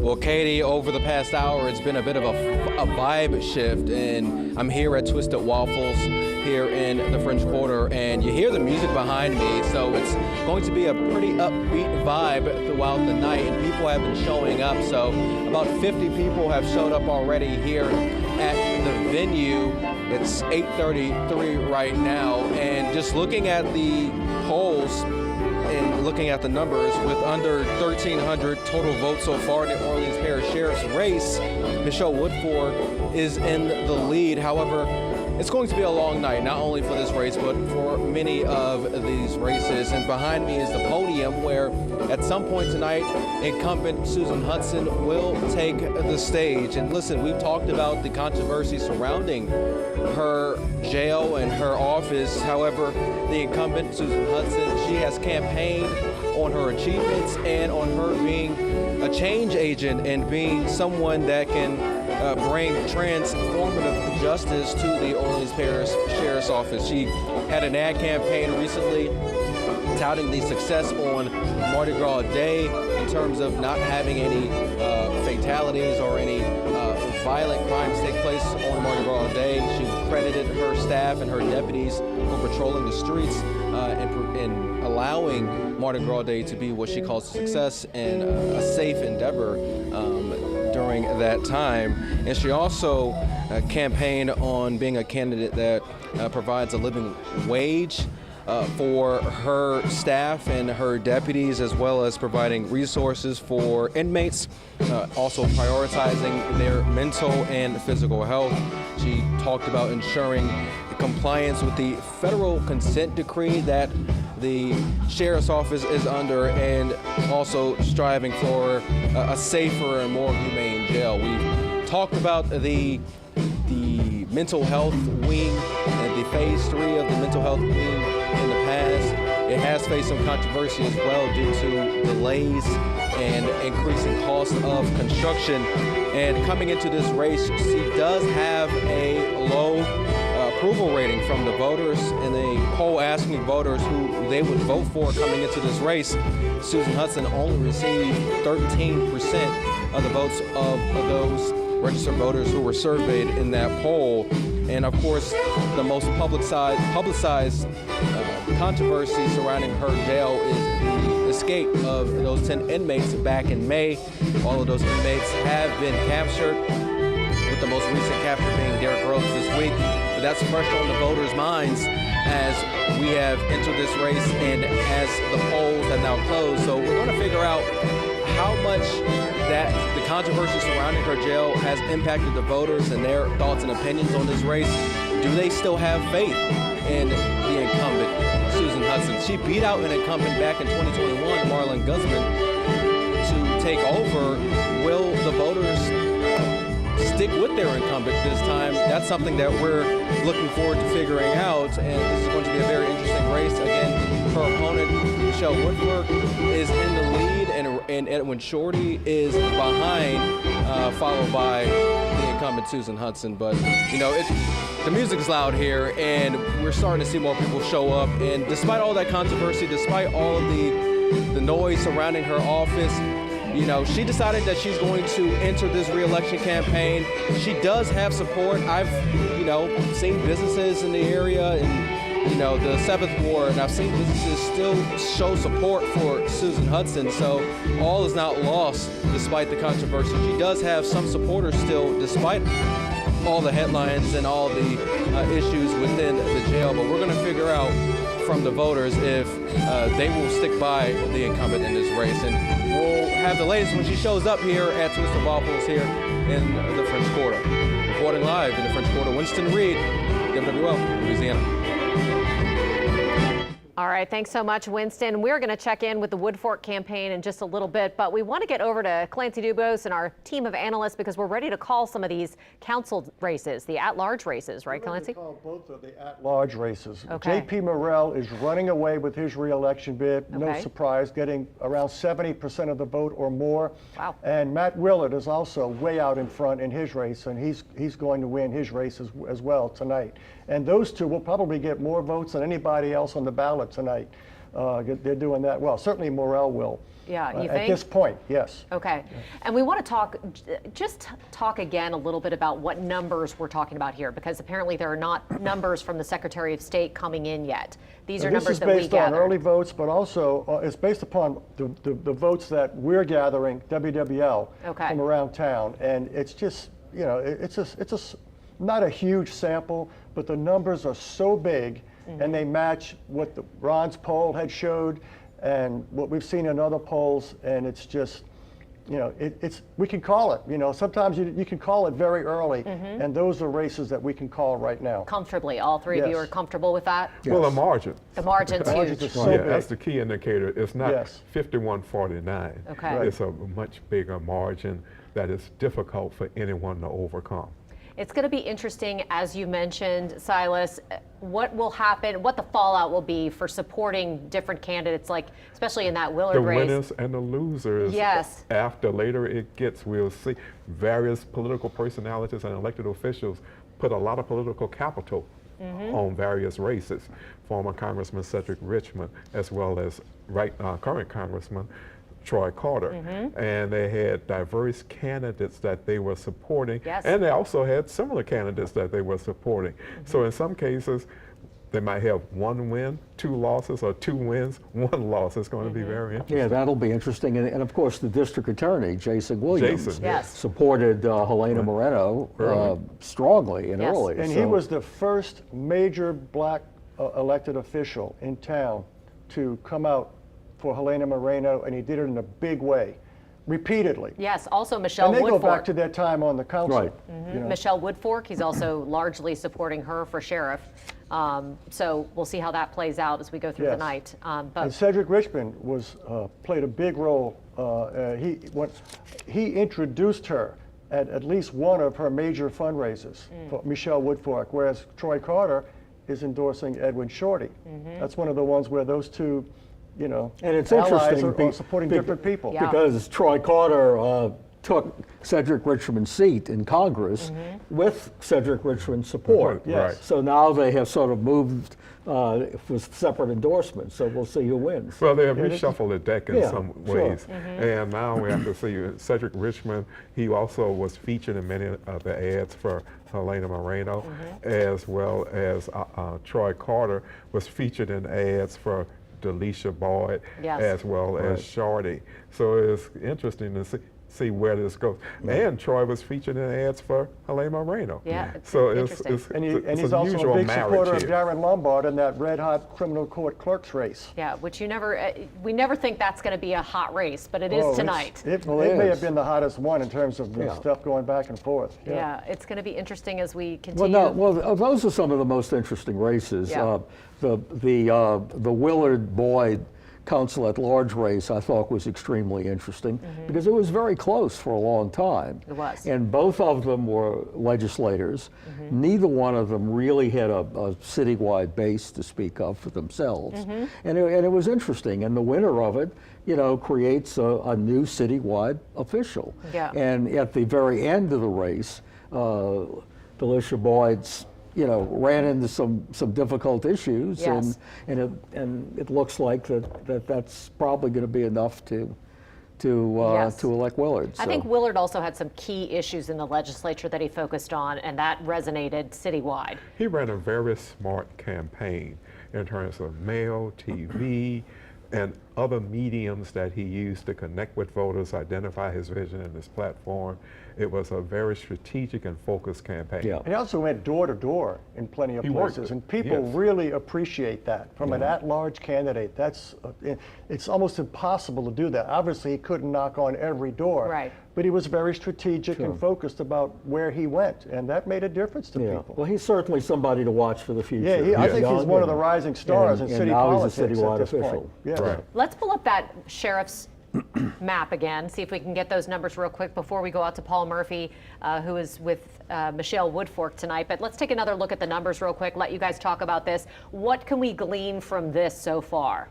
Well, Katie, over the past hour, it's been a bit of a vibe shift, and I'm here at Twisted Waffles here in the French Quarter, and you hear the music behind me, so it's going to be a pretty upbeat vibe throughout the night, and people have been showing up. So about 50 people have showed up already here at the venue. It's 8:33 right now, and just looking at the polls and looking at the numbers, with under 1,300 total votes so far in the Orleans Parish Sheriff's race, Michelle Woodfork is in the lead. However, it's going to be a long night, not only for this race, but for many of these races. And behind me is the podium where, at some point tonight, incumbent Susan Hudson will take the stage. And listen, we've talked about the controversy surrounding her jail and her office. However, the incumbent Susan Hudson, she has campaigned on her achievements and on her being a change agent and being someone that can bring transformative justice to the Orleans Parish Sheriff's Office. She had an ad campaign recently touting the success on Mardi Gras Day in terms of not having any fatalities or any violent crimes take place on Mardi Gras Day. She credited her staff and her deputies for patrolling the streets and allowing Mardi Gras Day to be what she calls a success and a safe endeavor during that time. And she also campaigned on being a candidate that provides a living wage for her staff and her deputies, as well as providing resources for inmates, also prioritizing their mental and physical health. She talked about ensuring compliance with the federal consent decree that the Sheriff's Office is under, and also striving for a safer and more humane jail. We talked about the mental health wing and the phase 3 of the mental health wing in the past. It has faced some controversy as well due to delays and increasing cost of construction. And coming into this race, she does have a low approval rating from the voters. In a poll asking voters who they would vote for coming into this race, Susan Hudson only received 13% of the votes of those registered voters who were surveyed in that poll. And of course, the most publicized controversy surrounding her jail is the escape of those 10 inmates back in May. All of those inmates have been captured, with the most recent capture being Derrick Rose this week. But that's fresh on the voters' minds as we have entered this race and as the polls have now closed. So we're going to figure out how much that the controversy surrounding her jail has impacted the voters and their thoughts and opinions on this race. Do they still have faith in the incumbent, Susan Hudson? She beat out an incumbent back in 2021, Marlon Guzman, to take over. Will the voters stick with their incumbent this time? That's something that we're looking forward to figuring out, and this is going to be a very interesting race. Again, her opponent, Michelle Woodfork, is in the lead, and Edwin Shorty is behind, followed by the incumbent Susan Hudson. But, you know, the music's loud here, and we're starting to see more people show up. And despite all that controversy, despite all of the noise surrounding her office, you know, she decided that she's going to enter this re-election campaign. She does have support. I've, you know, seen businesses in the area and, you know, the 7th Ward, and I've seen businesses still show support for Susan Hudson. So all is not lost despite the controversy. She does have some supporters still, despite all the headlines and all the issues within the jail. But we're going to figure out from the voters if they will stick by the incumbent in this race. And we'll have the latest when she shows up here at Twisted Waffles here in the French Quarter. Reporting live in the French Quarter, Winston Reed, WWL, Louisiana. All right, thanks so much, Winston. We're going to check in with the Woodfork campaign in just a little bit, but we want to get over to Clancy Dubose and our team of analysts because we're ready to call some of these council races, the at-large races, right, Clancy? We're ready to call both of the at-large races. Okay. J.P. Morrell is running away with his re-election bid, no Okay. surprise, getting around 70% of the vote or more. Wow. And Matt Willard is also way out in front in his race, and he's going to win his race as well tonight. And those two will probably get more votes than anybody else on the ballot tonight. They're doing that well. Certainly Morrell will. Yeah, you at think? this point, yes. Okay. And we want to just talk again a little bit about what numbers we're talking about here, because apparently there are not numbers from the Secretary of State coming in yet. These are numbers that we This is based on gather. early votes, but also it's based upon the votes that we're gathering, WWL, Okay. from around town. And it's just, it's not a huge sample, but the numbers are so big, and they match what Ron's poll had showed and what we've seen in other polls, and it's just, we can call it. Sometimes you can call it very early, and those are races that we can call right now. Comfortably, all three of you Yes. are comfortable with that? Well, the margin. The margin's Margins huge. are so Yeah, big. that's the key indicator. It's not Yes. 51-49. Okay. Right. It's a much bigger margin that is difficult for anyone to overcome. It's going to be interesting, as you mentioned, Silas, what will happen, what the fallout will be for supporting different candidates, like especially in that Willard The race. winners and the losers. Yes. After later it gets, we'll see various political personalities and elected officials put a lot of political capital on various races. Former Congressman Cedric Richmond, as well as current Congressman Troy Carter. And they had diverse candidates that they were supporting. Yes. And they also had similar candidates that they were supporting. So in some cases, they might have one win, 2 losses, or 2 wins, 1 loss. It's going to be very interesting. Yeah, that'll be interesting. And of course, the district attorney, Jason Williams, Jason, Yes. supported Helena Moreno Early. strongly and Yes. early. And So- he was the first major black elected official in town to come out for Helena Moreno, and he did it in a big way, repeatedly. Yes, also Michelle And they go Woodfork. back to their time on the council. Right. Michelle Woodfork, he's also largely supporting her for sheriff. So we'll see how that plays out as we go through the Yes. night. And But Cedric Richmond played a big role. He introduced her at least one of her major fundraisers for Michelle Woodfork, whereas Troy Carter is endorsing Edwin Shorty. That's one of the ones where those two, And it's allies interesting are supporting different people. Yeah. because Troy Carter took Cedric Richmond's seat in Congress with Cedric Richmond's support. Yes. So now they have sort of moved with separate endorsements. So we'll see who wins. Well, they have reshuffled the deck in Yeah, some sure. ways. And now we have to see Cedric Richmond. He also was featured in many of the ads for Helena Moreno, as well as Troy Carter was featured in ads for Delisha Boyd, Yes. as well as Shorty. So it's interesting to see where this goes. And Troy was featured in ads for Helena Moreno. Yeah, it's so interesting. it's And it's he's a also usual a big supporter marriage of here. Darren Lombard in that red-hot criminal court clerk's race. yeah, which we never think that's going to be a hot race, but it is Oh, it's- tonight. It Well, it may is. have been the hottest one in terms of the Yeah. stuff going back and forth. Yeah, it's going to be interesting as we Well, continue. those are some of the most interesting races. Yeah. The Willard Boyd council at large race I thought was extremely interesting because it was very close for a long time. It was. And both of them were legislators. Neither one of them really had a citywide base to speak of for themselves. And it was interesting. And the winner of it, creates a new citywide official. Yeah. And at the very end of the race, Delisha Boyd's ran into some difficult issues, Yes. and it looks like that's probably going to be enough to Yes. elect Willard. I think Willard also had some key issues in the legislature that he focused on, and that resonated citywide. He ran a very smart campaign in terms of mail, TV, and other mediums that he used to connect with voters, identify his vision and his platform. It was a very strategic and focused campaign. Yeah. He also went door to door in plenty of He worked places, it, and people yes. really appreciate that. From an at-large candidate, it's almost impossible to do that. Obviously, he couldn't knock on every door, Right. but he was very strategic and focused about where he went, and that made a difference to Yeah. people. Well, he's certainly somebody to watch for the future. Yeah, I think he's young one of the and- rising stars in and city now politics he's a citywide at this official. point. Yeah. Right. Let's pull up that sheriff's map again, see if we can get those numbers real quick before we go out to Paul Murphy, who is with Michelle Woodfork tonight. But let's take another look at the numbers real quick, let you guys talk about this. What can we glean from this so far?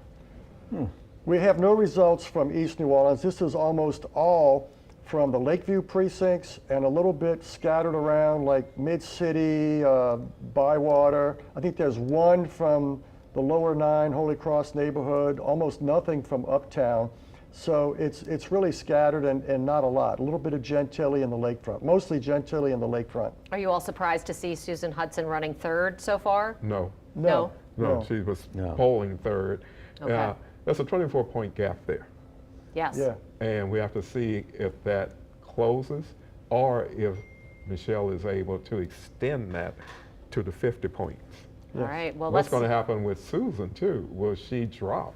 We have no results from East New Orleans. This is almost all from the Lakeview precincts and a little bit scattered around like Mid-City, Bywater. I think there's one from the Lower 9, Holy Cross neighborhood, almost nothing from Uptown. So it's really scattered and not a lot. A little bit of Gentilly in the lakefront, mostly Gentilly in the lakefront. Are you all surprised to see Susan Hudson running third so far? No. No. No, she was polling third. Okay. There's a 24-point gap there. Yes. Yeah. And we have to see if that closes or if Michelle is able to extend that to the 50 points. All right. Well, What's let's. going to happen with Susan, too? Will she drop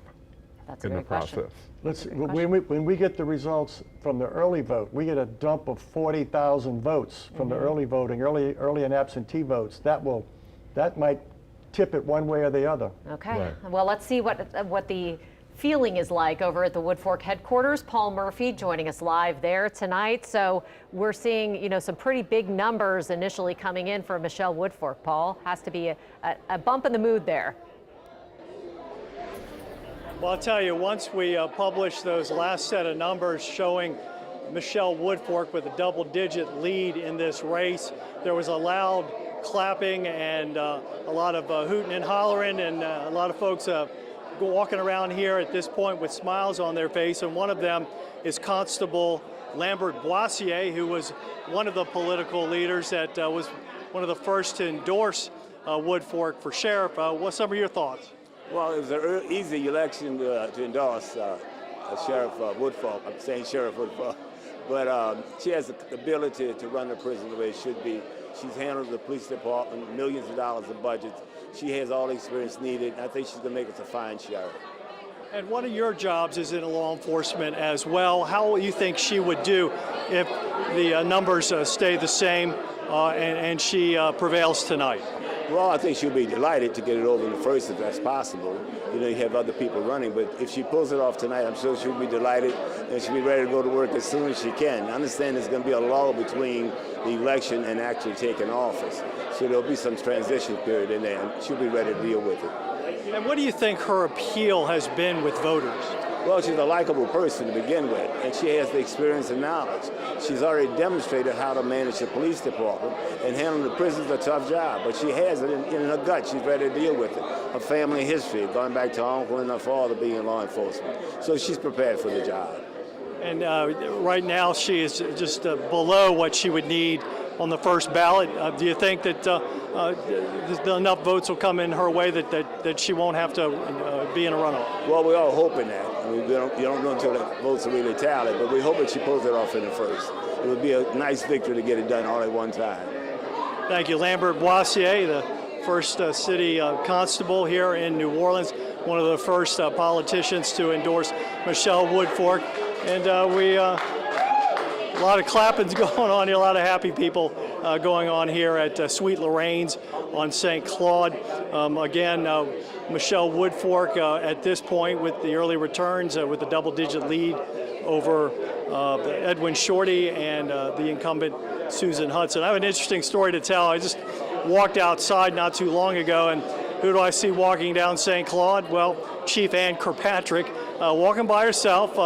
That's a in the great question. process? When we get the results from the early vote, we get a dump of 40,000 votes from the early voting, early and absentee votes. That might tip it one way or the other. Okay. Right. Well, let's see what the feeling is like over at the Woodfork headquarters. Paul Murphy joining us live there tonight. So we're seeing, some pretty big numbers initially coming in for Michelle Woodfork. Paul, has to be a bump in the mood there. Well, I'll tell you, once we published those last set of numbers showing Michelle Woodfork with a double-digit lead in this race, there was a loud clapping and a lot of hooting and hollering, and a lot of folks walking around here at this point with smiles on their face. And one of them is Constable Lambert Boissier, who was one of the political leaders that was one of the first to endorse Woodfork for sheriff. What's some of your thoughts? Well, it was an easy election to endorse Sheriff Woodfork. I'm saying Sheriff Woodfork. But she has the ability to run the prison the way it should be. She's handled the police department, millions of dollars of budgets. She has all the experience needed, and I think she's going to make us a fine sheriff. And one of your jobs is in law enforcement as well. How you think she would do if the numbers stay the same and she prevails tonight? Well, I think she'll be delighted to get it over in the first if that's possible. You have other people running, but if she pulls it off tonight, I'm sure she'll be delighted and she'll be ready to go to work as soon as she can. I understand there's going to be a lull between the election and actually taking office. So there'll be some transition period in there, and she'll be ready to deal with it. And what do you think her appeal has been with voters? Well, she's a likable person to begin with, and she has the experience and knowledge. She's already demonstrated how to manage the police department, and handling the prison's a tough job, but she has it in her gut. She's ready to deal with it. Her family history, going back to her uncle and her father being in law enforcement. So she's prepared for the job. And right now she is just below what she would need on the first ballot. Do you think that enough votes will come in her way that she won't have to be in a runoff? Well, we're all hoping that. I mean, you don't know until the votes are really tallied, but we hope that she pulls it off in the first. It would be a nice victory to get it done all at one time. Thank you. Lambert Boissier, the first city constable here in New Orleans, one of the first politicians to endorse Michelle Woodfork. And a lot of clappings going on here, a lot of happy people going on here at Sweet Lorraine's on St. Claude. Again, Michelle Woodfork at this point with the early returns with a double-digit lead over Edwin Shorty and the incumbent Susan Hudson. I have an interesting story to tell. I just walked outside not too long ago, and who do I see walking down St. Claude? Well, Chief Ann Kirkpatrick walking by herself.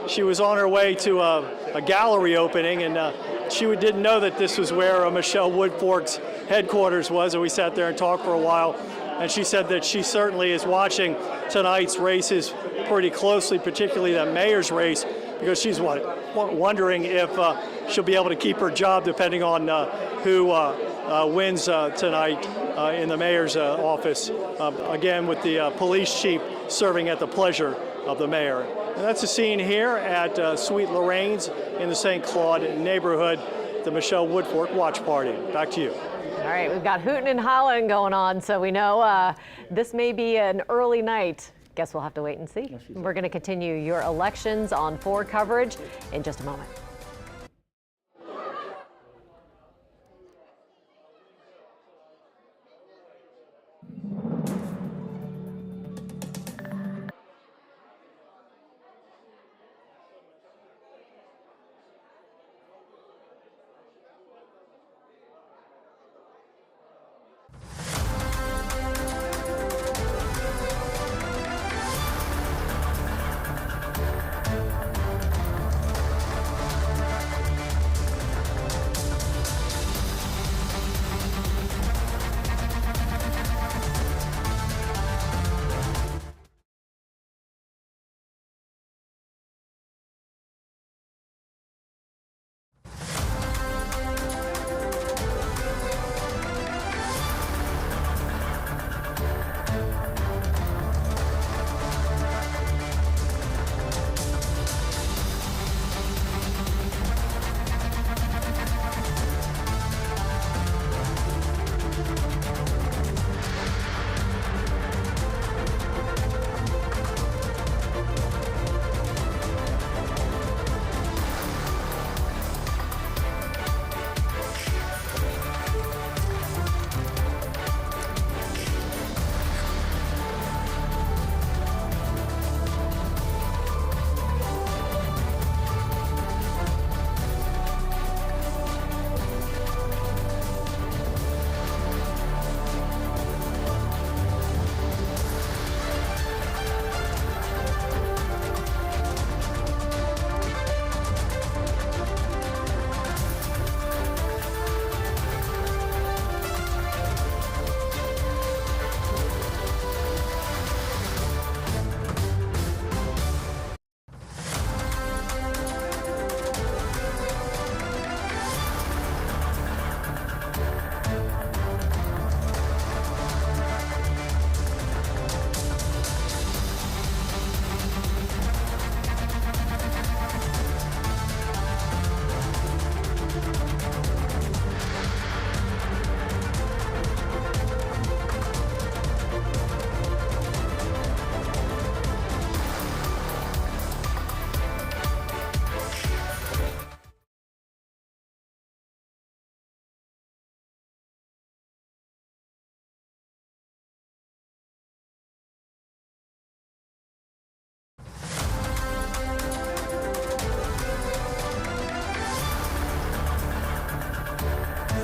She was on her way to a gallery opening, and she didn't know that this was where Michelle Woodfork's headquarters was, and we sat there and talked for a while. And she said that she certainly is watching tonight's races pretty closely, particularly the mayor's race, because she's wondering if she'll be able to keep her job depending on who wins tonight in the mayor's office. Again, with the police chief serving at the pleasure of the mayor. And that's the scene here at Sweet Lorraine's in the St. Claude neighborhood, the Michelle Woodfork Watch Party. Back to you. All right, we've got hooting and hollering going on, so we know this may be an early night. Guess we'll have to wait and see. We're going to continue your elections on 4 coverage in just a moment.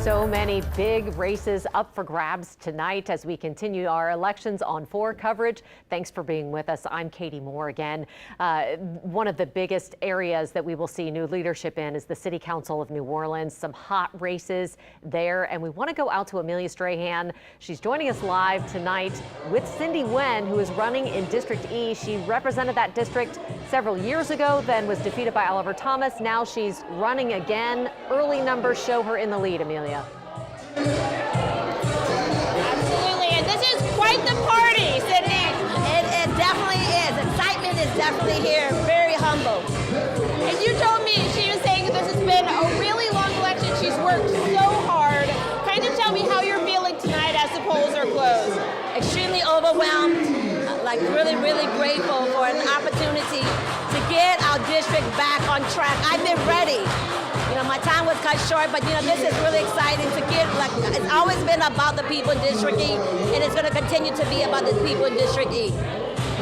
So many big races up for grabs tonight as we continue our elections on 4 coverage. Thanks for being with us. I'm Katie Moore again. One of the biggest areas that we will see new leadership in is the City Council of New Orleans. Some hot races there, and we want to go out to Amelia Strahan. She's joining us live tonight with Cindy Nguyen, who is running in District E. She represented that district several years ago, then was defeated by Oliver Thomas. Now she's running again. Early numbers show her in the lead, Amelia. Absolutely, and this is quite the party, Sydney. It definitely is. Excitement is definitely here. Very humble. And you told me, she was saying this has been a really long election. She's worked so hard. Kind of tell me how you're feeling tonight as the polls are closed. Extremely overwhelmed, like really, really grateful for an opportunity to get our district back on track. I've been ready. You know, my time was cut short, but this is really exciting to get, it's always been about the people in District E, and it's going to continue to be about the people in District E.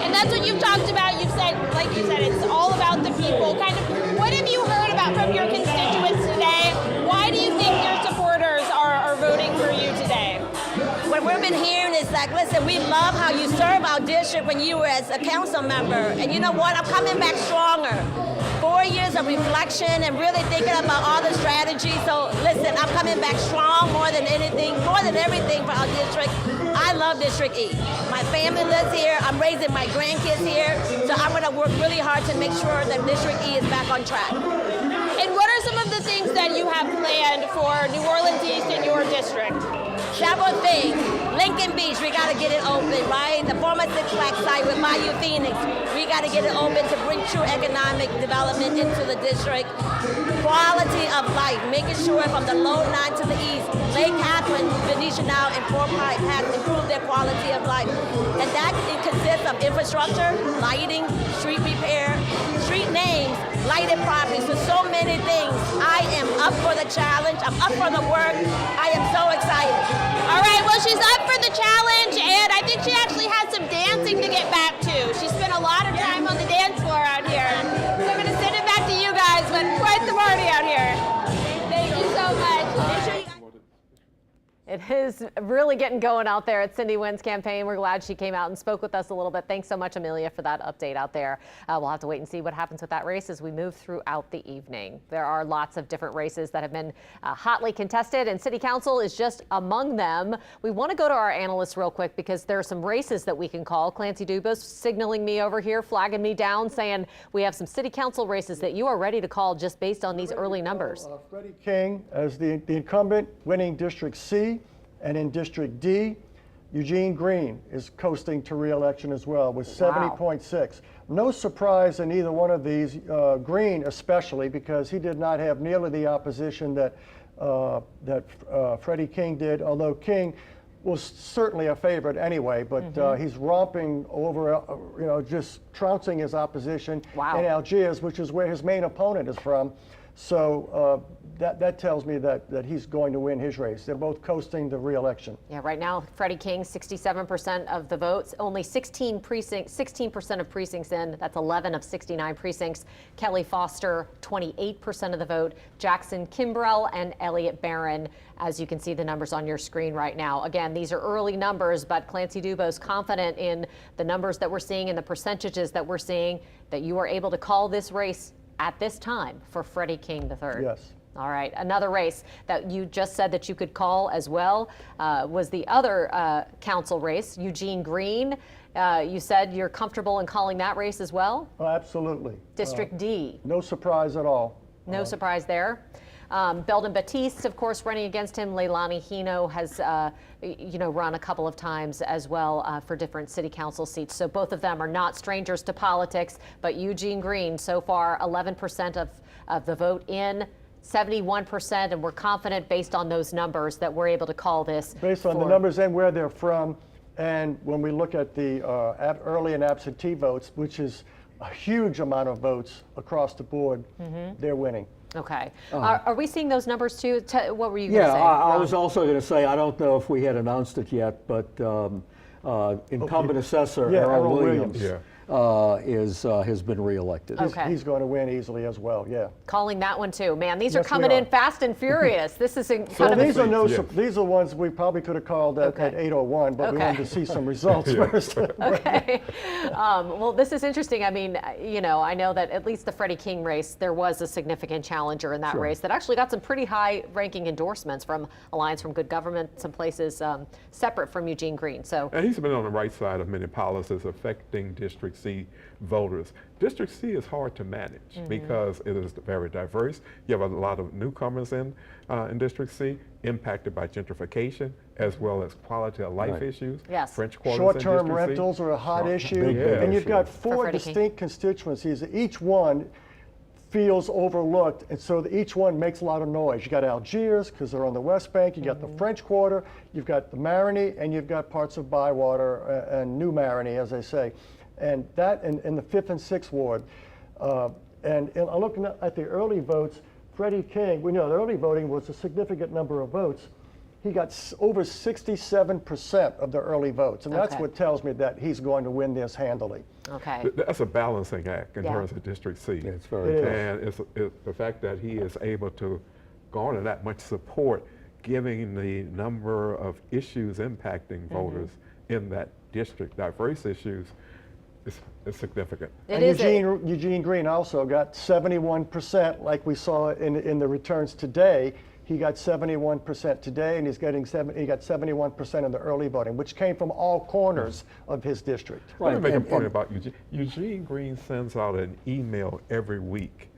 And that's what you've talked about. You've said, like you said, it's all about the people. Kind of, what have you heard about from your constituents today? Why do you think your supporters are voting for you today? What we've been hearing is like, listen, we love how you serve our district when you were as a council member. And you know what? I'm coming back stronger. 4 years of reflection and really thinking about all the strategies. So listen, I'm coming back strong more than anything, more than everything for our district. I love District E. My family lives here. I'm raising my grandkids here. So I'm going to work really hard to make sure that District E is back on track. And what are some of the things that you have planned for New Orleans East in your district? Several things. Lincoln Beach, we got to get it open, right? The former Six Flags site with Bayou Phoenix, we got to get it open to bring true economic development into the district. Quality of life, making sure from the low 9 to the east, Lake Catherine, Venetia now, and Fort Pike has improved their quality of life. And that it consists of infrastructure, lighting, street repair, street names, lighted properties, so many things. I am up for the challenge. I'm up for the work. I am so excited. All right, well, she's up for the challenge, and I think she actually has some dancing to get back to. She spent a lot of time on the dance floor out here. So I'm going to send it back to you guys, but quite the party out here. Thank you so much. Make sure you guys It is really getting going out there at Cindy Wynn's campaign. We're glad she came out and spoke with us a little bit. Thanks so much, Amelia, for that update out there. We'll have to wait and see what happens with that race as we move throughout the evening. There are lots of different races that have been hotly contested, and City Council is just among them. We want to go to our analysts real quick because there are some races that we can call. Clancy Dubas signaling me over here, flagging me down, saying we have some City Council races that you are ready to call just based on these early numbers. Freddie King as the incumbent, winning District C. And in District D, Eugene Green is coasting to re-election as well with 70.6. No surprise in either one of these, Green especially, because he did not have nearly the opposition that Freddie King did, although King was certainly a favorite anyway, but he's romping over, just trouncing his opposition in Algiers, which is where his main opponent is from. So that tells me that he's going to win his race. They're both coasting the re-election. Yeah, right now, Freddie King, 67% of the votes, only 16% of precincts in. That's 11 of 69 precincts. Kelly Foster, 28% of the vote. Jackson Kimbrell and Elliot Barron, as you can see the numbers on your screen right now. Again, these are early numbers, but Clancy Dubas confident in the numbers that we're seeing and the percentages that we're seeing that you are able to call this race at this time for Freddie King III. Yes. All right. Another race that you just said that you could call as well was the other council race, Eugene Green. You said you're comfortable in calling that race as well? Oh, absolutely. District D. No surprise at all. No surprise there. Belden Batiste, of course, running against him. Leilani Hino has, run a couple of times as well for different city council seats. So both of them are not strangers to politics. But Eugene Green, so far, 11% of the vote in, 71%, and we're confident based on those numbers that we're able to call this. Based on the numbers and where they're from, and when we look at the early and absentee votes, which is a huge amount of votes across the board, they're winning. Okay. Are we seeing those numbers too? What were you going to say? Yeah, I was also going to say, I don't know if we had announced it yet, but incumbent assessor Errol Williams has been reelected. He's going to win easily as well, Calling that one too. Man, these are coming in fast and furious. This is these are ones we probably could have called at 8:01, but we wanted to see some results first. Okay. Well, this is interesting. I mean, I know that at least the Freddie King race, there was a significant challenger in that race that actually got some pretty high-ranking endorsements from Alliance from Good Government, some places separate from Eugene Green. So, and he's been on the right side of many policies affecting District C voters. District C is hard to manage because it is very diverse. You have a lot of newcomers in District C, impacted by gentrification as well as quality of life issues. Yes. French quarters. Short-term rentals are a hot issue, and you've got 4 distinct constituencies. Each one feels overlooked, and so each one makes a lot of noise. You got Algiers because they're on the West Bank. You got the French Quarter. You've got the Marigny, and you've got parts of Bywater and New Marigny, as they say. And that in the 5th and 6th Ward. And looking at the early votes, Freddie King, we know the early voting was a significant number of votes. He got over 67% of the early votes. And that's what tells me that he's going to win this handily. Okay. That's a balancing act in terms of District C. Yeah, it's very and it's the fact that he is able to garner that much support, given the number of issues impacting voters in that district, diverse issues, is significant. Eugene Green also got 71%, like we saw in the returns today. He got 71% today, and he got 71% in the early voting, which came from all corners of his district. Let me make a point about Eugene. Eugene Green sends out an email every week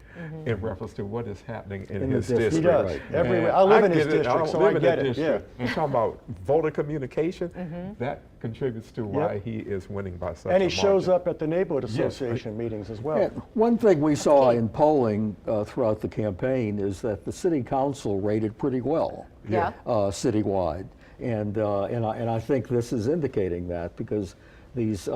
in reference to what is happening in the his district. district. He does. Everywhere. I live in his get it. district, I don't so live I in get the it, district. And talking about voter communication, that contributes to why he is winning by such a And he margin. shows up at the neighborhood Yes. association meetings as well. Yeah, one thing we saw in polling throughout the campaign is that the city council rated pretty well, citywide, and I think this is indicating that because these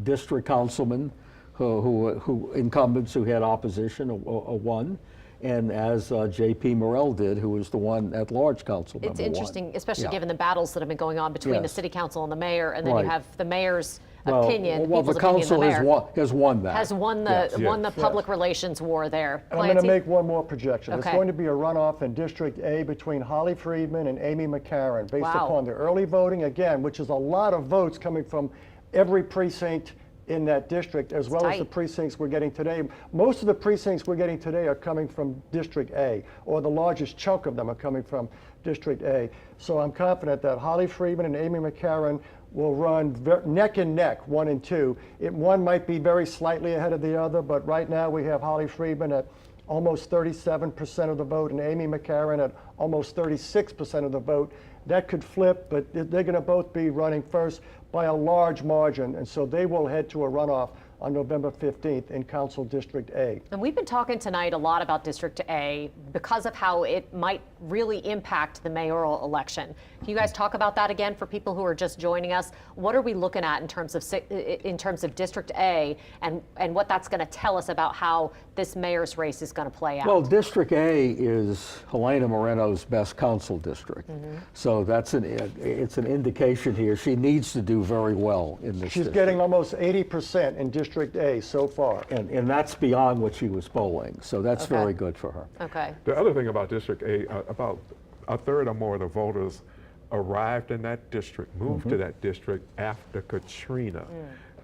district councilmen who incumbents who had opposition won. And as J.P. Morrell did, who was the one at-large council member. It's interesting, especially Yeah. given the battles that have been going on between the Yes. city council and the mayor, and then Right. you have the mayor's Well, opinion, well, people's the opinion, council the mayor has won that. has won the Yes. won the Yes. public relations war there. And I'm going to Clancy? make one more projection. Okay. There's going to be a runoff in District A between Holly Friedman and Amy McCarron based Wow. upon the early voting, again, which is a lot of votes coming from every precinct in that district, as well as the tight. precincts we're getting today. Most of the precincts we're getting today are coming from District A, or the largest chunk of them are coming from District A. So I'm confident that Holly Friedman and Amy McCarron will run neck and neck, 1 and 2. One might be very slightly ahead of the other, but right now we have Holly Friedman at almost 37% of the vote and Amy McCarron at almost 36% of the vote. That could flip, but they're going to both be running first by a large margin, and so they will head to a runoff on November 15th in Council District A. And we've been talking tonight a lot about District A because of how it might really impact the mayoral election. Can you guys talk about that again for people who are just joining us? What are we looking at in terms of District A and what that's going to tell us about how this mayor's race is going to play out? Well, District A is Helena Moreno's best council district. So it's an indication here. She needs to do very well in this She's district. getting almost 80% in District A so far. And that's beyond what she was polling. So that's Okay. very good for her. Okay. The other thing about District A, about a third or more of the voters arrived in that district, moved to that district after Katrina.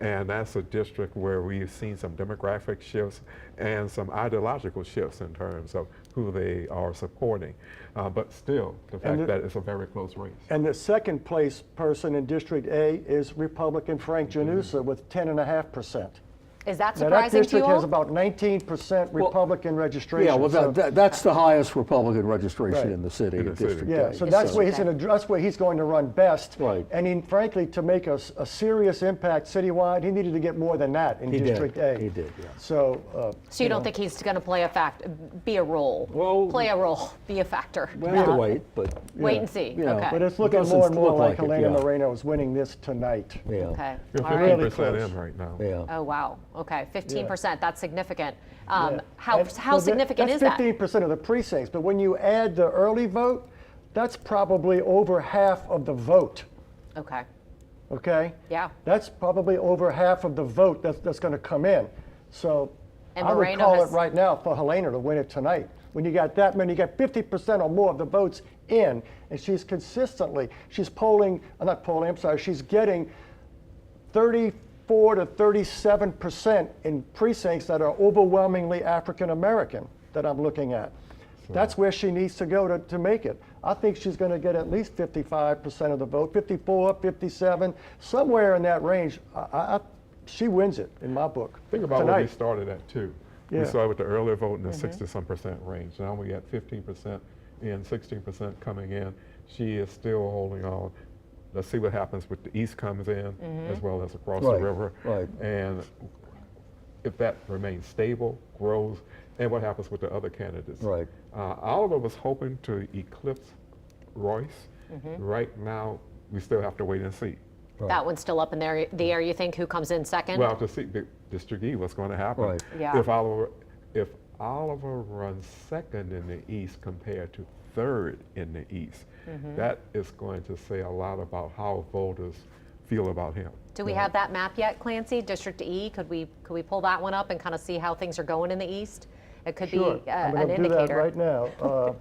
And that's a district where we've seen some demographic shifts and some ideological shifts in terms of who they are supporting. But still, the fact that it's a very close race. And the second place person in District A is Republican Frank Janusa with 10.5%. Is that Now, that surprising to you district all? has about 19% Republican registration. Yeah, well, so- that's the highest Republican registration Right. in the city. In the city. District Yeah, A. so that's where he's going to run best. Right. And frankly, to make a serious impact citywide, he needed to get more than that in He District did. A. He did, yeah. So, So you don't think he's going to play be a role? Well, play a role, be a factor. We'll have to wait, but Wait and see. you know, Okay. But it's looking doesn't more and more look like like it, Helena yeah. Moreno is winning this tonight. yeah. Okay. You're All right. 15% Really in right now. Yeah. Oh wow. Okay. 15%. That's significant. Yeah. How And so significant is that's that? 15% of the precincts, but when you add the early vote, that's probably over half of the vote. Okay. Okay? Yeah. That's probably over half of the vote that's going to come in. So And I would Moreno call has- it right now for Helena to win it tonight. When you got that many, you got 50% or more of the votes in, and she's she's getting 34 to 37% in precincts that are overwhelmingly African American that I'm looking at. That's where she needs to go to make it. I think she's going to get at least 55% of the vote, 54, 57, somewhere in that range. She wins it in my book. Think about tonight. where we started at too. Yeah. We started with the early vote in the 60-some% range. Now we got 15% in, 16% coming in. She is still holding on. Let's see what happens with the East comes in as well as across the Right, river. right. And if that remains stable, grows, and what happens with the other candidates. Right. Oliver was hoping to eclipse Royce. Right now, we still have to wait and see. That one's still up in the air. You think who comes in second? Well, to see District E, what's going to happen. Right. Yeah. If Oliver runs second in the East compared to third in the East, that is going to say a lot about how voters feel about him. Do we have that map yet, Clancy? District E? Could we pull that one up and kind of see how things are going in the East? It could Sure. be I'm an going to do that indicator. right now.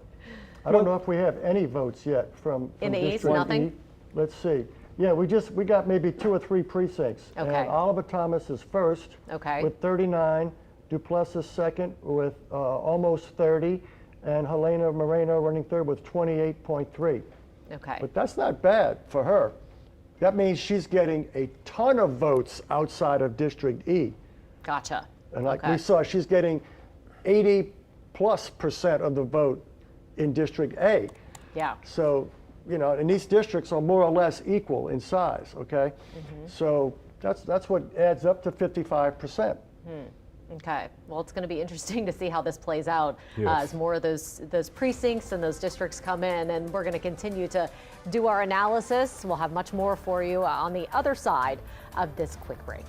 I don't know if we have any votes yet from In the East, District nothing? E. Let's see. Yeah, we got maybe 2 or 3 precincts. Okay. And Oliver Thomas is first Okay. with 39, Duplessis second with almost 30, and Helena Moreno running third with 28.3. Okay. But that's not bad for her. That means she's getting a ton of votes outside of District E. Gotcha. And like Okay. we saw, she's getting 80 plus% of the vote in District A. Yeah. So, you know, and these districts are more or less equal in size, okay? So that's what adds up to 55%. Okay. Well, it's going to be interesting to see how this plays out Yes. as more of those precincts and those districts come in, and we're going to continue to do our analysis. We'll have much more for you on the other side of this quick break.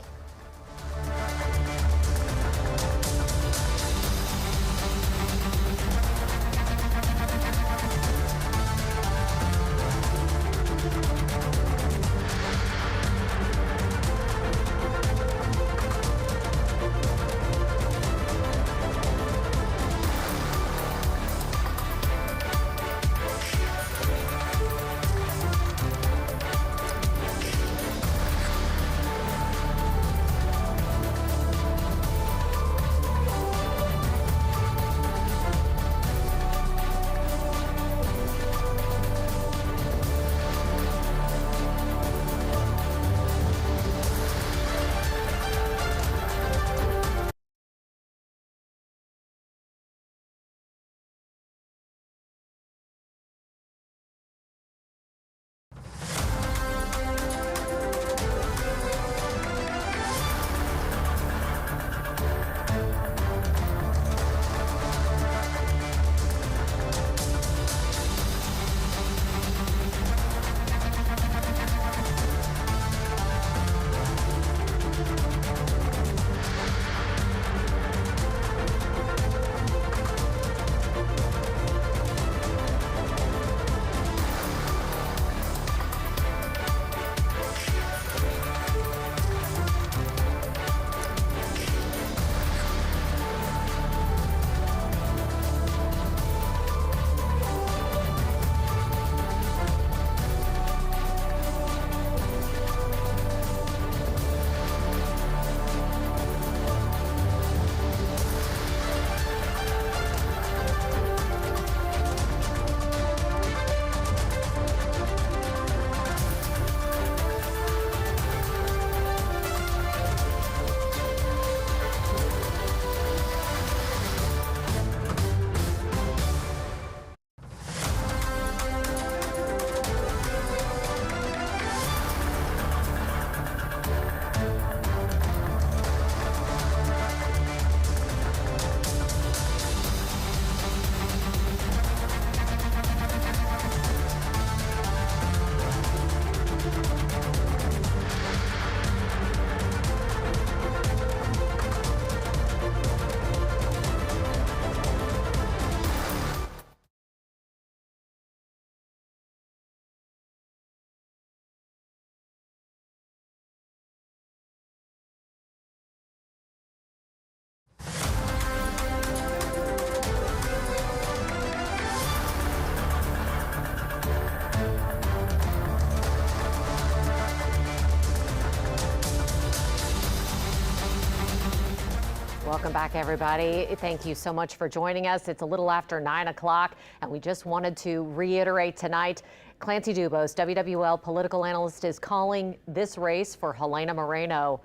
Welcome back, everybody. Thank you so much for joining us. It's a little after 9 o'clock, and we just wanted to reiterate tonight, Clancy Dubose, WWL political analyst, is calling this race for Helena Moreno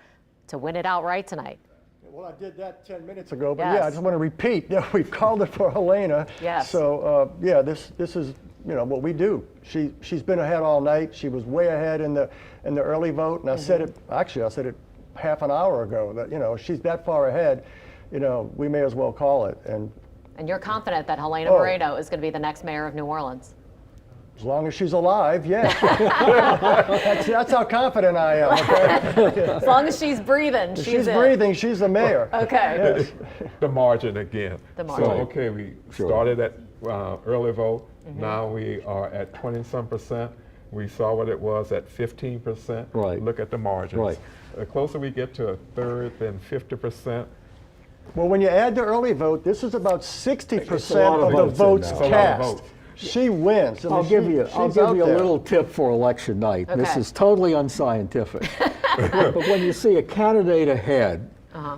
to win it outright tonight. Well, I did that 10 minutes ago, but Yes. yeah, I just want to repeat, yeah, we've called it for Helena. Yes. So, yeah, this is, you know, what we do. She's been ahead all night. She was way ahead in the early vote, and I said it, actually, I said it half an hour ago, that, you know, she's that far ahead, you know, we may as well call it. And you're confident that Helena Moreno is going to be the next mayor of New Orleans? As long as she's alive, yes. that's how confident I am. Okay? As long as she's breathing, If she's breathing, she's the mayor. Okay. Yes. The margin again. The margin. So, okay, we started at early vote. Now we are at 20-some%. We saw what it was at 15%. Right. Look at the margins. Right. The closer we get to a third, then 50%. Well, when you add the early vote, this is about 60% of of the votes votes in there. cast. It's a lot of votes. She wins. I mean, I'll give you she's out a there. little tip for election night. This Okay. is totally unscientific. But when you see a candidate ahead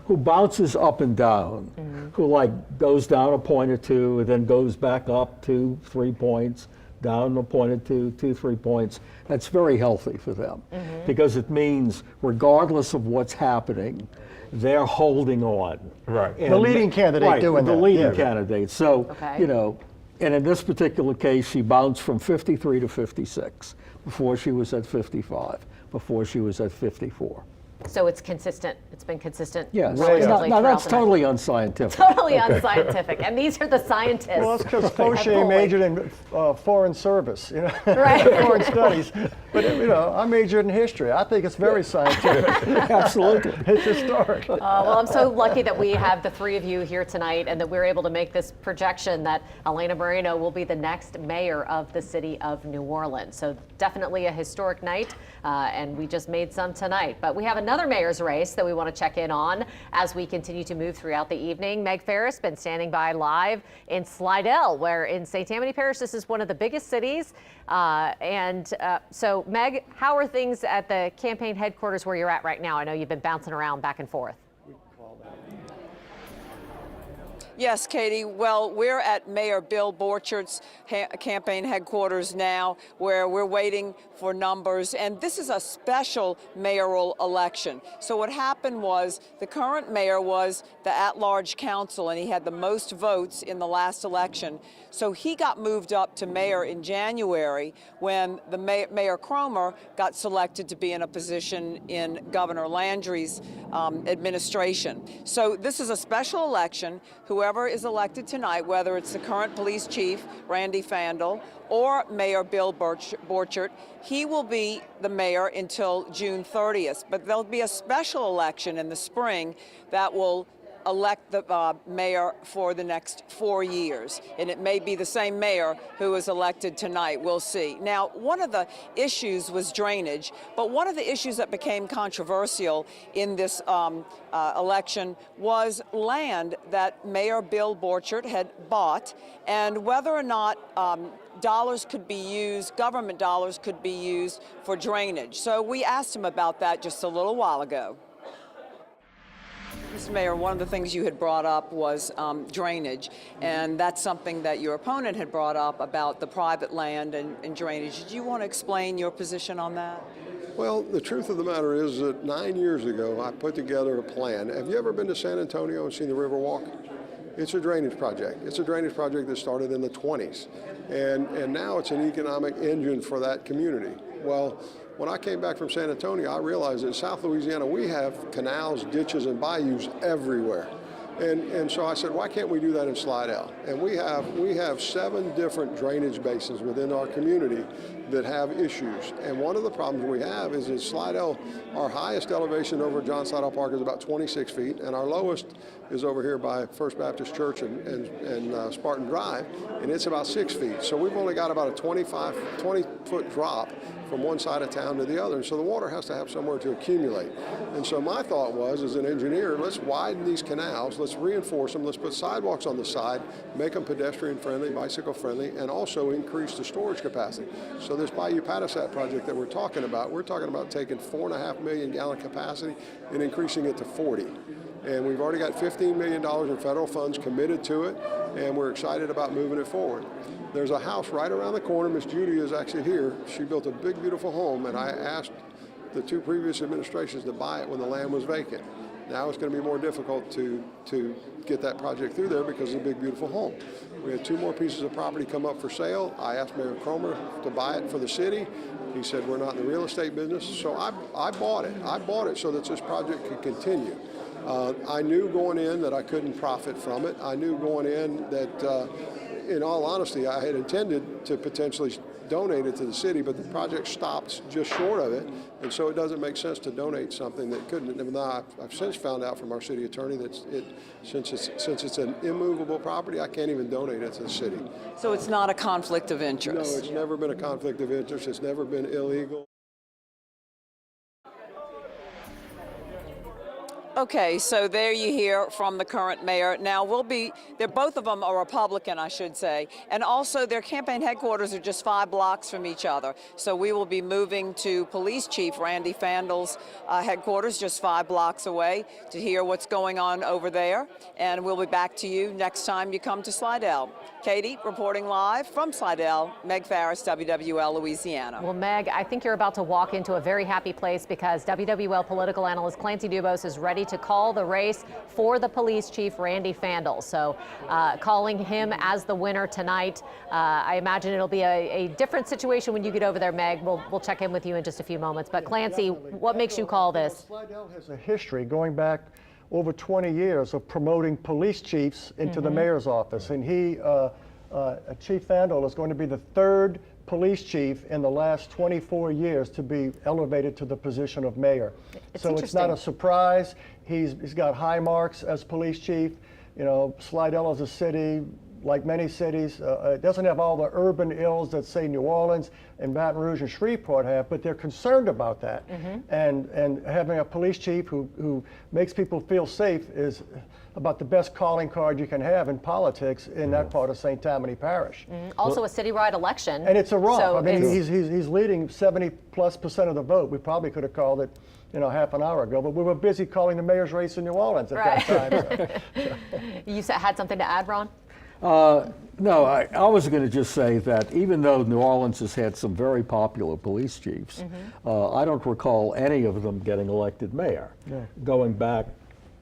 who bounces up and down, who like goes down a point or two and then goes back up 2-3 points, down a point or two, 3 points. That's very healthy for them because it means regardless of what's happening, they're holding on. Right. And the leading candidate doing the that. leading candidate. So, Okay. you know, and in this particular case, she bounced from 53 to 56. Before she was at 55. Before she was at 54. So it's consistent. It's been consistent. Yes. relatively Now throughout that's the night. totally unscientific. Totally unscientific. And these are the scientists. Well, that's because at Fauché Foley. majored in foreign service, you know, Right. foreign studies. But, you know, I majored in history. I think it's very scientific. Absolutely. It's historic. Well, I'm so lucky that we have the three of you here tonight and that we're able to make this projection that Elena Moreno will be the next mayor of the city of New Orleans. So definitely a historic night, and we just made some tonight. But we have another mayor's race that we want to check in on as we continue to move throughout the evening. Meg Ferris been standing by live in Slidell, where in St. Tammany Parish, this is one of the biggest cities. So Meg, how are things at the campaign headquarters where you're at right now? I know you've been bouncing around back and forth. Yes, Katie. Well, we're at Mayor Bill Borchert's campaign headquarters now, where we're waiting for numbers. And this is a special mayoral election. So what happened was the current mayor was the at-large council, and he had the most votes in the last election. So he got moved up to mayor in January when the Mayor Cromer got selected to be in a position in Governor Landry's administration. So this is a special election. Whoever is elected tonight, whether it's the current police chief, Randy Fandel, or Mayor Bill Borchert, he will be the mayor until June 30th. But there'll be a special election in the spring that will elect the mayor for the next 4 years. And it may be the same mayor who is elected tonight. We'll see. Now, one of the issues was drainage, but one of the issues that became controversial in this election was land that Mayor Bill Borchert had bought, and whether or not dollars could be used, government dollars could be used for drainage. So we asked him about that just a little while ago. Mr. Mayor, one of the things you had brought up was drainage, and that's something that your opponent had brought up about the private land and drainage. Do you want to explain your position on that? Well, the truth of the matter is that 9 years ago, I put together a plan. Have you ever been to San Antonio and seen the Riverwalk? It's a drainage project. It's a drainage project that started in the 20s, and now it's an economic engine for that community. Well, when I came back from San Antonio, I realized that in South Louisiana, we have canals, ditches, and bayous everywhere. And so I said, why can't we do that in Slidell? And we have 7 different drainage basins within our community that have issues. And one of the problems we have is in Slidell, our highest elevation over John Slidell Park is about 26 feet, and our lowest is over here by First Baptist Church and Spartan Drive, and it's about 6 feet. So we've only got about a 20-foot drop from one side of town to the other, and so the water has to have somewhere to accumulate. And so my thought was, as an engineer, let's widen these canals, let's reinforce them, let's put sidewalks on the side, make them pedestrian friendly, bicycle friendly, and also increase the storage capacity. So this Bayou Patasat project that we're talking about taking 4.5 million gallon capacity and increasing it to 40. And we've already got $15 million in federal funds committed to it, and we're excited about moving it forward. There's a house right around the corner. Miss Judy is actually here. She built a big, beautiful home, and I asked the 2 previous administrations to buy it when the land was vacant. Now it's going to be more difficult to get that project through there because of the big, beautiful home. We had 2 more pieces of property come up for sale. I asked Mayor Cromer to buy it for the city. He said, we're not in the real estate business. So I bought it. I bought it so that this project could continue. I knew going in that I couldn't profit from it. I knew going in that, in all honesty, I had intended to potentially donate it to the city, but the project stopped just short of it, and so it doesn't make sense to donate something that couldn't. And now I've since found out from our city attorney that since it's an immovable property, I can't even donate it to the city. So it's not a conflict of interest? No, it's never been a conflict of interest. It's never been illegal. Okay, so there you hear from the current mayor. Now both of them are Republican, I should say, and also their campaign headquarters are just 5 blocks from each other. So we will be moving to Police Chief Randy Fandel's headquarters, just 5 blocks away, to hear what's going on over there. And we'll be back to you next time you come to Slidell. Katie, reporting live from Slidell, Meg Farris, WWL, Louisiana. Well, Meg, I think you're about to walk into a very happy place because WWL political analyst Clancy Dubose is ready to call the race for the police chief, Randy Fandel. So calling him as the winner tonight. I imagine it'll be a different situation when you get over there, Meg. We'll check in with you in just a few moments. But Clancy, what makes you call this? Slidell has a history going back over 20 years of promoting police chiefs into the mayor's office. And Chief Fandel is going to be the 3rd police chief in the last 24 years to be elevated to the position of mayor. So it's not a surprise. He's got high marks as police chief. You know, Slidell is a city, like many cities, it doesn't have all the urban ills that, say, New Orleans and Baton Rouge and Shreveport have, but they're concerned about that. And having a police chief who makes people feel safe is about the best calling card you can have in politics in that part of St. Tammany Parish. Also a citywide election. And it's a romp. So I mean, he's leading 70+% of the vote. We probably could have called it, you know, half an hour ago, but we were busy calling the mayor's race in New Orleans at that time. You had something to add, Ron? No, I was going to just say that even though New Orleans has had some very popular police chiefs, I don't recall any of them getting elected mayor. Going back,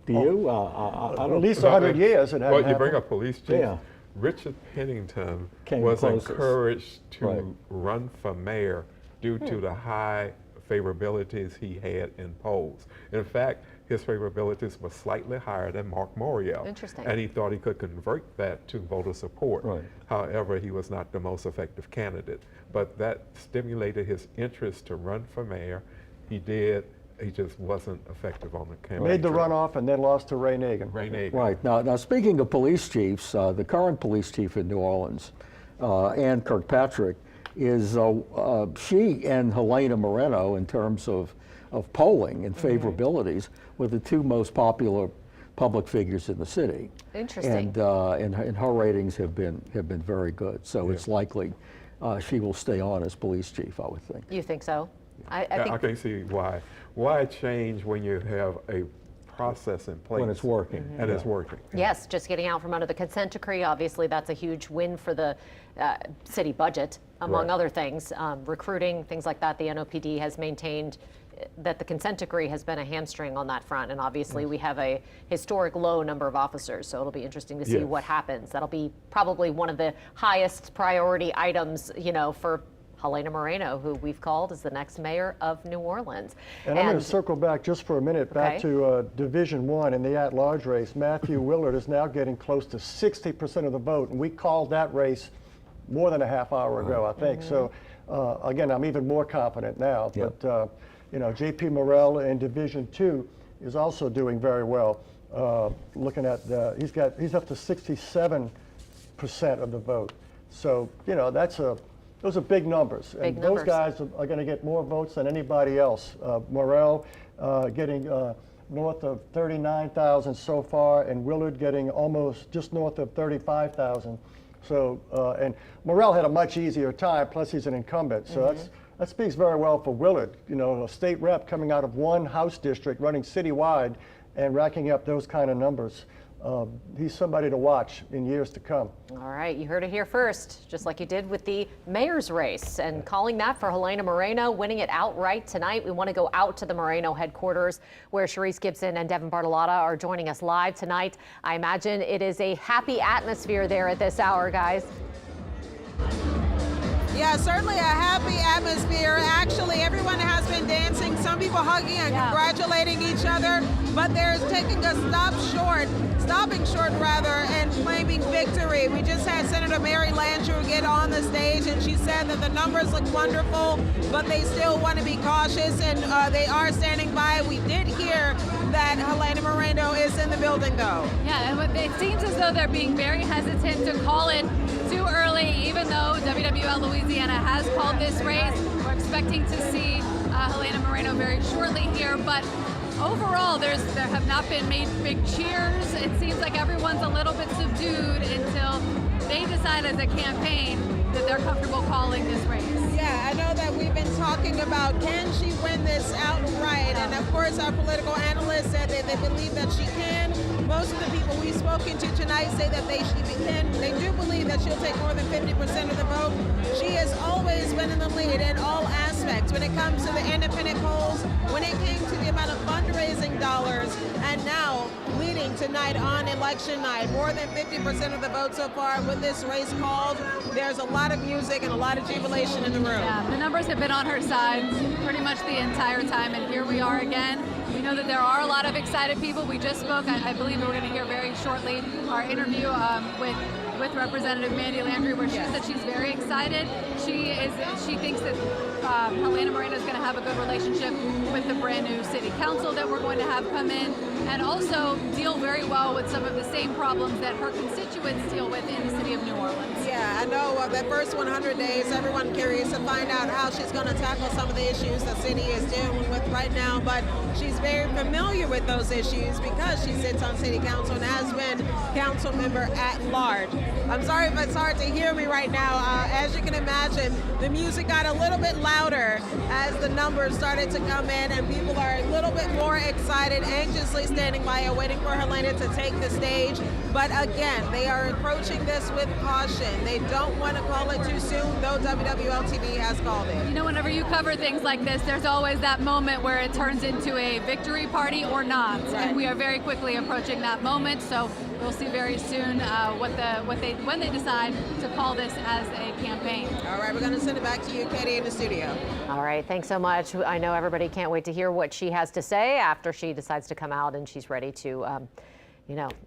do you? I don't, at least 100 years it hadn't Well, you bring up police chief. Yeah. Richard Pennington Came was closest. encouraged to run for mayor due to the high favorabilities he had in polls. In fact, his favorabilities were slightly higher than Mark Morial. Interesting. And he thought he could convert that to voter support. Right. However, he was not the most effective candidate. But that stimulated his interest to run for mayor. He did. He just wasn't effective on the campaign. Made the trail. runoff and then lost to Ray Nagin. Ray Nagin. Right. Now speaking of police chiefs, the current police chief in New Orleans, Ann Kirkpatrick, is she and Helena Moreno, in terms of polling and favorabilities, were the 2 most popular public figures in the city. Interesting. And her ratings have been very good. So it's likely she will stay on as police chief, I would think. You think so? I I think can see why. Why change when you have a process in place? When it's working. And it's working. yes, just getting out from under the consent decree. Obviously, that's a huge win for the city budget, among other things. Recruiting, things like that. The NOPD has maintained that the consent decree has been a hamstring on that front. And obviously, we have a historic low number of officers. So it'll be interesting to see what happens. That'll be probably one of the highest priority items, you know, for Helena Moreno, who we've called as the next mayor of New Orleans. And I'm going to circle back just for a minute, back to Division 1 in the at-large race. Matthew Willard is now getting close to 60% of the vote, and we called that race more than a half hour ago, I think. So, again, I'm even more confident now. But, you know, J.P. Morrell in Division 2 is also doing very well. Looking at, he's up to 67% of the vote. So, you know, those are big numbers. Big and numbers. those guys are going to get more votes than anybody else. Morrell getting north of 39,000 so far, and Willard getting almost just north of 35,000. So, and Morrell had a much easier time, plus he's an incumbent. So that speaks very well for Willard. You know, a state rep coming out of one House district, running citywide, and racking up those kind of numbers. He's somebody to watch in years to come. All right, you heard it here first, just like you did with the mayor's race, and calling that for Helena Moreno, winning it outright tonight. We want to go out to the Moreno headquarters, where Sharice Gibson and Devin Bartolotta are joining us live tonight. I imagine it is a happy atmosphere there at this hour, guys. Yeah, certainly a happy atmosphere. Actually, everyone has been dancing, some people hugging and congratulating each other, but they're taking a stopping short and claiming victory. We just had Senator Mary Landrieu get on the stage, and she said that the numbers look wonderful, but they still want to be cautious, and they are standing by. We did hear that Helena Moreno is in the building, though. Yeah, and it seems as though they're being very hesitant to call it too early, even though WWL Louisiana has called this race. We're expecting to see Helena Moreno very shortly here, but overall, there have not been made big cheers. It seems like everyone's a little bit subdued until they decide as a campaign that they're comfortable calling this race. Yeah, I know that we've been talking about, can she win this outright? And of course, our political analysts said that they believe that she can. Most of the people we've spoken to tonight say that they do believe that she'll take more than 50% of the vote. She has always been in the lead in all aspects when it comes to the independent polls, when it came to the amount of fundraising dollars, and now leading tonight on election night. More than 50% of the vote so far with this race called. There's a lot of music and a lot of jubilation in the room. Yeah, the numbers have been on her side pretty much the entire time, and here we are again. We know that there are a lot of excited people. We just spoke, I believe we're going to hear very shortly, our interview with Representative Mandy Landry, where she said she's very excited. She thinks that Helena Moreno is going to have a good relationship with the brand new city council that we're going to have come in, and also deal very well with some of the same problems that her constituents deal with in the city of New Orleans. Yeah, I know that first 100 days, everyone curious to find out how she's going to tackle some of the issues the city is dealing with right now, but she's very familiar with those issues because she sits on city council and has been council member at large. I'm sorry if it's hard to hear me right now. As you can imagine, the music got a little bit louder as the numbers started to come in, and people are a little bit more excited, anxiously standing by and waiting for Helena to take the stage. But again, they are approaching this with caution. They don't want to call it too soon, though WWL TV has called it. You know, whenever you cover things like this, there's always that moment where it turns into a victory party or not. Right. And we are very quickly approaching that moment, so we'll see very soon when they decide to call this as a campaign. All right, we're going to send it back to you, Katie, in the studio. All right, thanks so much. I know everybody can't wait to hear what she has to say after she decides to come out and she's ready to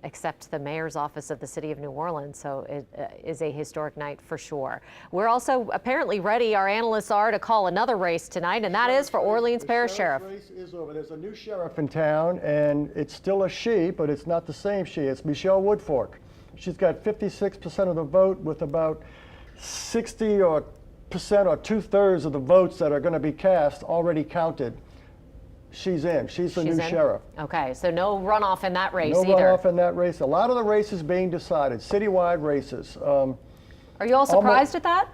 accept the mayor's office of the city of New Orleans. So it is a historic night for sure. We're also apparently ready, our analysts are, to call another race tonight, and that is for Orleans Parish Sheriff. The race is over. There's a new sheriff in town, and it's still a she, but it's not the same she. It's Michelle Woodfork. She's got 56% of the vote, with about 60% or 2/3 of the votes that are going to be cast already counted. She's in. She's the new sheriff. Okay, so no runoff in that race either. No runoff in that race. A lot of the races being decided, citywide races. Are you all surprised at that?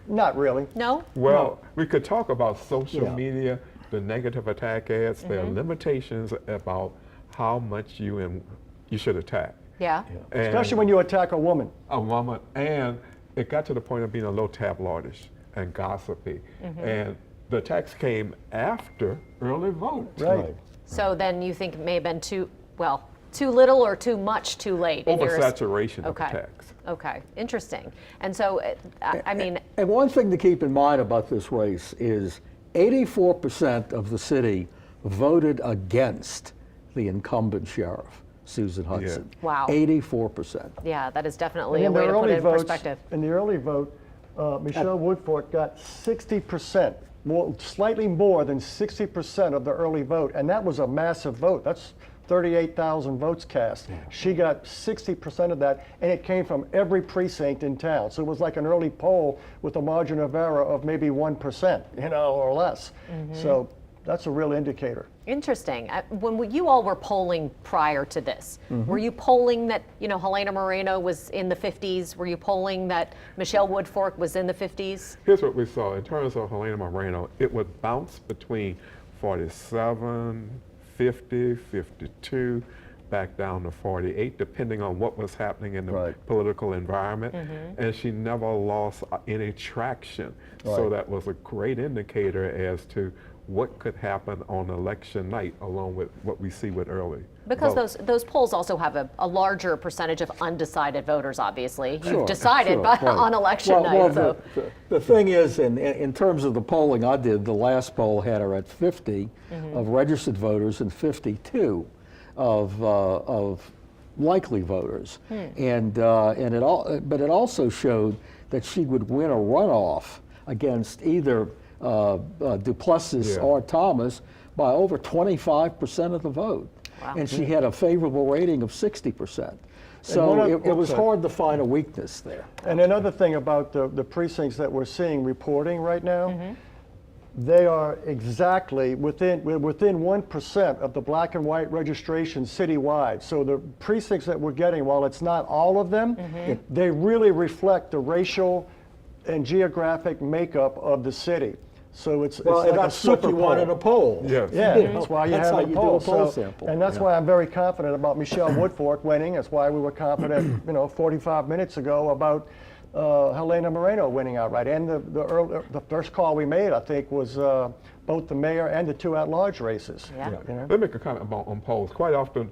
Not really. No? Well, we could talk about social media, the negative attack ads. There are limitations about how much you should attack. Yeah. Especially when you attack a woman. A woman. And it got to the point of being a little tabloidish and gossipy. And the attacks came after early vote. Right. So then you think it may have been too little or too much too late? Oversaturation of attacks. Okay, interesting. And so, I mean... And one thing to keep in mind about this race is 84% of the city voted against the incumbent sheriff, Susan Hudson. Yeah. Wow. 84%. Yeah, that is definitely a way to put it in perspective. In the early vote, Michelle Woodfork got 60%. Slightly more than 60% of the early vote, and that was a massive vote. That's 38,000 votes cast. She got 60% of that, and it came from every precinct in town. So it was like an early poll with a margin of error of maybe 1%, or less. So that's a real indicator. Interesting. When you all were polling prior to this, were you polling that Helena Moreno was in the 50s? Were you polling that Michelle Woodfork was in the 50s? Here's what we saw. In terms of Helena Moreno, it would bounce between 47, 50, 52, back down to 48, depending on what was happening in the political environment. And she never lost any traction. So that was a great indicator as to what could happen on election night, along with what we see with early. Because those polls also have a larger percentage of undecided voters, obviously. You've decided on election night. The thing is, in terms of the polling I did, the last poll had her at 50 of registered voters and 52 of likely voters. But it also showed that she would win a runoff against either Duplessis or Thomas by over 25% of the vote. Wow. And she had a favorable rating of 60%. So it was hard to find a weakness there. And another thing about the precincts that we're seeing reporting right now, they are exactly within 1% of the black and white registration citywide. So the precincts that we're getting, while it's not all of them, they really reflect the racial and geographic makeup of the city. So it's like that's a super what you want in a poll. Yes. Yeah, that's why you have a poll. Do a poll sample. And that's why I'm very confident about Michelle Woodfork winning. That's why we were confident, 45 minutes ago about Helena Moreno winning outright. And the first call we made, I think, was both the mayor and the 2 at-large races. Yeah. Let me make a comment on polls. Quite often,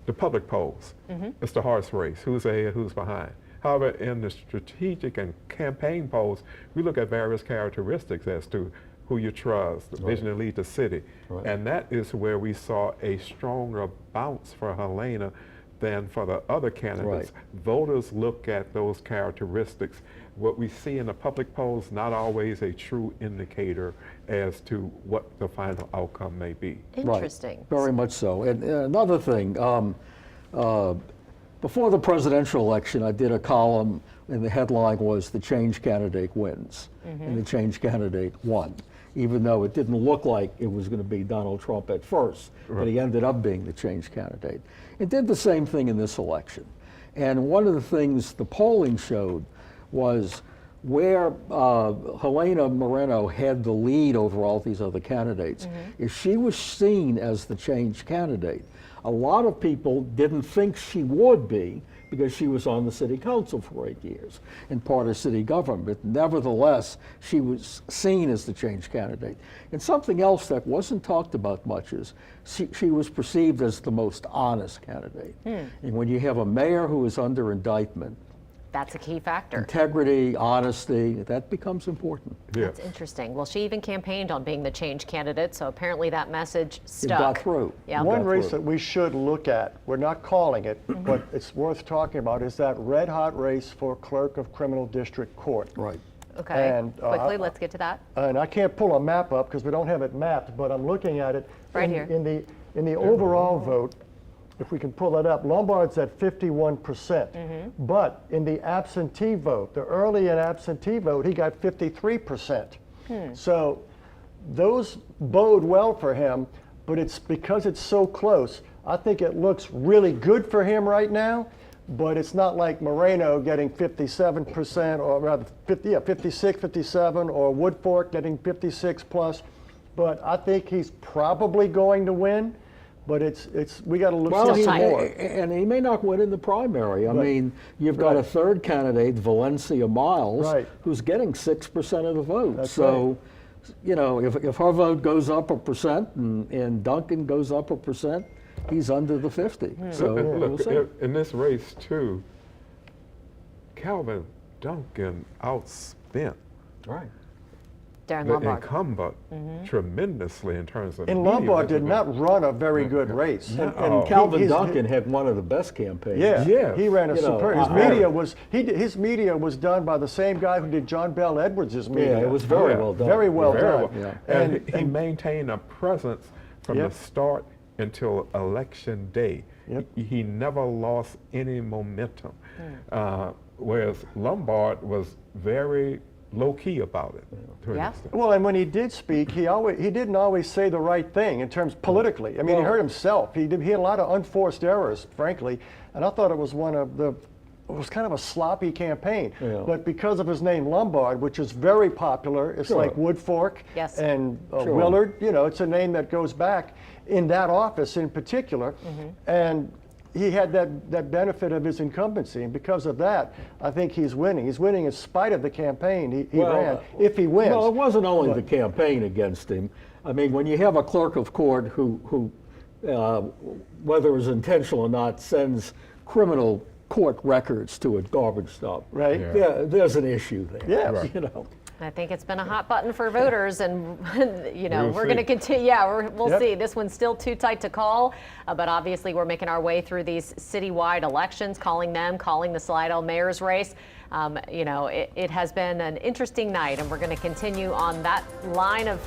the public polls, it's the horse race, who's ahead, who's behind. However, in the strategic and campaign polls, we look at various characteristics as to who you trust, the vision to lead the city. And that is where we saw a stronger bounce for Helena than for the other candidates. Voters look at those characteristics. What we see in the public polls, not always a true indicator as to what the final outcome may be. Interesting. Very much so. And another thing, before the presidential election, I did a column, and the headline was "The Change Candidate Wins," and the Change Candidate won, even though it didn't look like it was going to be Donald Trump at first, but he ended up being the Change Candidate. It did the same thing in this election. And one of the things the polling showed was where Helena Moreno had the lead over all these other candidates, if she was seen as the Change Candidate, a lot of people didn't think she would be because she was on the city council for 8 years and part of city government. But nevertheless, she was seen as the Change Candidate. And something else that wasn't talked about much is she was perceived as the most honest candidate. And when you have a mayor who is under indictment, that's a key factor. Integrity, honesty, that becomes important. That's interesting. Well, she even campaigned on being the Change Candidate, so apparently that message stuck. It got through. Yeah. One race that we should look at, we're not calling it, but it's worth talking about, is that red hot race for Clerk of Criminal District Court. Right. Okay, And, quickly, let's get to that. And I can't pull a map up because we don't have it mapped, but I'm looking at it. Right here. In the overall vote, if we can pull it up, Lombard's at 51%. But in the absentee vote, the early and absentee vote, he got 53%. So those bode well for him, but it's because it's so close. I think it looks really good for him right now, but it's not like Moreno getting 57%, or rather 56, 57, or Woodfork getting 56 plus. But I think he's probably going to win. But we got to look more. And he may not win in the primary. I mean, you've got a third candidate, Valencia Miles, who's getting 6% of the vote. That's so, if her vote goes up 1% and Duncan goes up 1%, he's under the 50. So look, in this race too, Calvin Duncan outspent the incumbent tremendously in terms of. And Lombard did not run a very good race. And Calvin Duncan had one of the best campaigns. He ran a superb. His media was done by the same guy who did John Bell Edwards' media. Yeah, it was very well done. Very well done. Yeah. And he maintained a presence from the start until election day. He never lost any momentum. Whereas Lombard was very low-key about it. Well, and when he did speak, he didn't always say the right thing in terms politically. I mean, he hurt himself. He had a lot of unforced errors, frankly, and I thought it was it was kind of a sloppy campaign. But because of his name Lombard, which is very popular, it's like Woodfork and Willard, it's a name that goes back in that office in particular. And he had that benefit of his incumbency, and because of that, I think he's winning. He's winning in spite of the campaign he ran, if he wins. Well, it wasn't only the campaign against him. I mean, when you have a clerk of court who whether it's intentional or not, sends criminal court records to a garbage dump, there's an issue there. I think it's been a hot button for voters, and we're going to continue. Yeah, we'll see. This one's still too tight to call, but obviously we're making our way through these citywide elections, calling the Slidell mayor's race. It has been an interesting night, and we're going to continue on that line of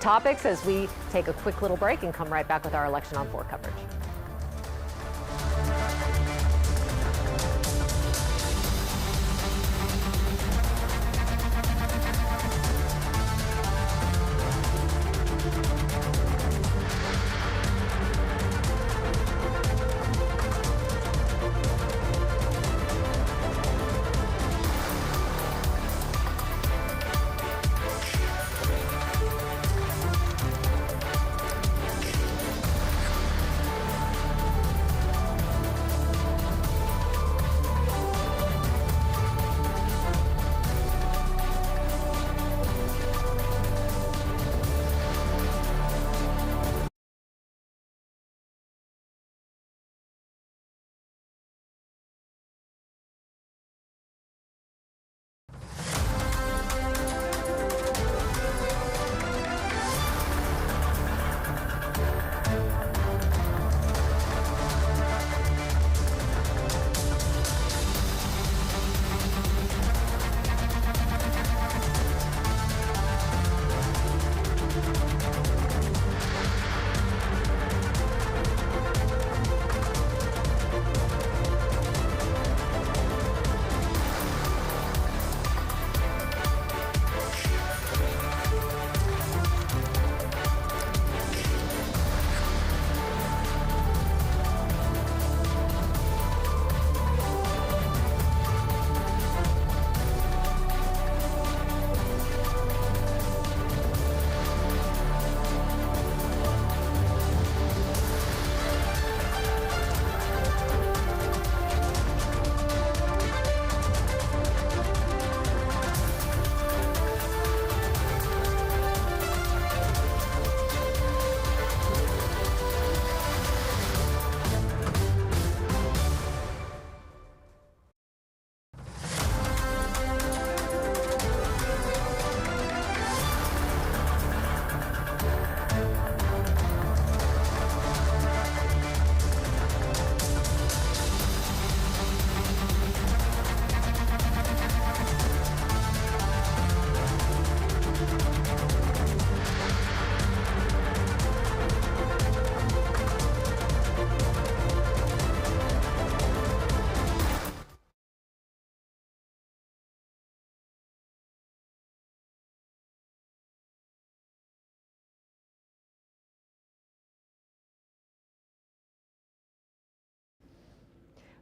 topics as we take a quick little break and come right back with our Election on 4 coverage.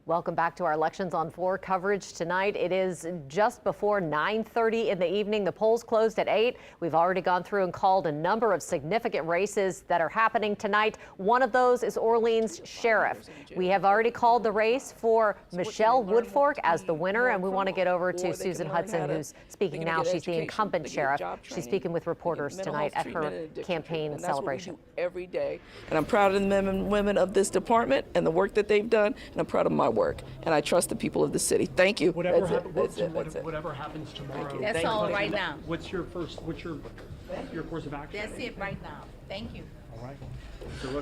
Welcome back to our Elections on 4 coverage tonight. It is just before 9:30 in the evening. The polls closed at 8. We've already gone through and called a number of significant races that are happening tonight. One of those is Orleans Sheriff. We have already called the race for Michelle Woodfork as the winner, and we want to get over to Susan Hudson, who's speaking now. She's the incumbent sheriff. She's speaking with reporters tonight at her campaign celebration. Every day, and I'm proud of the men and women of this department and the work that they've done, and I'm proud of my work, and I trust the people of the city. Thank you. Whatever Whatever happens tomorrow. That's all right now. What's your course of action? That's it right now. Thank you. All right.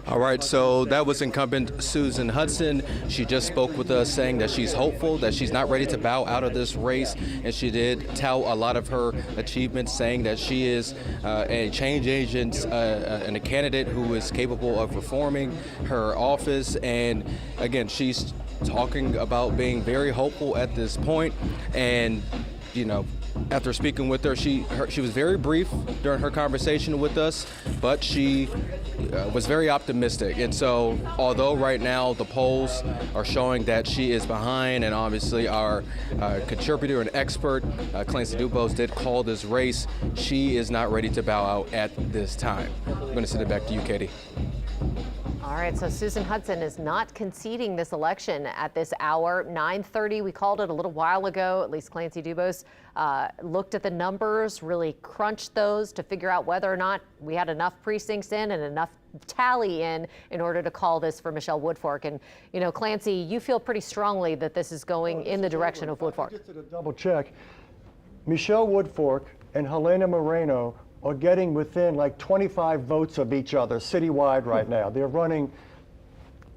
All right, so that was incumbent Susan Hudson. She just spoke with us saying that she's hopeful, that she's not ready to bow out of this race, and she did tout a lot of her achievements, saying that she is a change agent and a candidate who is capable of reforming her office. And again, she's talking about being very hopeful at this point. And, you know, after speaking with her, she was very brief during her conversation with us, but she was very optimistic. And so, although right now the polls are showing that she is behind, and obviously our contributor and expert, Clancy Dubose, did call this race, she is not ready to bow out at this time. I'm going to send it back to you, Katie. All right, so Susan Hudson is not conceding this election at this hour. 9:30, we called it a little while ago. At least Clancy Dubose looked at the numbers, really crunched those to figure out whether or not we had enough precincts in and enough tally in order to call this for Michelle Woodfork. And, you know, Clancy, you feel pretty strongly that this is going in the direction of Woodfork. Just did a double check. Michelle Woodfork and Helena Moreno are getting within like 25 votes of each other citywide right now. They're running,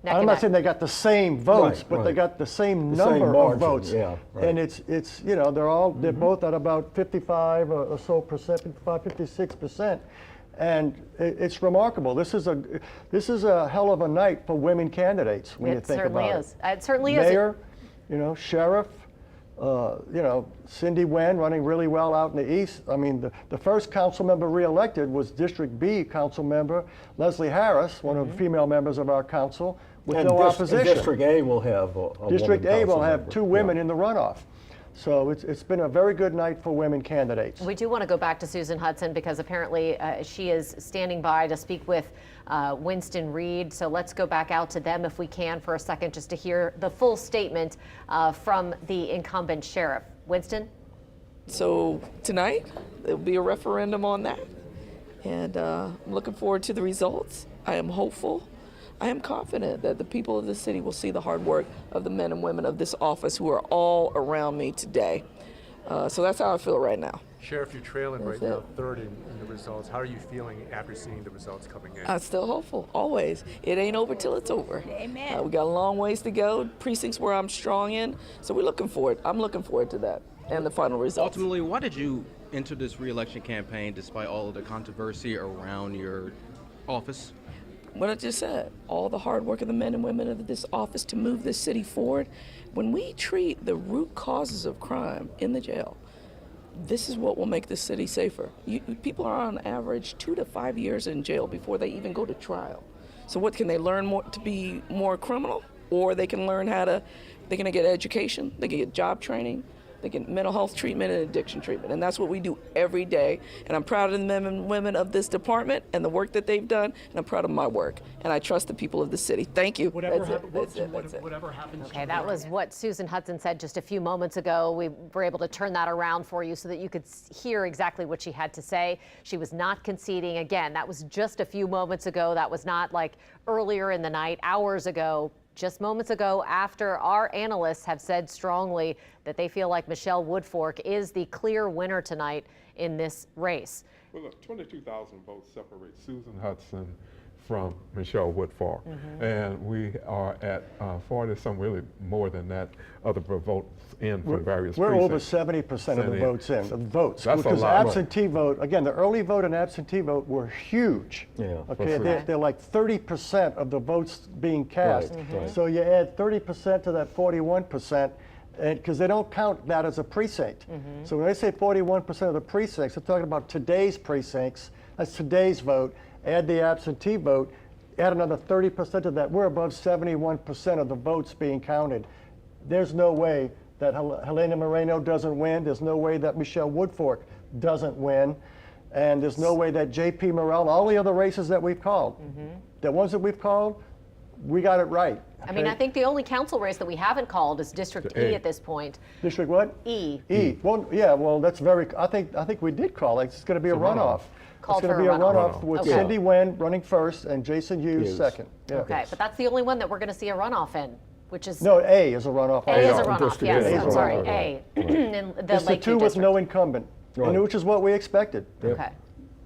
I'm not saying they got the same votes, but they got the same number of votes. Yeah, right. And it's you know, they're both at about 55 or so percent, 55, 56%. And it's remarkable. This is a hell of a night for women candidates when you think about it. It certainly is. Mayor, you know, sheriff, you know, Cindy Wen running really well out in the east. I mean, the first council member reelected was District B council member Leslie Harris, one of the female members of our council, with no opposition. District A will have a District woman A will council have member. 2 women in the runoff. So it's been a very good night for women candidates. We do want to go back to Susan Hudson because apparently she is standing by to speak with Winston Reed. So let's go back out to them if we can for a second just to hear the full statement from the incumbent sheriff. Winston? So tonight, there'll be a referendum on that. And I'm looking forward to the results. I am hopeful. I am confident that the people of the city will see the hard work of the men and women of this office who are all around me today. So that's how I feel right now. Sheriff, you're trailing right now, third in the results. How are you feeling after seeing the results coming in? I'm still hopeful, always. It ain't over till it's over. Amen. We got a long ways to go. Precincts where I'm strong in. So we're looking forward. I'm looking forward to that and the final results. Ultimately, why did you enter this re-election campaign despite all of the controversy around your office? What I just said, all the hard work of the men and women of this office to move this city forward. When we treat the root causes of crime in the jail, this is what will make the city safer. People are on average 2 to 5 years in jail before they even go to trial. So what, can they learn more to be more criminal? Or they can learn they're gonna get education, they can get job training, they get mental health treatment and addiction treatment. And that's what we do every day. And I'm proud of the men and women of this department and the work that they've done. And I'm proud of my work. And I trust the people of the city. Thank you. Whatever happens. Okay, that was what Susan Hudson said just a few moments ago. We were able to turn that around for you so that you could hear exactly what she had to say. She was not conceding. Again, that was just a few moments ago. That was not like earlier in the night, hours ago. Just moments ago, after our analysts have said strongly that they feel like Michelle Woodfork is the clear winner tonight in this race. Well, look, 22,000 votes separate Susan Hudson from Michelle Woodfork. And we are at 40, some really more than that, other votes in from various We're precincts. over 70% of the votes in, the votes. That's because a lot. absentee vote, again, the early vote and absentee vote were huge. Yeah, okay, for sure. they're like 30% of the votes being cast. Right. So you add 30% to that 41%, because they don't count that as a precinct. So when they say 41% of the precincts, they're talking about today's precincts, that's today's vote, add the absentee vote, add another 30% of that. We're above 71% of the votes being counted there's no way that Helena Moreno doesn't win. There's no way that Michelle Woodfork doesn't win. And there's no way that J.P. Morrell, all the other races that we've called, the ones that we've called, we got it right. I mean, I think the only council race that we haven't called is District E at this point. District what? E. E. Well, yeah. Well, that's very. I think we did call it. It's going to be a runoff. It's going to be a runoff with Okay. Cindy Nguyen running first and Jason Hughes second. Yeah. Okay, but that's the only one that we're going to see a runoff in, which is No, A is a runoff. A is a runoff. Yes, A is I'm a sorry, runoff. A. In the It's the Lakeview two with district. no incumbent, and which is what we expected. Okay.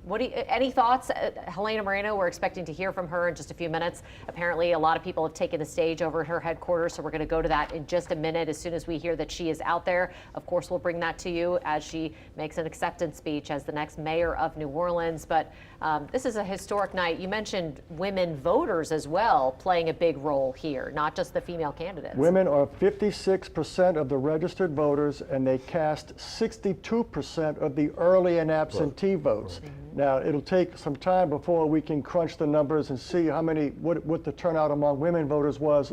What do you, any thoughts? Helena Moreno, we're expecting to hear from her in just a few minutes. Apparently, a lot of people have taken the stage over at her headquarters, so we're going to go to that in just a minute. As soon as we hear that she is out there, of course, we'll bring that to you as she makes an acceptance speech as the next mayor of New Orleans. But this is a historic night. You mentioned women voters as well playing a big role here, not just the female candidates. Women are 56% of the registered voters, and they cast 62% of the early and absentee votes. Now, it'll take some time before we can crunch the numbers and see how many, what the turnout among women voters was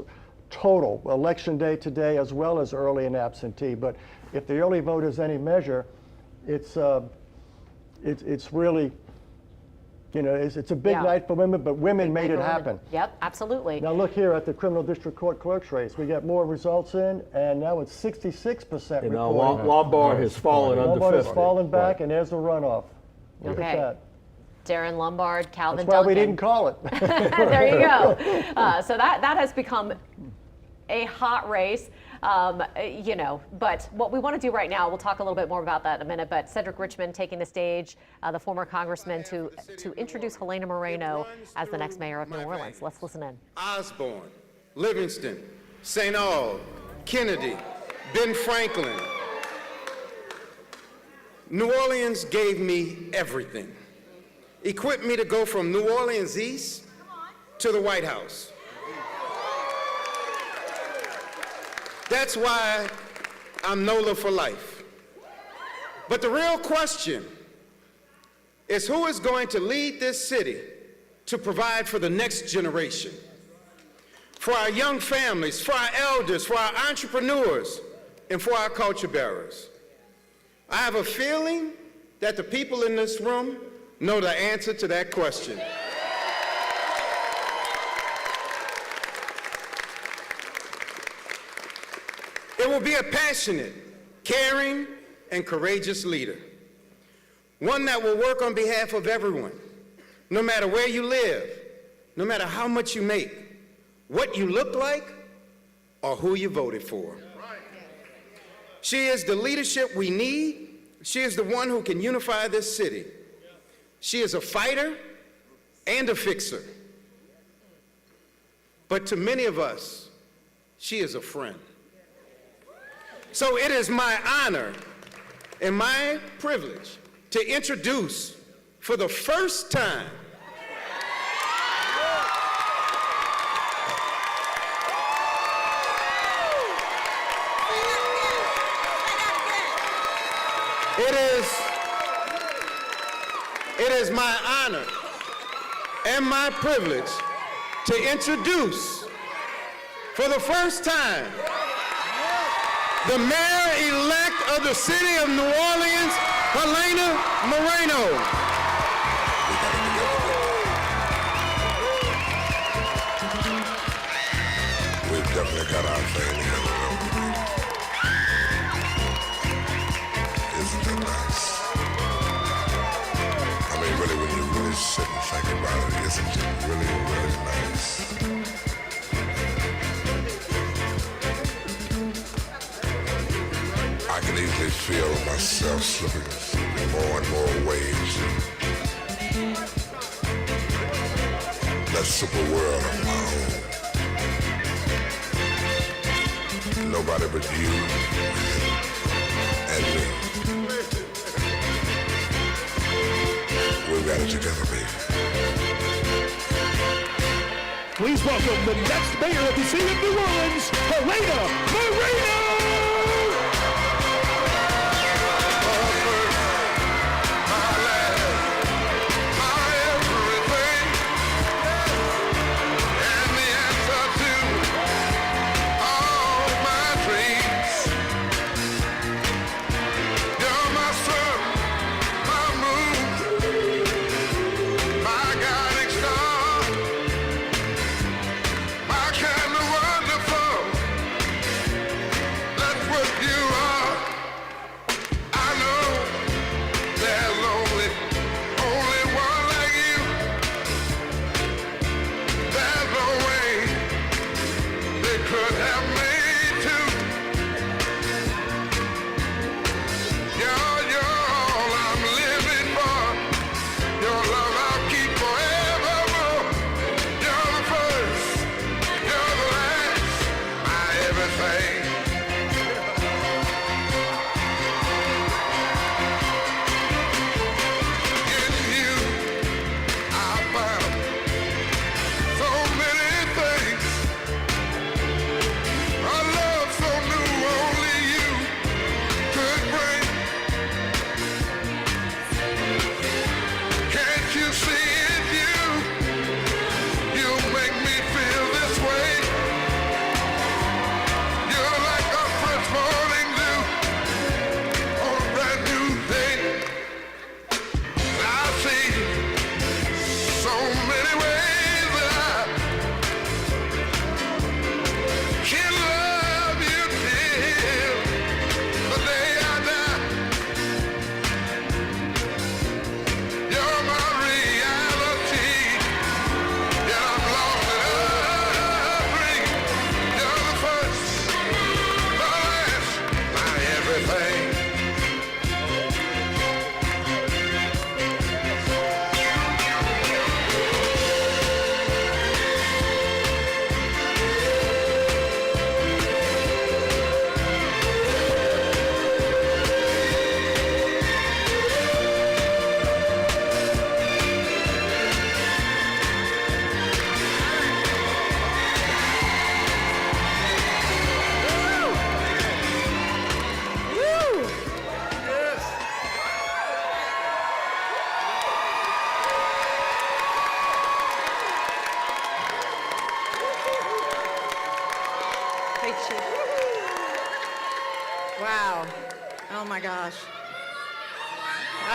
total, election day today, as well as early and absentee. But if the early vote is any measure, it's really, you know, it's a big night for women, but women made it happen. Yep, absolutely. Now look here at the criminal district court clerk's race. We got more results in, and now it's 66% And now reporting. Lombard has fallen under 50. Lombard has fallen back, and there's a runoff. Look Okay. at that. Darren Lombard, Calvin That's why Duncan. we didn't call it. There you go. So that has become a hot race, you know, but what we want to do right now, we'll talk a little bit more about that in a minute, but Cedric Richmond taking the stage, the former congressman, to introduce Helena Moreno as the next mayor of New Orleans. Let's listen in. Osborne, Livingston, St. Aug, Kennedy, Ben Franklin. New Orleans gave me everything. Equipped me to go from New Orleans East to the White House. That's why I'm NOLA for life. But the real question is who is going to lead this city to provide for the next generation, for our young families, for our elders, for our entrepreneurs, and for our culture bearers. I have a feeling that the people in this room know the answer to that question. It will be a passionate, caring, and courageous leader. One that will work on behalf of everyone, no matter where you live, no matter how much you make, what you look like, or who you voted for. She is the leadership we need. She is the one who can unify this city. She is a fighter and a fixer. But to many of us, she is a friend. So it is my honor and my privilege to introduce, for the first time, it is my honor and my privilege to introduce, for the first time, the mayor-elect of the city of New Orleans, Helena Moreno. We've definitely got our thing together. Isn't it nice? I mean, really, when you really sit and think about it, isn't it really, really nice? I can easily feel myself slipping more and more waves in that super world of my own. Nobody but you and me. We've got it together, baby. Please welcome the next mayor of the city of New Orleans, Helena Moreno! My dreams.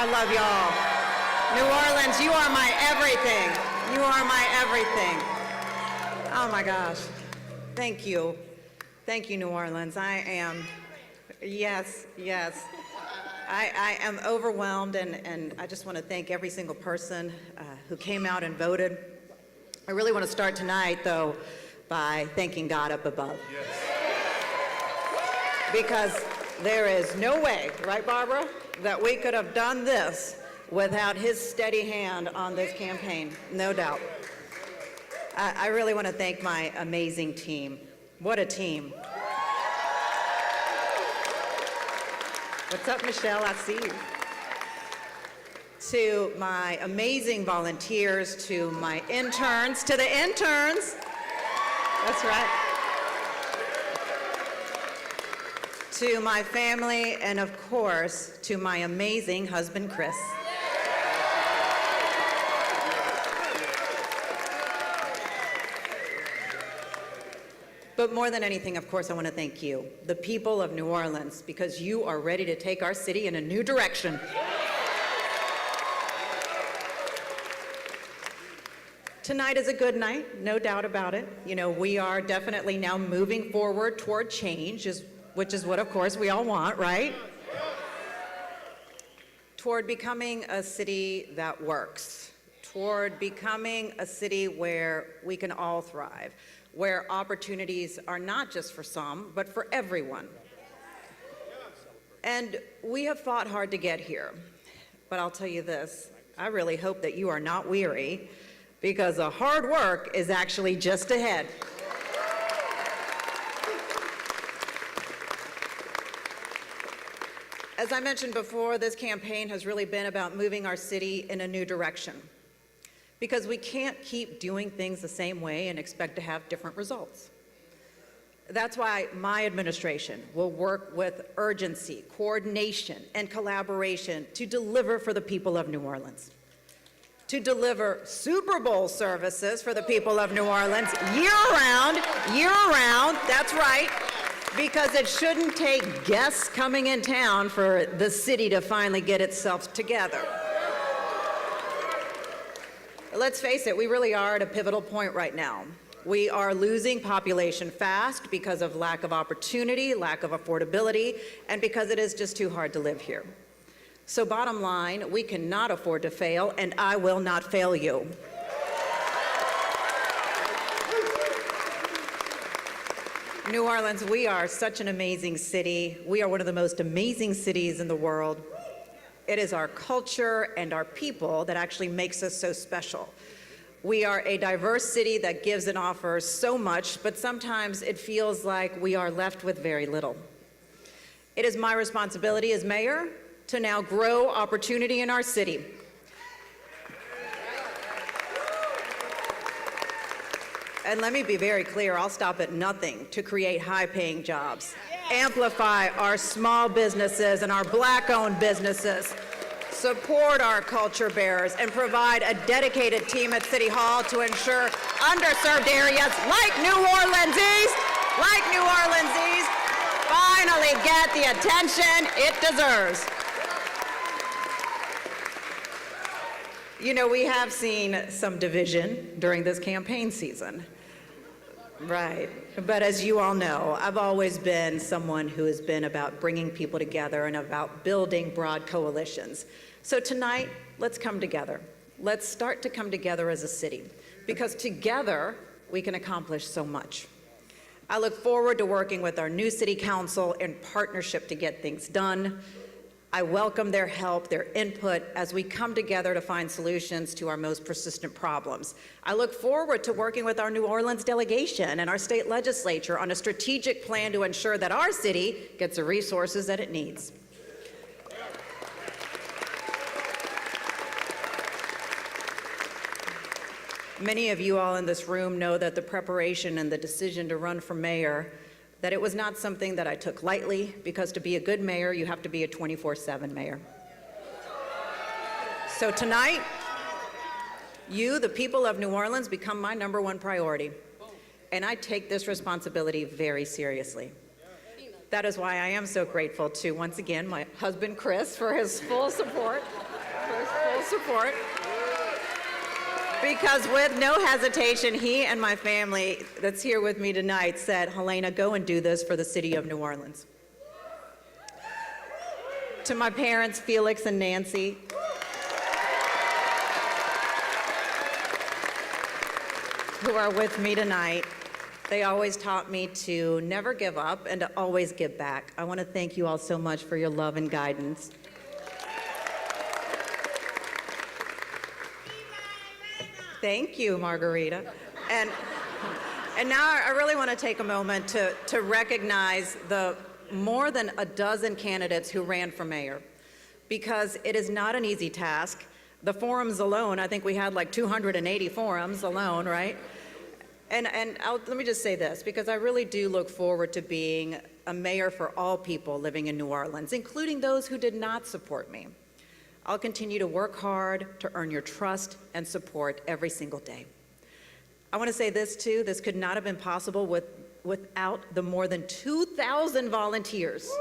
I love y'all. New Orleans, you are my everything. You are my everything. Oh my gosh. Thank you. Thank you, New Orleans. Yes. I am overwhelmed, and I just want to thank every single person who came out and voted. I really want to start tonight, though, by thanking God up above. Yes. Because there is no way, right, Barbara, that we could have done this without his steady hand on this campaign, no doubt. I really want to thank my amazing team. What a team. What's up, Michelle? I see you. To my amazing volunteers, to my interns, to the interns. That's right. To my family, and of course, to my amazing husband, Chris. But more than anything, of course, I want to thank you, the people of New Orleans, because you are ready to take our city in a new direction. Tonight is a good night, no doubt about it. You know, we are definitely now moving forward toward change, which is what, of course, we all want, right? Toward becoming a city that works, toward becoming a city where we can all thrive, where opportunities are not just for some, but for everyone. And we have fought hard to get here. But I'll tell you this, I really hope that you are not weary, because the hard work is actually just ahead. As I mentioned before, this campaign has really been about moving our city in a new direction, because we can't keep doing things the same way and expect to have different results. That's why my administration will work with urgency, coordination, and collaboration to deliver for the people of New Orleans. To deliver Super Bowl services for the people of New Orleans year-round, that's right, because it shouldn't take guests coming in town for the city to finally get itself together. Let's face it, we really are at a pivotal point right now. We are losing population fast because of lack of opportunity, lack of affordability, and because it is just too hard to live here. So bottom line, we cannot afford to fail, and I will not fail you. New Orleans, we are such an amazing city. We are one of the most amazing cities in the world. It is our culture and our people that actually makes us so special. We are a diverse city that gives and offers so much, but sometimes it feels like we are left with very little. It is my responsibility as mayor to now grow opportunity in our city. And let me be very clear, I'll stop at nothing to create high-paying jobs, amplify our small businesses and our Black-owned businesses, support our culture bearers, and provide a dedicated team at City Hall to ensure underserved areas like New Orleans East finally get the attention it deserves. You know, we have seen some division during this campaign season. Right, but as you all know, I've always been someone who has been about bringing people together and about building broad coalitions. So tonight, let's come together. Let's start to come together as a city, because together we can accomplish so much. I look forward to working with our new city council in partnership to get things done. I welcome their help, their input, as we come together to find solutions to our most persistent problems. I look forward to working with our New Orleans delegation and our state legislature on a strategic plan to ensure that our city gets the resources that it needs. Many of you all in this room know that the preparation and the decision to run for mayor, that it was not something that I took lightly, because to be a good mayor, you have to be a 24/7 mayor. So tonight, you, the people of New Orleans, become my #1 priority. And I take this responsibility very seriously. That is why I am so grateful to, once again, my husband, Chris, for his full support. Because with no hesitation, he and my family that's here with me tonight said, Helena, go and do this for the city of New Orleans. To my parents, Felix and Nancy, who are with me tonight, they always taught me to never give up and to always give back. I want to thank you all so much for your love and guidance. Thank you, Margarita. And now I really want to take a moment to recognize the more than a dozen candidates who ran for mayor, because it is not an easy task. The forums alone, I think we had like 280 forums alone, right? And let me just say this, because I really do look forward to being a mayor for all people living in New Orleans, including those who did not support me. I'll continue to work hard to earn your trust and support every single day. I want to say this too, this could not have been possible without the more than 2,000 volunteers.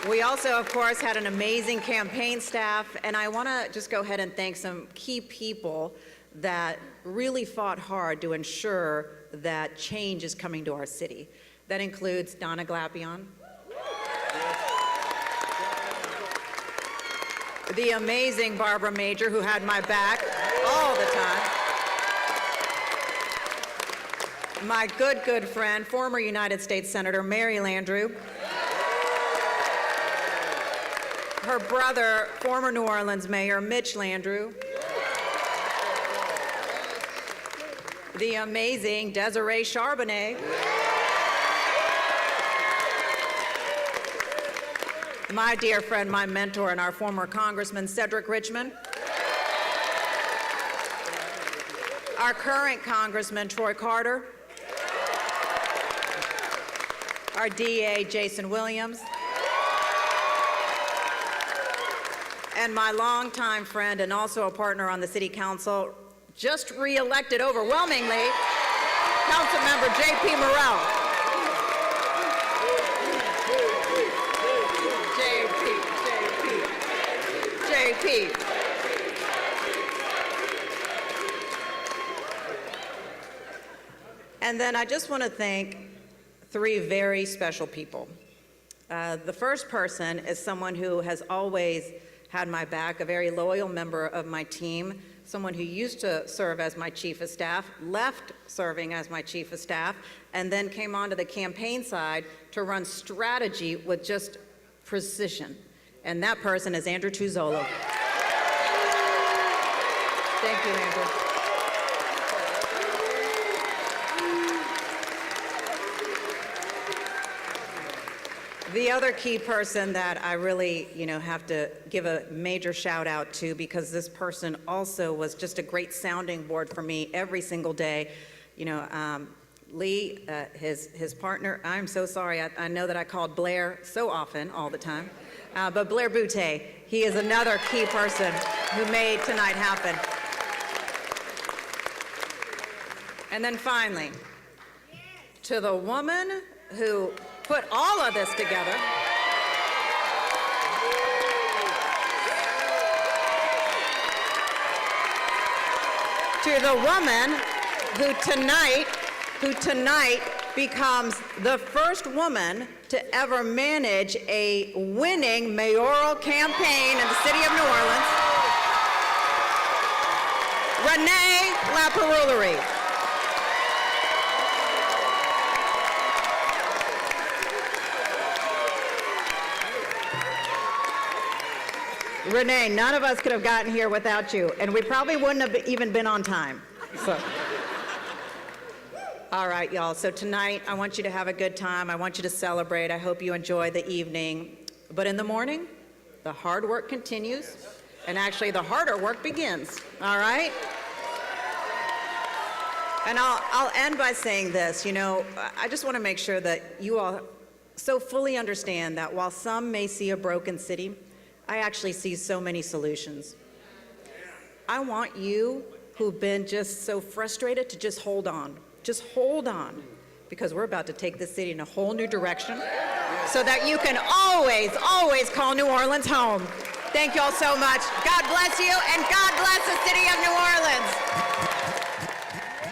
We also, of course, had an amazing campaign staff, and I want to just go ahead and thank some key people that really fought hard to ensure that change is coming to our city. That includes Donna Glapion, the amazing Barbara Major, who had my back all the time, my good friend, former United States Senator Mary Landrieu, her brother, former New Orleans Mayor Mitch Landrieu, the amazing Desiree Charbonnet, my dear friend, my mentor, and our former Congressman Cedric Richmond, our current Congressman Troy Carter, our DA Jason Williams, and my longtime friend and also a partner on the City Council, just re-elected overwhelmingly, Councilmember J.P. Morrell. JP. And then I just want to thank three very special people. The first person is someone who has always had my back, a very loyal member of my team, someone who used to serve as my chief of staff, left serving as my chief of staff, and then came onto the campaign side to run strategy with just precision. And that person is Andrew Tuzzolo. Thank you, Andrew. The other key person that I really, have to give a major shout out to, because this person also was just a great sounding board for me every single day. Lee, his partner, I'm so sorry, I know that I called Blair so often, all the time, but Blair Boutte, he is another key person who made tonight happen. And then finally, to the woman who put all of this together, to the woman who tonight becomes the first woman to ever manage a winning mayoral campaign in the city of New Orleans, Renee LaPerullerie. Renee, none of us could have gotten here without you, and we probably wouldn't have even been on time. So. All right, y'all, so tonight I want you to have a good time. I want you to celebrate. I hope you enjoy the evening. But in the morning, the hard work continues, and actually the harder work begins, all right? And I'll end by saying this, I just want to make sure that you all so fully understand that while some may see a broken city, I actually see so many solutions. I want you who've been just so frustrated to just hold on. Just hold on, because we're about to take this city in a whole new direction so that you can always, always call New Orleans home. Thank you all so much. God bless you, and God bless the city of New Orleans.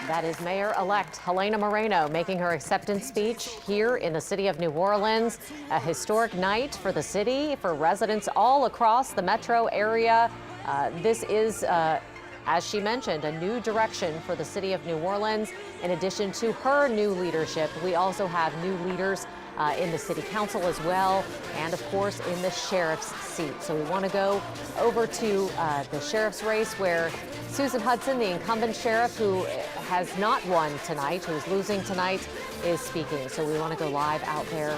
That is Mayor-elect Helena Moreno making her acceptance speech here in the city of New Orleans. A historic night for the city, for residents all across the metro area. This is, as she mentioned, a new direction for the city of New Orleans. In addition to her new leadership, we also have new leaders in the city council as well, and of course in the sheriff's seat. So we want to go over to the sheriff's race, where Susan Hudson, the incumbent sheriff who has not won tonight, who's losing tonight, is speaking. So we want to go live out there.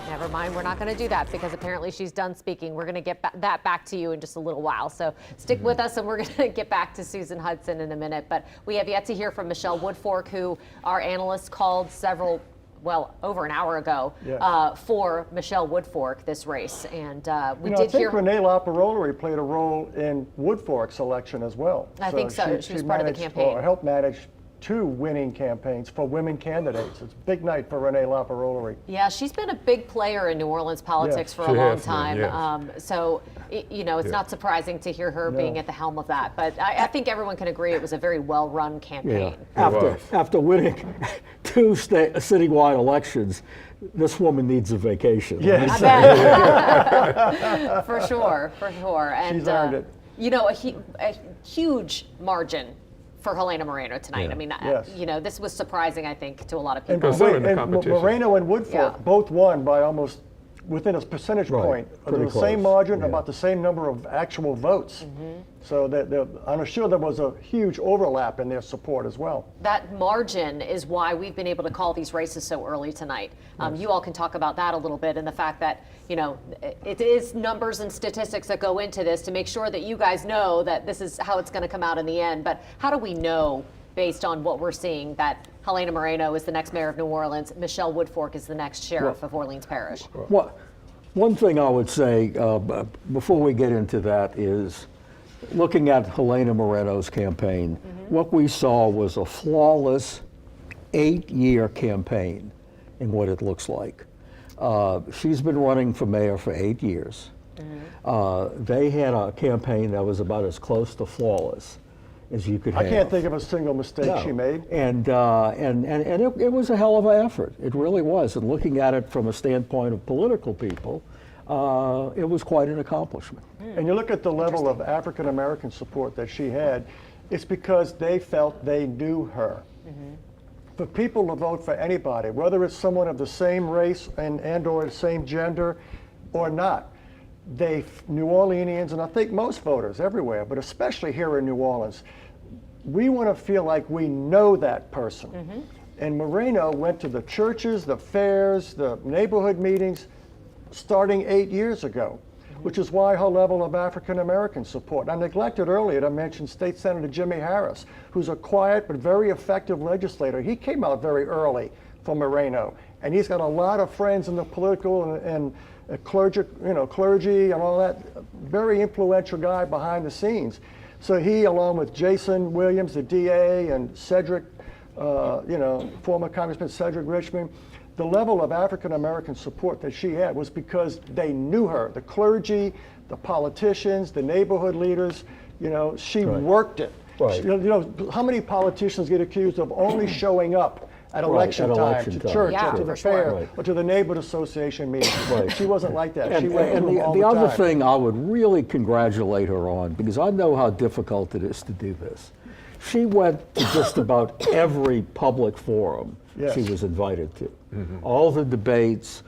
Never mind, we're not going to do that because apparently she's done speaking. We're going to get that back to you in just a little while. So stick with us, and we're going to get back to Susan Hudson in a minute. But we have yet to hear from Michelle Woodfork, who our analyst called over an hour ago, for Michelle Woodfork, this race. And we did hear. I think Renee LaParolari played a role in Woodfork's election as well. I think so. She was part of the campaign. Or helped manage 2 winning campaigns for women candidates. It's a big night for Renee LaParolari. Yeah, she's been a big player in New Orleans politics for a long time. So, it's not surprising to hear her being at the helm of that. But I think everyone can agree it was a very well-run campaign. Yeah. After winning 2 citywide elections, this woman needs a vacation. Yes. For sure. And, she's earned it. A huge margin for Helena Moreno tonight. Yeah. I mean, Yes. this was surprising, I think, to a lot of And, people. Moreno and Woodfork both won by almost within a percentage point, the same margin, about the same number of actual votes. So I'm sure there was a huge overlap in their support as well. That margin is why we've been able to call these races so early tonight. You all can talk about that a little bit, and the fact that, it is numbers and statistics that go into this to make sure that you guys know that this is how it's going to come out in the end. But how do we know, based on what we're seeing, that Helena Moreno is the next mayor of New Orleans, Michelle Woodfork is the next sheriff of Orleans Parish? One thing I would say before we get into that is, looking at Helena Moreno's campaign, what we saw was a flawless 8-year campaign in what it looks like. She's been running for mayor for 8 years. They had a campaign that was about as close to flawless as you could have. I can't think of a single mistake she made. And it was a hell of an effort. It really was. And looking at it from a standpoint of political people, it was quite an accomplishment. And you look at the level of African American support that she had, it's because they felt they knew her. For people to vote for anybody, whether it's someone of the same race and or the same gender or not, New Orleanians, and I think most voters everywhere, but especially here in New Orleans, we want to feel like we know that person. And Moreno went to the churches, the fairs, the neighborhood meetings, starting 8 years ago, which is why her level of African American support. I neglected earlier to mention State Senator Jimmy Harris, who's a quiet but very effective legislator. He came out very early for Moreno, and he's got a lot of friends in the political and clergy and all that. Very influential guy behind the scenes. So he, along with Jason Williams, the DA, and Cedric, former Congressman Cedric Richmond, the level of African American support that she had was because they knew her. The clergy, the politicians, the neighborhood leaders, she worked it. Right. How many politicians get accused of only showing up at election time to church or to the fair or to the neighborhood association meeting? She wasn't like that. She went to them all the the other time. thing I would really congratulate her on, because I know how difficult it is to do this, she went to just about every public forum she was invited to. All the debates,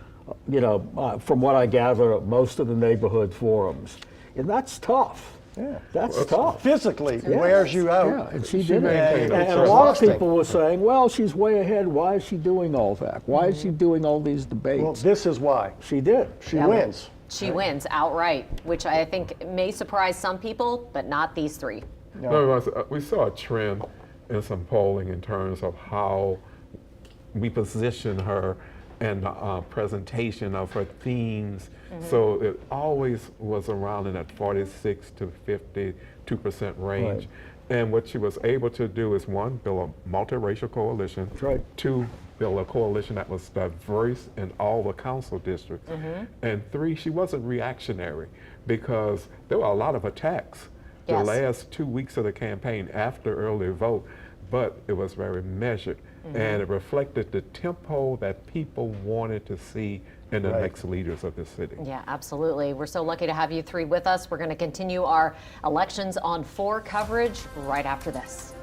from what I gather, most of the neighborhood forums. And that's tough. Yeah. That's tough. Physically, it wears you out. Yeah, and she did it. And a lot of people were saying, well, she's way ahead. Why is she doing all that? Why is she doing all these debates? Well, this is why. She did. She wins. She wins outright, which I think may surprise some people, but not these three. No, we saw a trend in some polling in terms of how we position her and the presentation of her themes. So it always was around in that 46 to 52% range. And what she was able to do is, one, build a multiracial coalition. That's right. Two, build a coalition that was diverse in all the council districts. And three, she wasn't reactionary, because there were a lot of attacks the last 2 weeks of the campaign after early vote, but it was very measured. And it reflected the tempo that people wanted to see in the next leaders of the city. Yeah, absolutely. We're so lucky to have you three with us. We're going to continue our Elections on 4 coverage right after this.